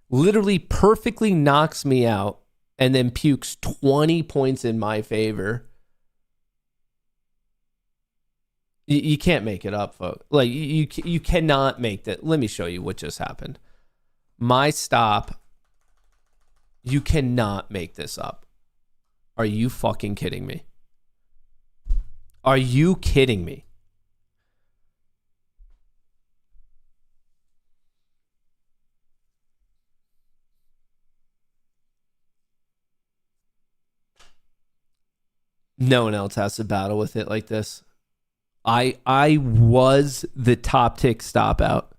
Literally perfectly knocks me out and then pukes 20 points in my favor. You can't make it up, folks. Like you cannot make that. Let me show you what just happened. My stop. You cannot make this up. Are you fucking kidding me? Are you kidding me? No one else has to battle with it like this. I was the top tick stop out,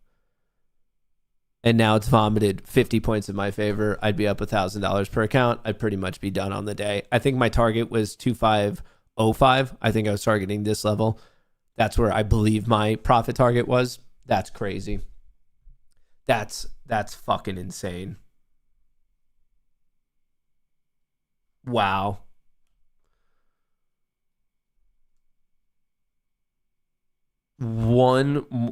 and now it's vomited 50 points in my favor. I'd be up $1,000 per account. I'd pretty much be done on the day. I think my target was 2505. I think I was targeting this level. That's where I believe my profit target was. That's crazy. That's fucking insane. Wow. Dude.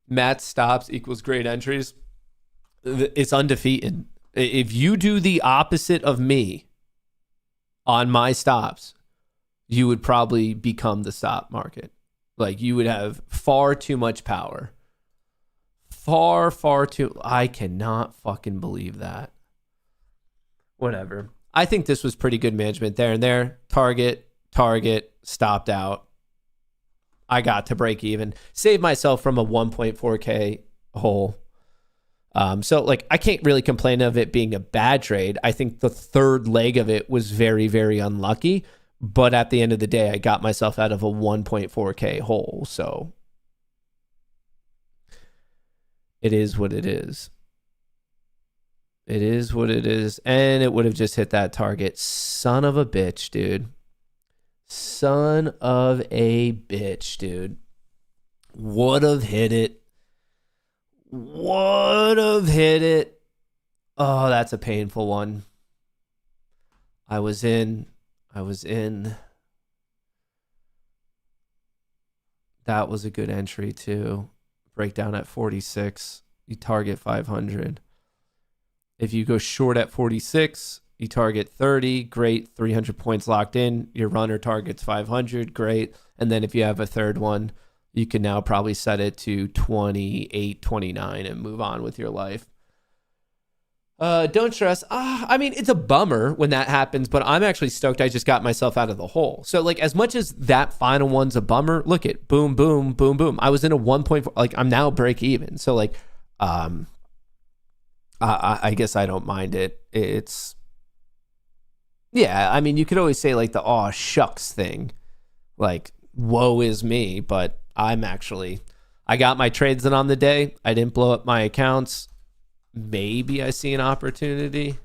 Matt stops equals great entries. It's undefeated. If you do the opposite of me on my stops, you would probably become the stop market. Like you would have far too much power. Far too. I cannot fucking believe that. Whatever. I think this was pretty good management there and there. Target, stopped out. I got to break even, save myself from a 1.4K hole. So like I can't really complain of it being a bad trade. I think the third leg of it was very, very unlucky, but at the end of the day, I got myself out of a 1.4K hole. So it is what it is. It is what it is. And it would have just hit that target. Son of a bitch, dude. Son of a bitch, dude. Would have hit it. Would have hit it. Oh, that's a painful one. I was in. That was a good entry too. Breakdown at 46. You target 500. If you go short at 46, you target 30. Great. 300 points locked in. Your runner targets 500. Great. And then if you have a third one, you can now probably set it to 28, 29 and move on with your life. Don't stress. I mean, it's a bummer when that happens, but I'm actually stoked I just got myself out of the hole. So like as much as that final one's a bummer, look at boom, boom, boom, boom. I was in a 1.4, like I'm now break even. So like, I guess I don't mind it. It's, yeah, I mean, you could always say like the aw shucks thing, like woe is me, but I got my trades in on the day. I didn't blow up my accounts. Maybe I see an opportunity.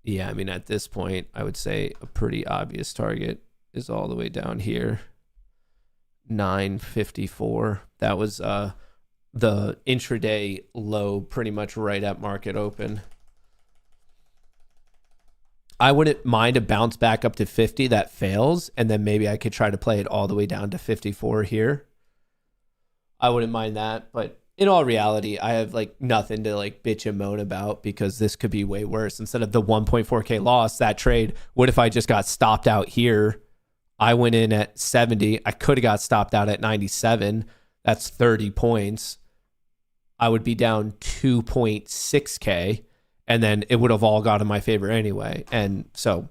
Yeah, I mean, at this point, I would say a pretty obvious target is all the way down here. 954. That was the intraday low pretty much right at market open. I wouldn't mind a bounce back up to 50 that fails, and then maybe I could try to play it all the way down to 54 here. I wouldn't mind that, but in all reality, I have like nothing to like bitch and moan about because this could be way worse. Instead of the 1.4K loss, that trade, what if I just got stopped out here? I went in at 70. I could have got stopped out at 97. That's 30 points. I would be down 2.6K, and then it would have all gone in my favor anyway. And so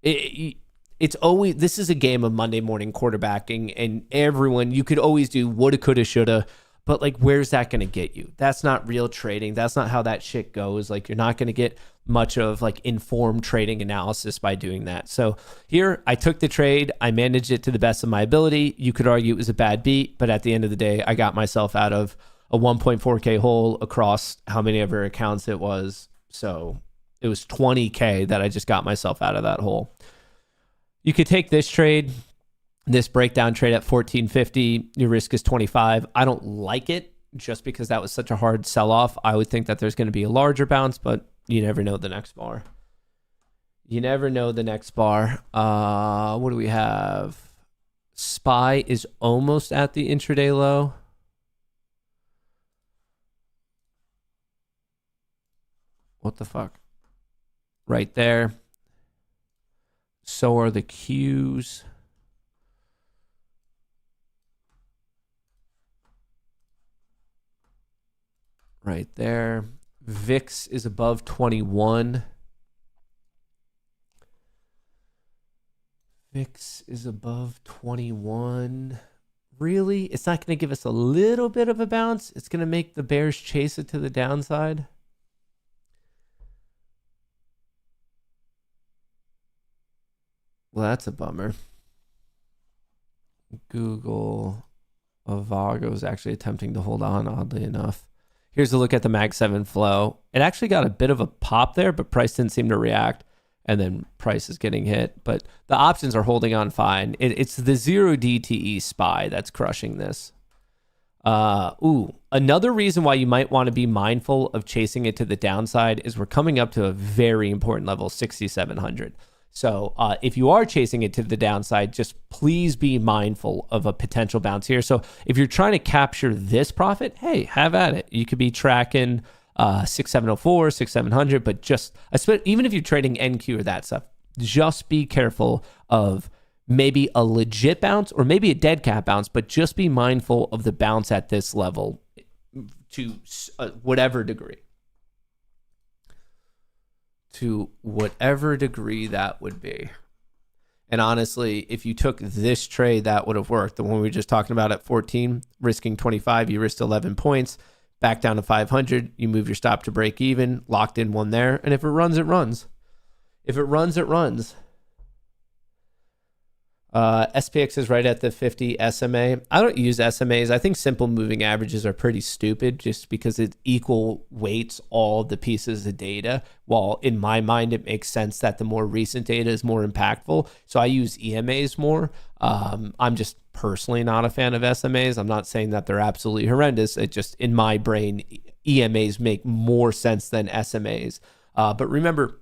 it's always, this is a game of Monday morning quarterbacking, and everyone, you could always do woulda, coulda, shoulda. But like, where's that going to get you? That's not real trading. That's not how that shit goes. Like, you're not going to get much of like informed trading analysis by doing that. So here, I took the trade. I managed it to the best of my ability. You could argue it was a bad beat, but at the end of the day, I got myself out of a 1.4K hole across how many ever accounts it was. So it was 20K that I just got myself out of that hole. You could take this trade. This breakdown trade at 1450, your risk is 25. I don't like it just because that was such a hard sell-off. I would think that there's going to be a larger bounce, but you never know the next bar. You never know the next bar. What do we have? SPY is almost at the intraday low. What the fuck? Right there. So are the Qs. Right there. VIX is above 21. VIX is above 21. Really? It's not going to give us a little bit of a bounce? It's going to make the bears chase it to the downside? Well, that's a bummer. Google Avago is actually attempting to hold on, oddly enough. Here's a look at the Mag 7 flow. It actually got a bit of a pop there, but price didn't seem to react. And then price is getting hit. But the options are holding on fine. It's the 0 DTE SPY that's crushing this. Another reason why you might want to be mindful of chasing it to the downside is we're coming up to a very important level, 6,700. So if you are chasing it to the downside, just please be mindful of a potential bounce here. So if you're trying to capture this profit, hey, have at it. You could be tracking 6,704, 6,700, but just, even if you're trading NQ or that stuff, just be careful of maybe a legit bounce or maybe a dead cat bounce, but just be mindful of the bounce at this level to whatever degree. To whatever degree that would be. And honestly, if you took this trade, that would have worked. The one we were just talking about at 14, risking 25, you risked 11 points. Back down to 500, you move your stop to break even, locked in one there. And if it runs, it runs. If it runs, it runs. SPX is right at the 50 SMA. I don't use SMAs. I think simple moving averages are pretty stupid just because it equal weights all the pieces of data. While in my mind, it makes sense that the more recent data is more impactful. So I use EMAs more. I'm just personally not a fan of SMAs. I'm not saying that they're absolutely horrendous. It just, in my brain, EMAs make more sense than SMAs. But remember,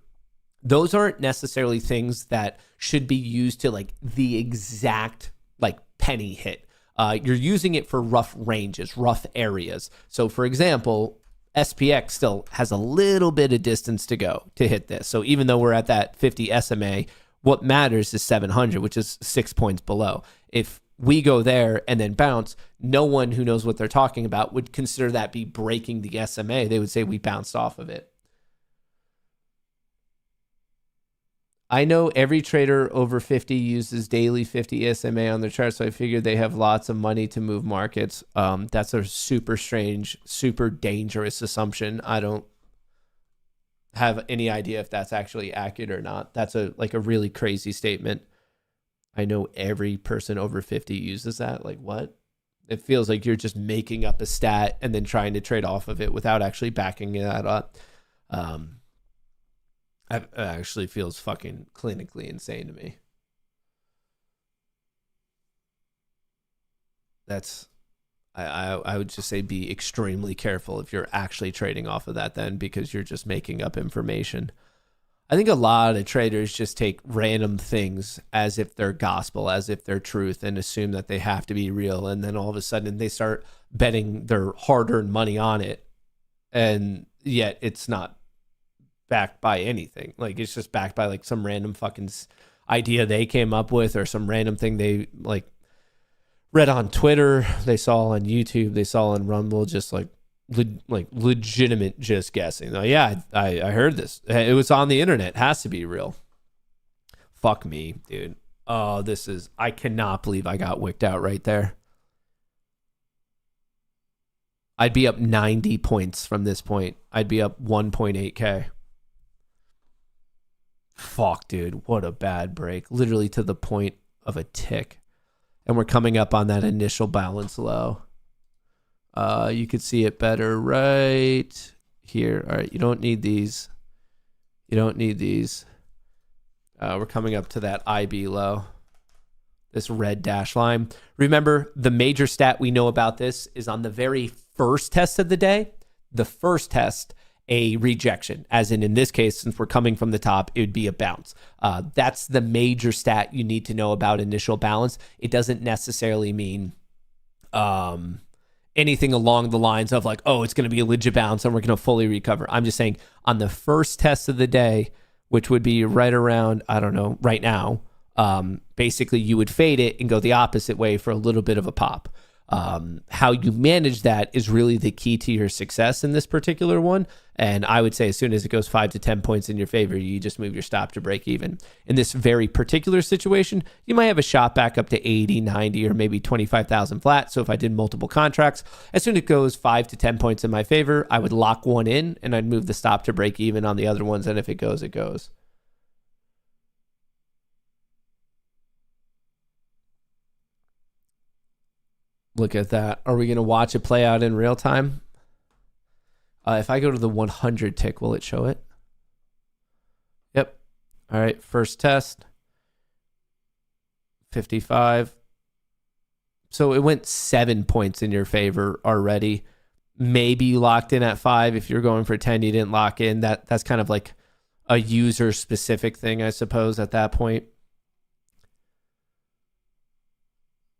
those aren't necessarily things that should be used to like the exact like penny hit. You're using it for rough ranges, rough areas. So for example, SPX still has a little bit of distance to go to hit this. So even though we're at that 50 SMA, what matters is 700, which is 6 points below. If we go there and then bounce, no one who knows what they're talking about would consider that be breaking the SMA. They would say we bounced off of it. I know every trader over 50 uses daily 50 SMA on their chart, so I figured they have lots of money to move markets. That's a super strange, super dangerous assumption. I don't have any idea if that's actually accurate or not. That's a really crazy statement. I know every person over 50 uses that. Like, what? It feels like you're just making up a stat and then trying to trade off of it without actually backing that up. It actually feels fucking clinically insane to me. I would just say be extremely careful if you're actually trading off of that then, because you're just making up information. I think a lot of traders just take random things as if they're gospel, as if they're truth, and assume that they have to be real. And then all of a sudden they start betting their hard-earned money on it. And yet it's not backed by anything. Like, it's just backed by like some random fucking idea they came up with, or some random thing they like read on Twitter, they saw on YouTube, they saw on Rumble, just like legitimate just guessing. Oh yeah, I heard this. It was on the internet. It has to be real. Fuck me, dude. Oh, I cannot believe I got wicked out right there. I'd be up 90 points from this point. I'd be up 1.8K. Fuck, dude. What a bad break. Literally to the point of a tick. And we're coming up on that initial balance low. You could see it better right here. All right, you don't need these. You don't need these. We're coming up to that IB low. This red dash line. Remember, the major stat we know about this is on the very first test of the day. The first test, a rejection, as in this case, since we're coming from the top, it would be a bounce. That's the major stat you need to know about initial balance. It doesn't necessarily mean anything along the lines of like, oh, it's going to be a legit bounce and we're going to fully recover. I'm just saying on the first test of the day, which would be right around, I don't know, right now, basically you would fade it and go the opposite way for a little bit of a pop. How you manage that is really the key to your success in this particular one. And I would say as soon as it goes 5 to 10 points in your favor, you just move your stop to break even. In this very particular situation, you might have a shot back up to 80, 90, or maybe 25,000 flat. So if I did multiple contracts, as soon as it goes 5 to 10 points in my favor, I would lock one in and I'd move the stop to break even on the other ones. And if it goes, it goes. Look at that. Are we going to watch it play out in real time? If I go to the 100 tick, will it show it? Yep. All right. First test. 55. So it went 7 points in your favor already. Maybe you locked in at 5. If you're going for 10, you didn't lock in. That's kind of like a user specific thing, I suppose, at that point.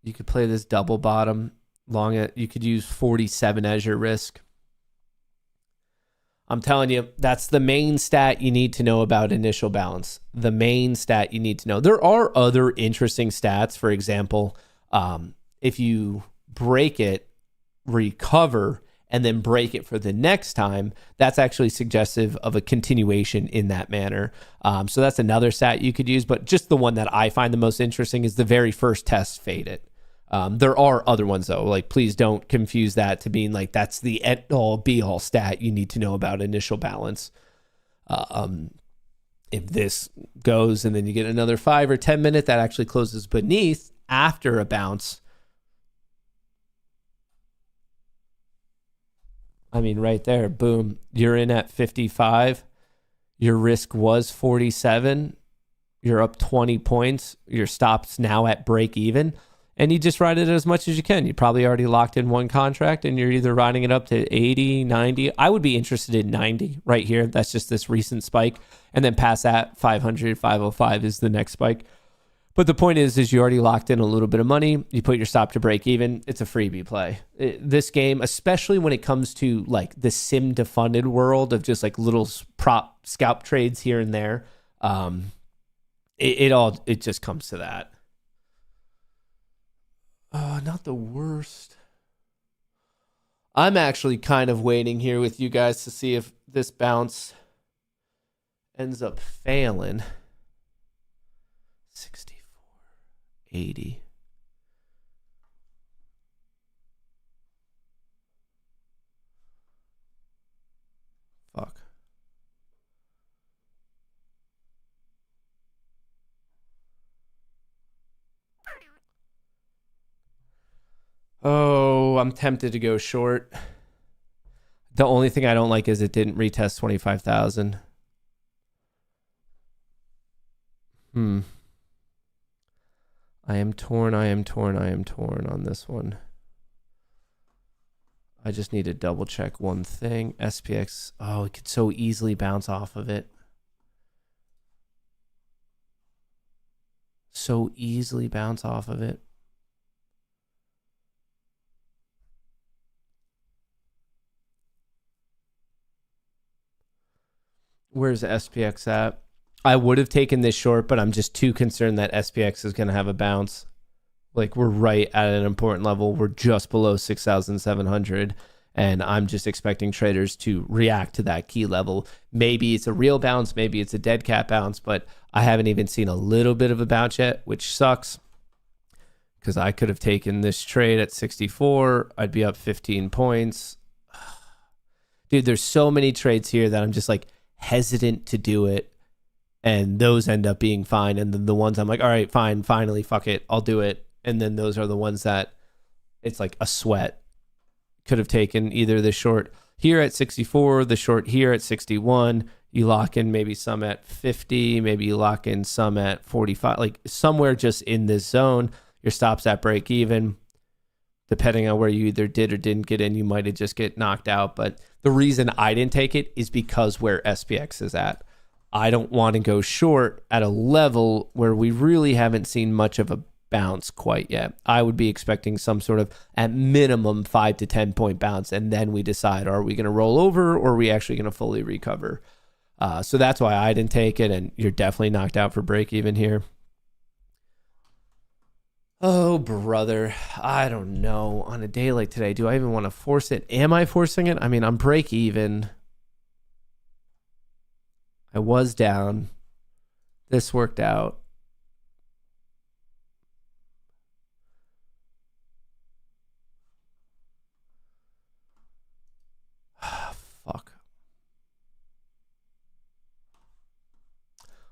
You could play this double bottom long. You could use 47 as your risk. I'm telling you, that's the main stat you need to know about initial balance. The main stat you need to know. There are other interesting stats. For example, if you break it, recover, and then break it for the next time, that's actually suggestive of a continuation in that manner. So that's another stat you could use, but just the one that I find the most interesting is the very first test fade it. There are other ones though, like please don't confuse that to mean like that's the end all be all stat you need to know about initial balance. If this goes and then you get another 5 or 10 minute that actually closes beneath after a bounce, I mean, right there, boom, you're in at 55. Your risk was 47. You're up 20 points. Your stop's now at break even. And you just ride it as much as you can. You probably already locked in one contract and you're either riding it up to 80, 90. I would be interested in 90 right here. That's just this recent spike. And then past that, 500, 505 is the next spike. But the point is you already locked in a little bit of money. You put your stop to break even. It's a freebie play. This game, especially when it comes to like the sim to funded world of just like little prop scalp trades here and there, it just comes to that. Not the worst. I'm actually kind of waiting here with you guys to see if this bounce ends up failing. 80. Fuck. Oh, I'm tempted to go short. The only thing I don't like is it didn't retest 25,000. I am torn on this one. I just need to double check one thing. SPX, oh, it could so easily bounce off of it. So easily bounce off of it. Where's SPX at? I would have taken this short, but I'm just too concerned that SPX is going to have a bounce. Like we're right at an important level. We're just below 6,700. And I'm just expecting traders to react to that key level. Maybe it's a real bounce. Maybe it's a dead cat bounce, but I haven't even seen a little bit of a bounce yet, which sucks because I could have taken this trade at 64. I'd be up 15 points. Dude, there's so many trades here that I'm just like hesitant to do it. And those end up being fine. And then the ones I'm like, all right, fine, finally, fuck it, I'll do it. And then those are the ones that it's like a sweat. Could have taken either the short here at 64, the short here at 61. You lock in maybe some at 50, maybe you lock in some at 45, like somewhere just in this zone. Your stop's at break even. Depending on where you either did or didn't get in, you might have just get knocked out. But the reason I didn't take it is because where SPX is at. I don't want to go short at a level where we really haven't seen much of a bounce quite yet. I would be expecting some sort of, at minimum, 5 to 10 point bounce, and then we decide, are we going to roll over or are we actually going to fully recover? So that's why I didn't take it, and you're definitely knocked out for break even here. Oh, brother. I don't know. On a day like today, do I even want to force it? Am I forcing it? I mean, I'm break even. I was down. This worked out. Fuck.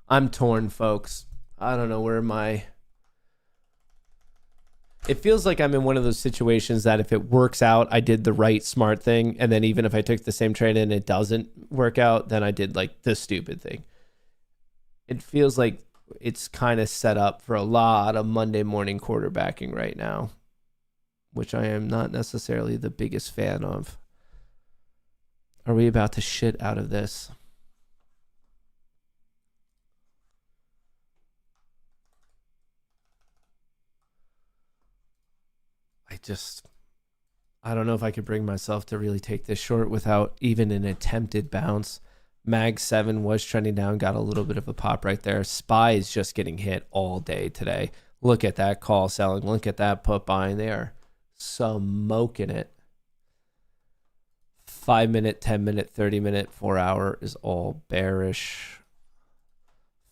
I'm torn, folks. I don't know where my... It feels like I'm in one of those situations that if it works out, I did the right smart thing. And then even if I took the same trade and it doesn't work out, then I did like the stupid thing. It feels like it's kind of set up for a lot of Monday morning quarterbacking right now, which I am not necessarily the biggest fan of. Are we about to shit out of this? I don't know if I could bring myself to really take this short without even an attempted bounce. Mag 7 was trending down, got a little bit of a pop right there. SPY is just getting hit all day today. Look at that call selling. Look at that put buying. They are smoking it. 5 minute, 10 minute, 30 minute, 4 hour is all bearish.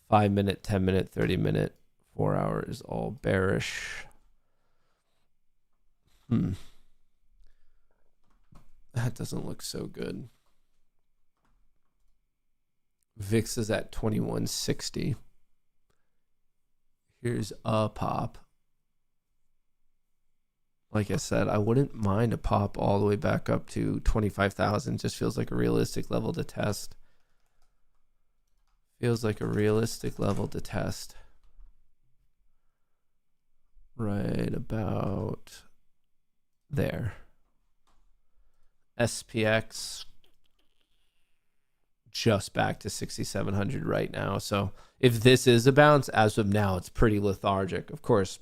5 minute, 10 minute, 30 minute, 4 hour is all bearish. That doesn't look so good. VIX is at 2160. Here's a pop. Like I said, I wouldn't mind a pop all the way back up to 25,000. Just feels like a realistic level to test. Feels like a realistic level to test. Right about there. SPX just back to 6,700 right now. So if this is a bounce, as of now, it's pretty lethargic. Of course,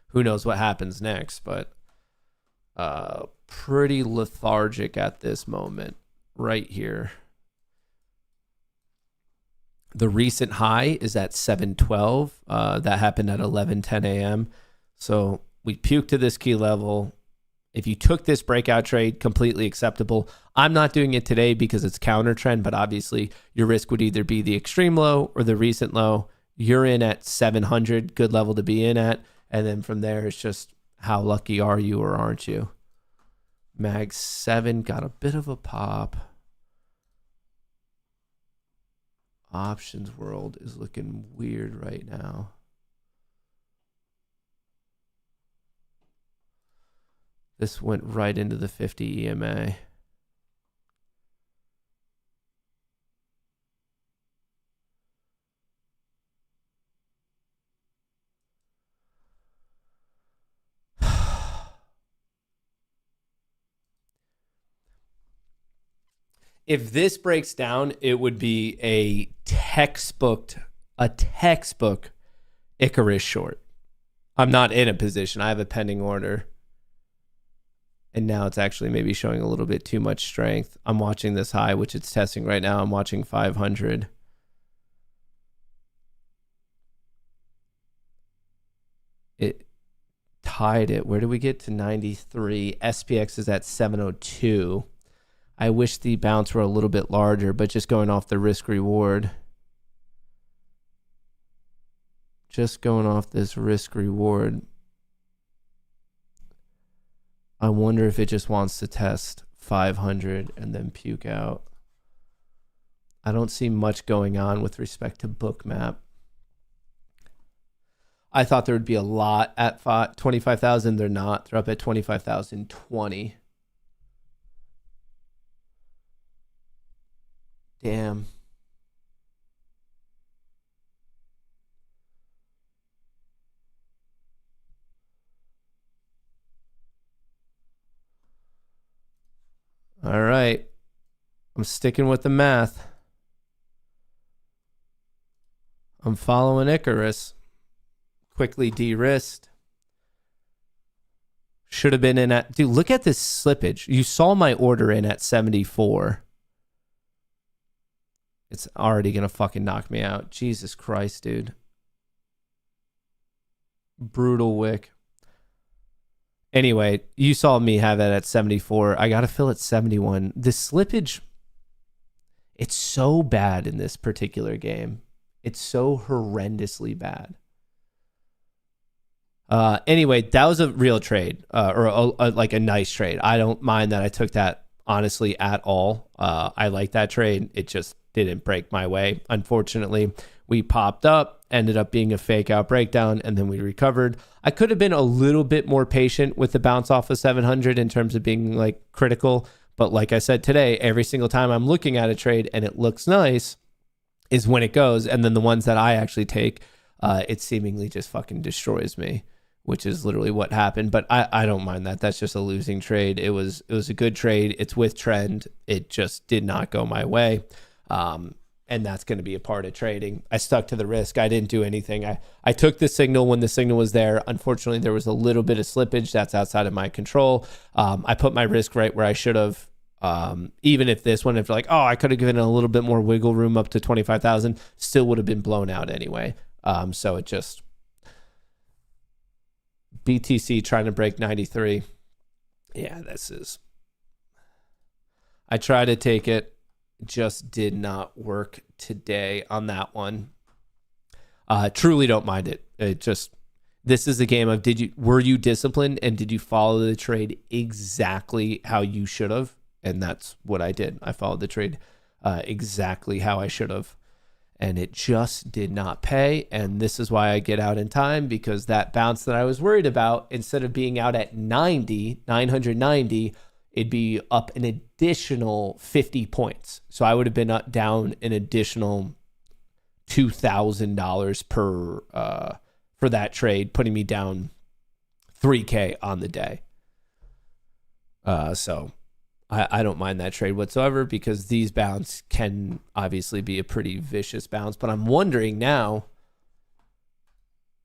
who knows what happens next, but pretty lethargic at this moment right here. The recent high is at 712. That happened at 11:10 a.m. So we puked to this key level. If you took this breakout trade, completely acceptable. I'm not doing it today because it's counter trend, but obviously your risk would either be the extreme low or the recent low. You're in at 700, good level to be in at. And then from there, it's just how lucky are you or aren't you? Mag 7 got a bit of a pop. Options world is looking weird right now. This went right into the 50 EMA. If this breaks down, it would be a textbook Icarus short. I'm not in a position. I have a pending order. And now it's actually maybe showing a little bit too much strength. I'm watching this high, which it's testing right now. I'm watching 500. It tied it. Where do we get to 93? SPX is at 702. I wish the bounce were a little bit larger, but just going off the risk reward. Just going off this risk reward. I wonder if it just wants to test 500 and then puke out. I don't see much going on with respect to Bookmap. I thought there would be a lot at 25,000. They're not. They're up at 25,020. Damn. All right. I'm sticking with the math. I'm following Icarus. Quickly de-risked. Should have been in at... Dude, look at this slippage. You saw my order in at 74. It's already going to fucking knock me out. Jesus Christ, dude. Brutal wick. Anyway, you saw me have that at 74. I got to fill at 71. The slippage, it's so bad in this particular game. It's so horrendously bad. Anyway, that was a real trade, or like a nice trade. I don't mind that I took that honestly at all. I like that trade. It just didn't break my way. Unfortunately, we popped up, ended up being a fake out breakdown, and then we recovered. I could have been a little bit more patient with the bounce off of 700 in terms of being like critical. But like I said today, every single time I'm looking at a trade and it looks nice is when it goes. And then the ones that I actually take, it seemingly just fucking destroys me, which is literally what happened. But I don't mind that. That's just a losing trade. It was a good trade. It's with trend. It just did not go my way. And that's going to be a part of trading. I stuck to the risk. I didn't do anything. I took the signal when the signal was there. Unfortunately, there was a little bit of slippage. That's outside of my control. I put my risk right where I should have. Even if this one, if like, oh, I could have given it a little bit more wiggle room up to 25,000, still would have been blown out anyway. So it just... BTC trying to break 93. Yeah, this is... I tried to take it. Just did not work today on that one. Truly don't mind it. This is a game of were you disciplined and did you follow the trade exactly how you should have? And that's what I did. I followed the trade exactly how I should have. And it just did not pay. And this is why I get out in time, because that bounce that I was worried about, instead of being out at 990, it'd be up an additional 50 points. So I would have been down an additional $2,000 for that trade, putting me down $3K on the day. So I don't mind that trade whatsoever, because these bounce can obviously be a pretty vicious bounce. But I'm wondering now,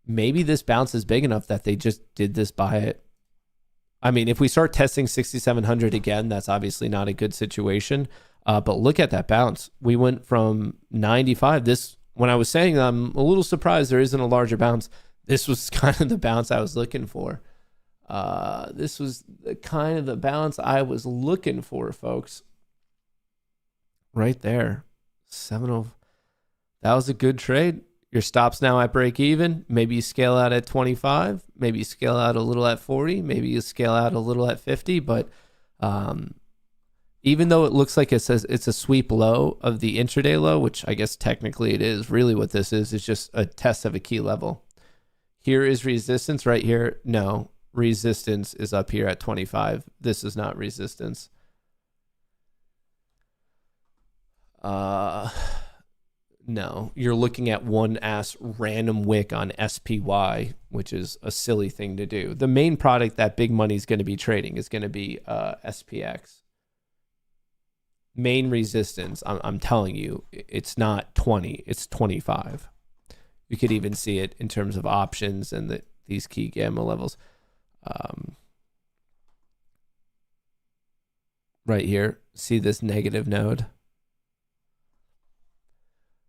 maybe this bounce is big enough that they just did this buy it. I mean, if we start testing 6,700 again, that's obviously not a good situation. But look at that bounce. We went from 95. When I was saying I'm a little surprised there isn't a larger bounce, this was kind of the bounce I was looking for. This was kind of the bounce I was looking for, folks. Right there. 7.0. That was a good trade. Your stop's now at break even. Maybe you scale out at 25. Maybe you scale out a little at 40. Maybe you scale out a little at 50. But even though it looks like it says it's a sweep low of the intraday low, which I guess technically it is, really what this is just a test of a key level. Here is resistance right here. No, resistance is up here at 25. This is not resistance. No, you're looking at one ass random wick on SPY, which is a silly thing to do. The main product that big money is going to be trading is going to be SPX. Main resistance, I'm telling you, it's not 20, it's 25. You could even see it in terms of options and these key gamma levels. Right here, see this negative node?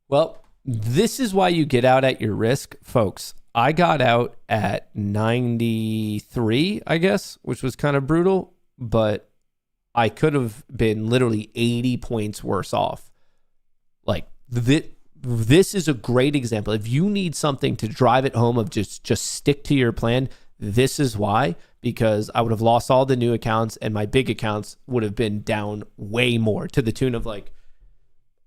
Well, this is why you get out at your risk, folks. I got out at 93, I guess, which was kind of brutal, but I could have been literally 80 points worse off. Like, this is a great example. If you need something to drive it home of just stick to your plan, this is why, because I would have lost all the new accounts and my big accounts would have been down way more, to the tune of like,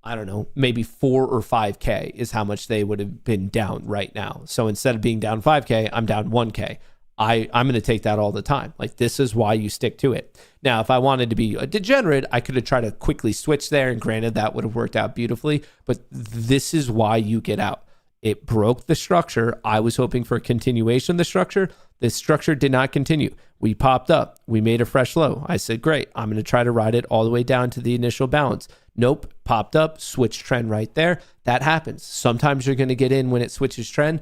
I don't know, maybe 4 or 5K is how much they would have been down right now. So instead of being down 5K, I'm down 1K. I'm going to take that all the time. Like, this is why you stick to it. Now, if I wanted to be a degenerate, I could have tried to quickly switch there, and granted, that would have worked out beautifully, but this is why you get out. It broke the structure. I was hoping for a continuation of the structure. This structure did not continue. We popped up. We made a fresh low. I said, great, I'm going to try to ride it all the way down to the initial balance. Nope, popped up, switch trend right there. That happens. Sometimes you're going to get in when it switches trend.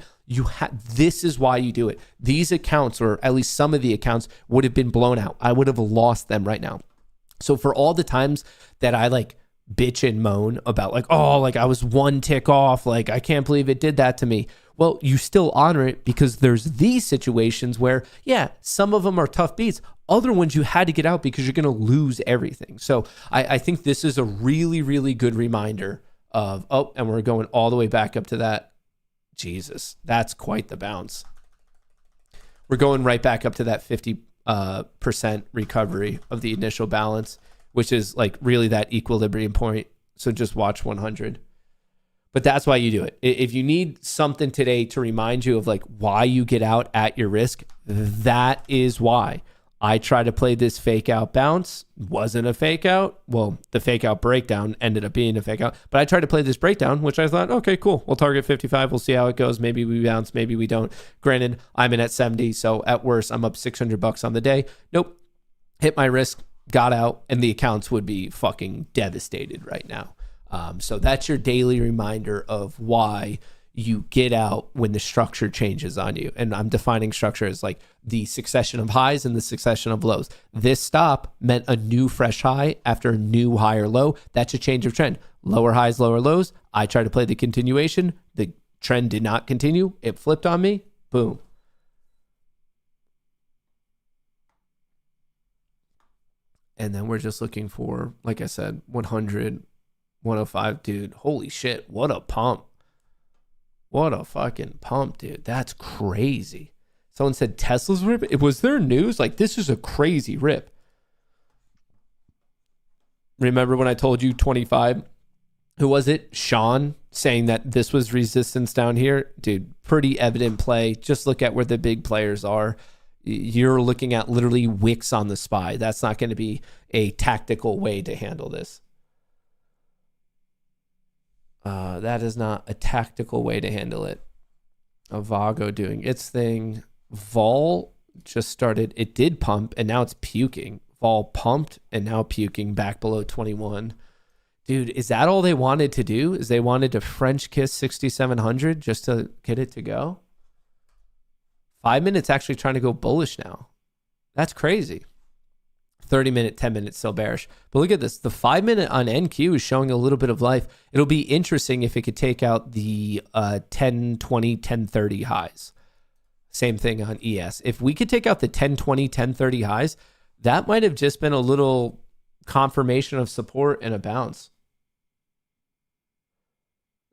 This is why you do it. These accounts, or at least some of the accounts, would have been blown out. I would have lost them right now. So for all the times that I like bitch and moan about like, oh, like I was one tick off, like I can't believe it did that to me. Well, you still honor it, because there's these situations where, yeah, some of them are tough beats. Other ones you had to get out because you're going to lose everything. So I think this is a really, really good reminder of, oh, and we're going all the way back up to that. Jesus, that's quite the bounce. We're going right back up to that 50% recovery of the initial balance, which is like really that equilibrium point. So just watch 100. But that's why you do it. If you need something today to remind you of like why you get out at your risk, that is why. I tried to play this fake out bounce, wasn't a fake out. Well, the fake out breakdown ended up being a fake out, but I tried to play this breakdown, which I thought, okay, cool. We'll target 55. We'll see how it goes. Maybe we bounce, maybe we don't. Granted, I'm in at 70. So at worst, I'm up $600 on the day. Nope. Hit my risk, got out, and the accounts would be fucking devastated right now. So that's your daily reminder of why you get out when the structure changes on you. And I'm defining structure as like the succession of highs and the succession of lows. This stop meant a new fresh high after a new higher low. That's a change of trend. Lower highs, lower lows. I tried to play the continuation. The trend did not continue. It flipped on me. Boom. And then we're just looking for, like I said, 100, 105. Dude, holy shit. What a pump. What a fucking pump, dude. That's crazy. Someone said Tesla's rip. It was their news. Like, this is a crazy rip. Remember when I told you 25? Who was it? Sean saying that this was resistance down here. Dude, pretty evident play. Just look at where the big players are. You're looking at literally wicks on the SPY. That's not going to be a tactical way to handle this. That is not a tactical way to handle it. Avago doing its thing. Vol just started. It did pump, and now it's puking. Vol pumped, and now puking back below 21. Dude, is that all they wanted to do? Is they wanted to French kiss 6,700 just to get it to go? 5 minutes actually trying to go bullish now. That's crazy. 30 minute, 10 minutes still bearish. But look at this. The 5 minute on NQ is showing a little bit of life. It'll be interesting if it could take out the 1020, 1030 highs. Same thing on ES. If we could take out the 1020, 1030 highs, that might have just been a little confirmation of support and a bounce.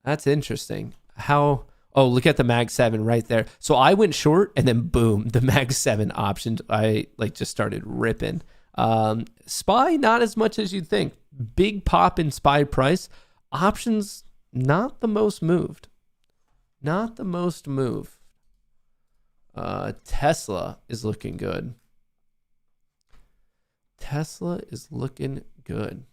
That's interesting. How... Oh, look at the Mag 7 right there. So I went short, and then boom, the Mag 7 options, I just started ripping. SPY, not as much as you'd think. Big pop in SPY price. Options, not the most moved. Not the most moved. Tesla is looking good. Tesla is looking good.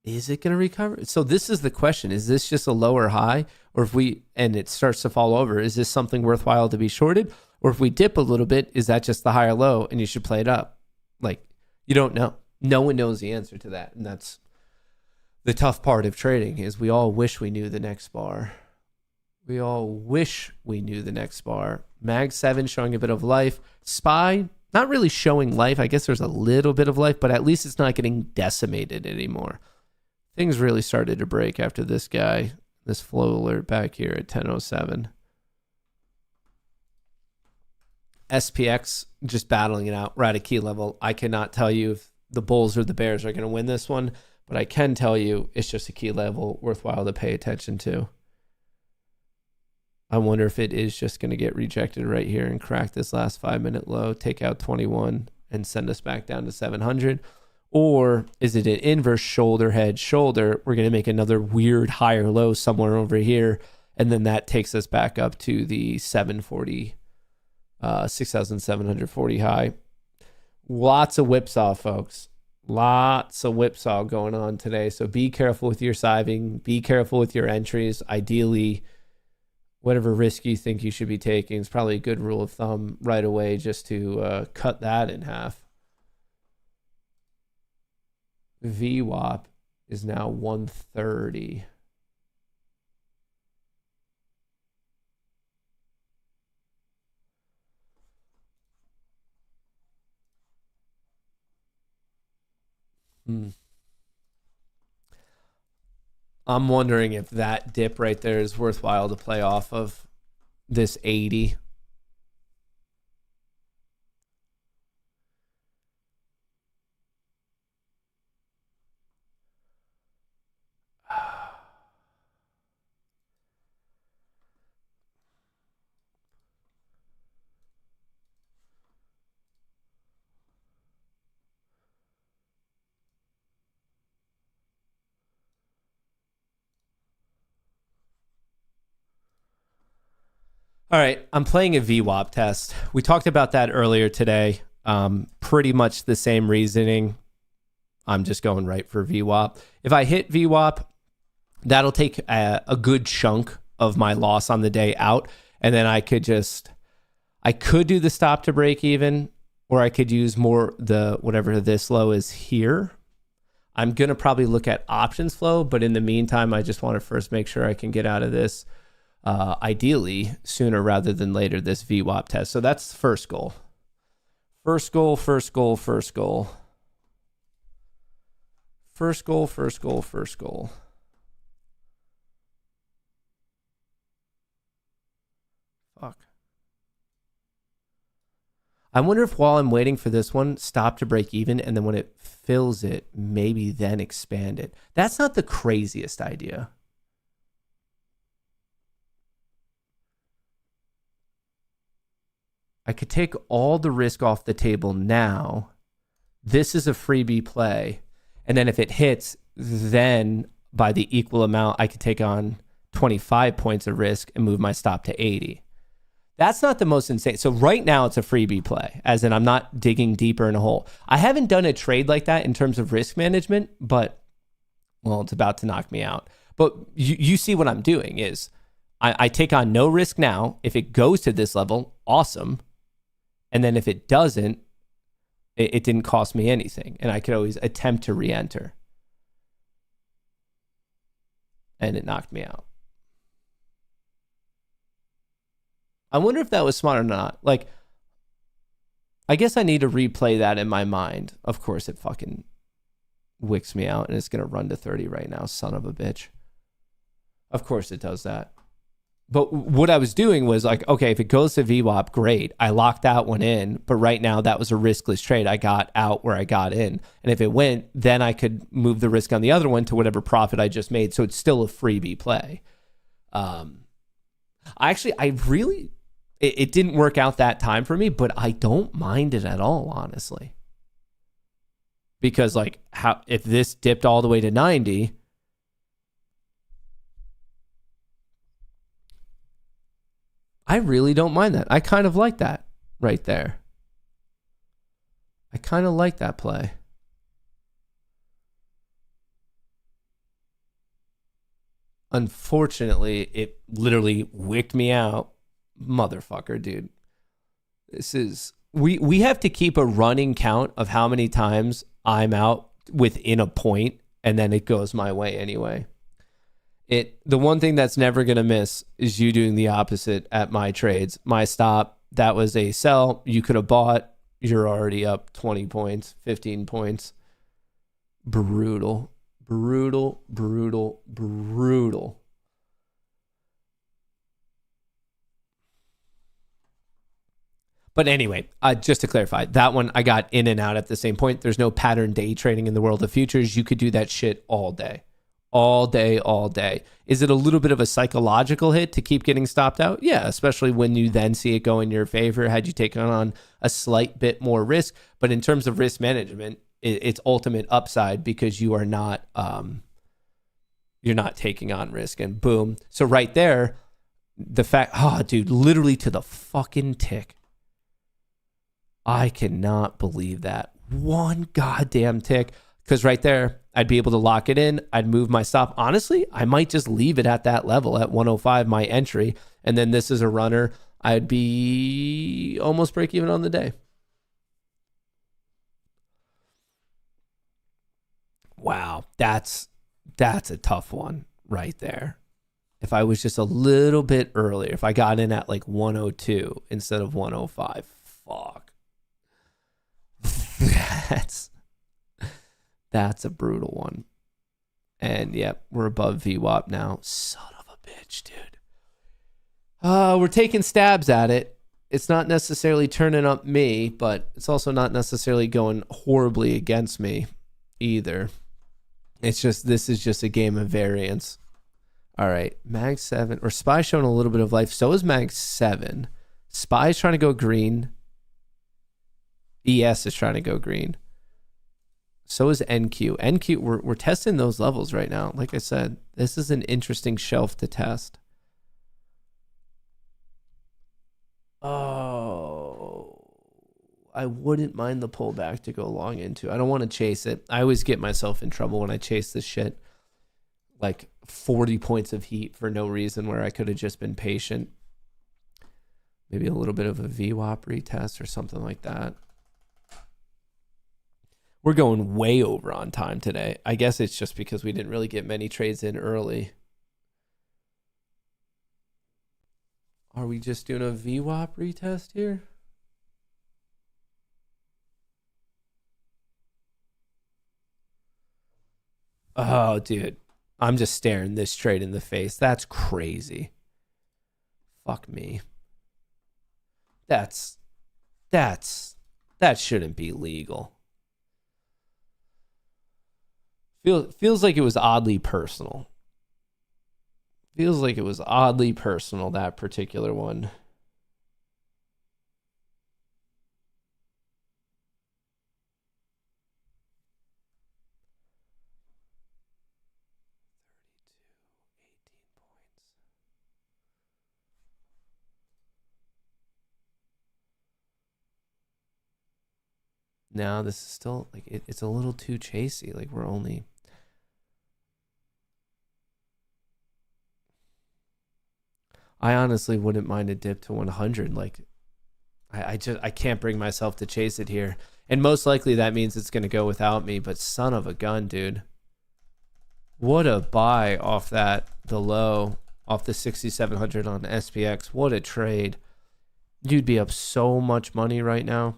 Is it going to recover? So this is the question. Is this just a lower high? Or if we, and it starts to fall over, is this something worthwhile to be shorted? Or if we dip a little bit, is that just the higher low and you should play it up? Like, you don't know. No one knows the answer to that. And that's the tough part of trading, is we all wish we knew the next bar. We all wish we knew the next bar. Mag 7 showing a bit of life. SPY, not really showing life. I guess there's a little bit of life, but at least it's not getting decimated anymore. Things really started to break after this guy, this flow alert back here at 10:07. SPX just battling it out right at key level. I cannot tell you if the bulls or the bears are going to win this one, but I can tell you it's just a key level worthwhile to pay attention to. I wonder if it is just going to get rejected right here and crack this last 5 minute low, take out 21 and send us back down to 700. Or is it an inverse shoulder, head, shoulder? We're going to make another weird higher low somewhere over here. And then that takes us back up to the 740, 6,740 high. Lots of whipsaw, folks. Lots of whipsaw going on today. So be careful with your sizing. Be careful with your entries. Ideally, whatever risk you think you should be taking, it's probably a good rule of thumb right away just to cut that in half. VWAP is now 130. I'm wondering if that dip right there is worthwhile to play off of this 80. All right, I'm playing a VWAP test. We talked about that earlier today. Pretty much the same reasoning. I'm just going right for VWAP. If I hit VWAP, that'll take a good chunk of my loss on the day out. And then I could do the stop to break even, or I could use more whatever this low is here. I'm going to probably look at options flow, but in the meantime, I just want to first make sure I can get out of this. Ideally sooner rather than later, this VWAP test. So that's the first goal. First goal. Fuck. I wonder if while I'm waiting for this one, stop to break even, and then when it fills it, maybe then expand it. That's not the craziest idea. I could take all the risk off the table now. This is a freebie play. And then if it hits, then by the equal amount, I could take on 25 points of risk and move my stop to 80. That's not the most insane. So right now it's a freebie play, as in I'm not digging deeper in a hole. I haven't done a trade like that in terms of risk management, but, well, it's about to knock me out. But you see what I'm doing is I take on no risk now. If it goes to this level, awesome. And then if it doesn't, it didn't cost me anything. And I could always attempt to re-enter. And it knocked me out. I wonder if that was smart or not. Like, I guess I need to replay that in my mind. Of course, it fucking wicks me out, and it's going to run to 30 right now, son of a bitch. Of course it does that. But what I was doing was like, okay, if it goes to VWAP, great. I locked that one in, but right now that was a riskless trade. I got out where I got in. And if it went, then I could move the risk on the other one to whatever profit I just made. So it's still a freebie play. It didn't work out that time for me, but I don't mind it at all, honestly. Because like, if this dipped all the way to 90, I really don't mind that. I kind of like that right there. I kind of like that play. Unfortunately, it literally wicked me out. Motherfucker, dude. This is... We have to keep a running count of how many times I'm out within a point, and then it goes my way anyway. The one thing that's never going to miss is you doing the opposite at my trades. My stop, that was a sell. You could have bought. You're already up 20 points, 15 points. Brutal, brutal, brutal, brutal. But anyway, just to clarify, that one I got in and out at the same point. There's no pattern day trading in the world of futures. You could do that shit all day. All day, all day. Is it a little bit of a psychological hit to keep getting stopped out? Yeah, especially when you then see it go in your favor had you taken on a slight bit more risk. But in terms of risk management, it's ultimate upside because you are not you're not taking on risk, and boom. So right there, the fact, dude, literally to the fucking tick. I cannot believe that. One goddamn tick. Because right there, I'd be able to lock it in. I'd move my stop. Honestly, I might just leave it at that level at 105, my entry. And then this is a runner. I'd be almost break even on the day. Wow, that's a tough one right there. If I was just a little bit earlier, if I got in at like 102 instead of 105, fuck. That's a brutal one. And yep, we're above VWAP now. Son of a bitch, dude. We're taking stabs at it. It's not necessarily turning up me, but it's also not necessarily going horribly against me either. It's just, this is just a game of variance. All right, Mag 7, or Spy showing a little bit of life. So is Mag 7. Spy's trying to go green. ES is trying to go green. So is NQ. NQ, we're testing those levels right now. Like I said, this is an interesting shelf to test. Oh, I wouldn't mind the pullback to go long into. I don't want to chase it. I always get myself in trouble when I chase this shit. Like 40 points of heat for no reason where I could have just been patient. Maybe a little bit of a VWAP retest or something like that. We're going way over on time today. I guess it's just because we didn't really get many trades in early. Are we just doing a VWAP retest here? Oh, dude. I'm just staring this trade in the face. That's crazy. Fuck me. that shouldn't be legal. Feels like it was oddly personal. Feels like it was oddly personal, that particular one. No, this is still like it's a little too chasey. Like we're only. I honestly wouldn't mind a dip to 100. Like I can't bring myself to chase it here, and most likely that means it's gonna go without me. But son of a gun, dude, what a buy off the low off the 6,700 on SPX. What a trade. You'd be up so much money right now.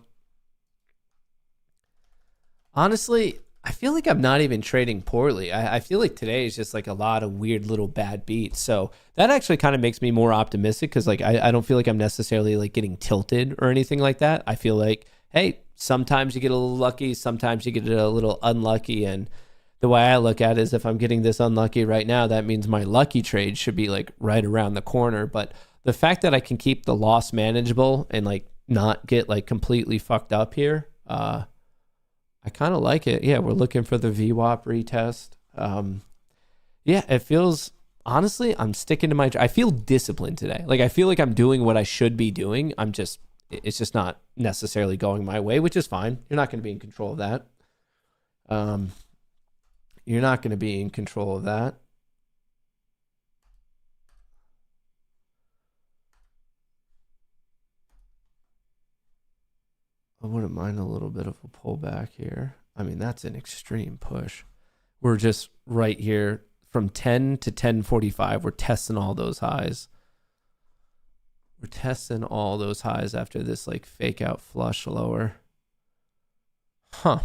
Honestly, I feel like I'm not even trading poorly. I feel like today is just like a lot of weird little bad beats. So that actually kind of makes me more optimistic because like I don't feel like I'm necessarily like getting tilted or anything like that. I feel like, hey, sometimes you get a little lucky, sometimes you get a little unlucky. And the way I look at it is if I'm getting this unlucky right now, that means my lucky trade should be like right around the corner. But the fact that I can keep the loss manageable and like not get like completely fucked up here, I kind of like it. Yeah, we're looking for the VWAP retest. Yeah, it feels, honestly, I'm sticking to I feel disciplined today. Like, I feel like I'm doing what I should be doing. It's just not necessarily going my way, which is fine. You're not going to be in control of that. You're not going to be in control of that. I wouldn't mind a little bit of a pullback here. I mean, that's an extreme push. We're just right here from 10 to 1045. We're testing all those highs. We're testing all those highs after this like fake out flush lower. Huh.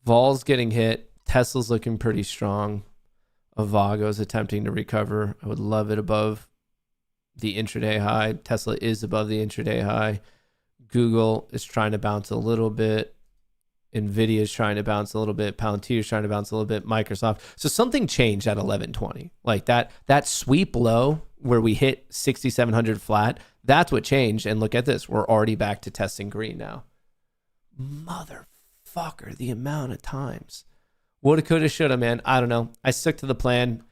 Vol's getting hit. Tesla's looking pretty strong. Avago's attempting to recover. I would love it above the intraday high. Tesla is above the intraday high. Google is trying to bounce a little bit. Nvidia is trying to bounce a little bit. Palantir is trying to bounce a little bit. Microsoft. So something changed at 1120. Like that sweep low where we hit 6,700 flat. That's what changed. And look at this. We're already back to testing green now. Motherfucker, the amount of times. Woulda, coulda, shoulda, man. I don't know. I stuck to the plan.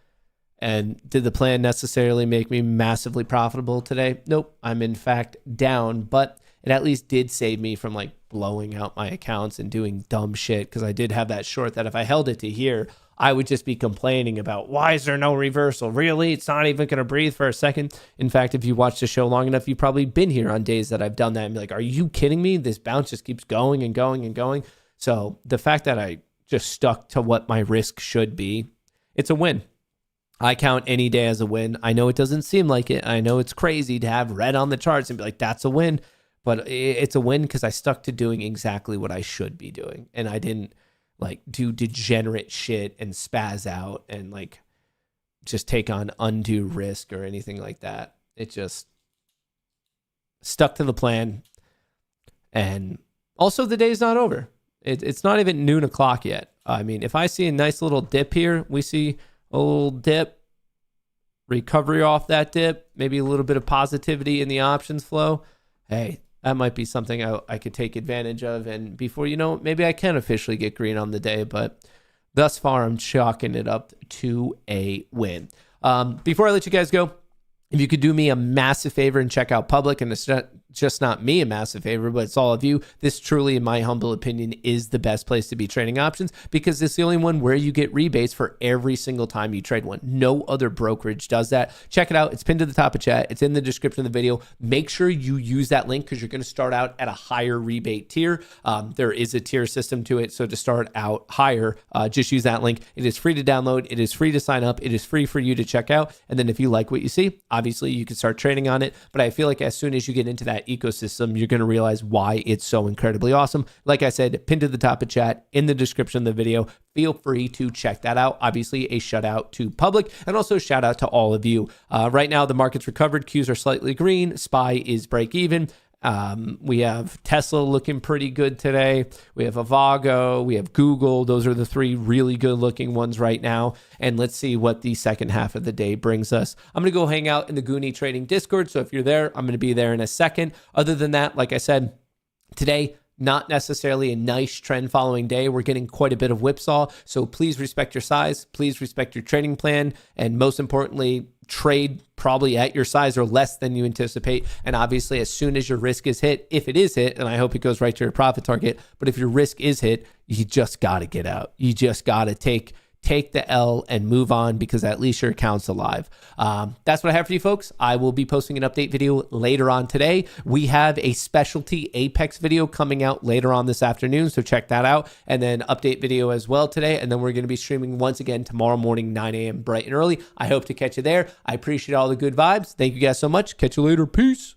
And did the plan necessarily make me massively profitable today? Nope. I'm in fact down, but it at least did save me from like blowing out my accounts and doing dumb shit because I did have that short that if I held it to here, I would just be complaining about why is there no reversal? Really? It's not even going to breathe for a second. In fact, if you watch the show long enough, you've probably been here on days that I've done that and be like, are you kidding me? This bounce just keeps going and going and going. So the fact that I just stuck to what my risk should be, it's a win. I count any day as a win. I know it doesn't seem like it. I know it's crazy to have red on the charts and be like, that's a win. But it's a win because I stuck to doing exactly what I should be doing. And I didn't like do degenerate shit and spaz out and like just take on undue risk or anything like that. It just stuck to the plan. And also the day's not over. It's not even noon o'clock yet. I mean, if I see a nice little dip here, we see a little dip, recovery off that dip, maybe a little bit of positivity in the options flow. Hey, that might be something I could take advantage of. And before you know it, maybe I can officially get green on the day. But thus far, I'm chalking it up to a win. Before I let you guys go, if you could do me a massive favor and check out Public, and it's just not me a massive favor, but it's all of you. This truly, in my humble opinion, is the best place to be trading options because it's the only one where you get rebates for every single time you trade one. No other brokerage does that. Check it out. It's pinned to the top of chat. It's in the description of the video. Make sure you use that link because you're going to start out at a higher rebate tier. There is a tier system to it. So to start out higher, just use that link. It is free to download. It is free to sign up. It is free for you to check out. And then if you like what you see, obviously you can start trading on it. But I feel like as soon as you get into that that ecosystem, you're going to realize why it's so incredibly awesome. Like I said, pinned to the top of chat in the description of the video. Feel free to check that out. Obviously, a shout out to public and also shout out to all of you. Right now, the market's recovered. Qs are slightly green. SPY is break even. We have Tesla looking pretty good today. We have Avago, we have Google. Those are the three really good looking ones right now. And let's see what the second half of the day brings us. I'm going to go hang out in the Goonie Trading Discord. So if you're there, I'm going to be there in a second. Other than that, like I said, today, not necessarily a nice trend following day. We're getting quite a bit of whipsaw. So please respect your size. Please respect your trading plan. And most importantly, trade probably at your size or less than you anticipate. And obviously, as soon as your risk is hit, if it is hit, and I hope it goes right to your profit target, but if your risk is hit, you just got to get out. You just got to take the L and move on, because at least your account's alive. That's what I have for you folks. I will be posting an update video later on today. We have a specialty Apex video coming out later on this afternoon, so check that out. And then update video as well today. And then we're going to be streaming once again tomorrow morning, 9 a.m. bright and early. I hope to catch you there. I appreciate all the good vibes. Thank you guys so much. Catch you later. Peace.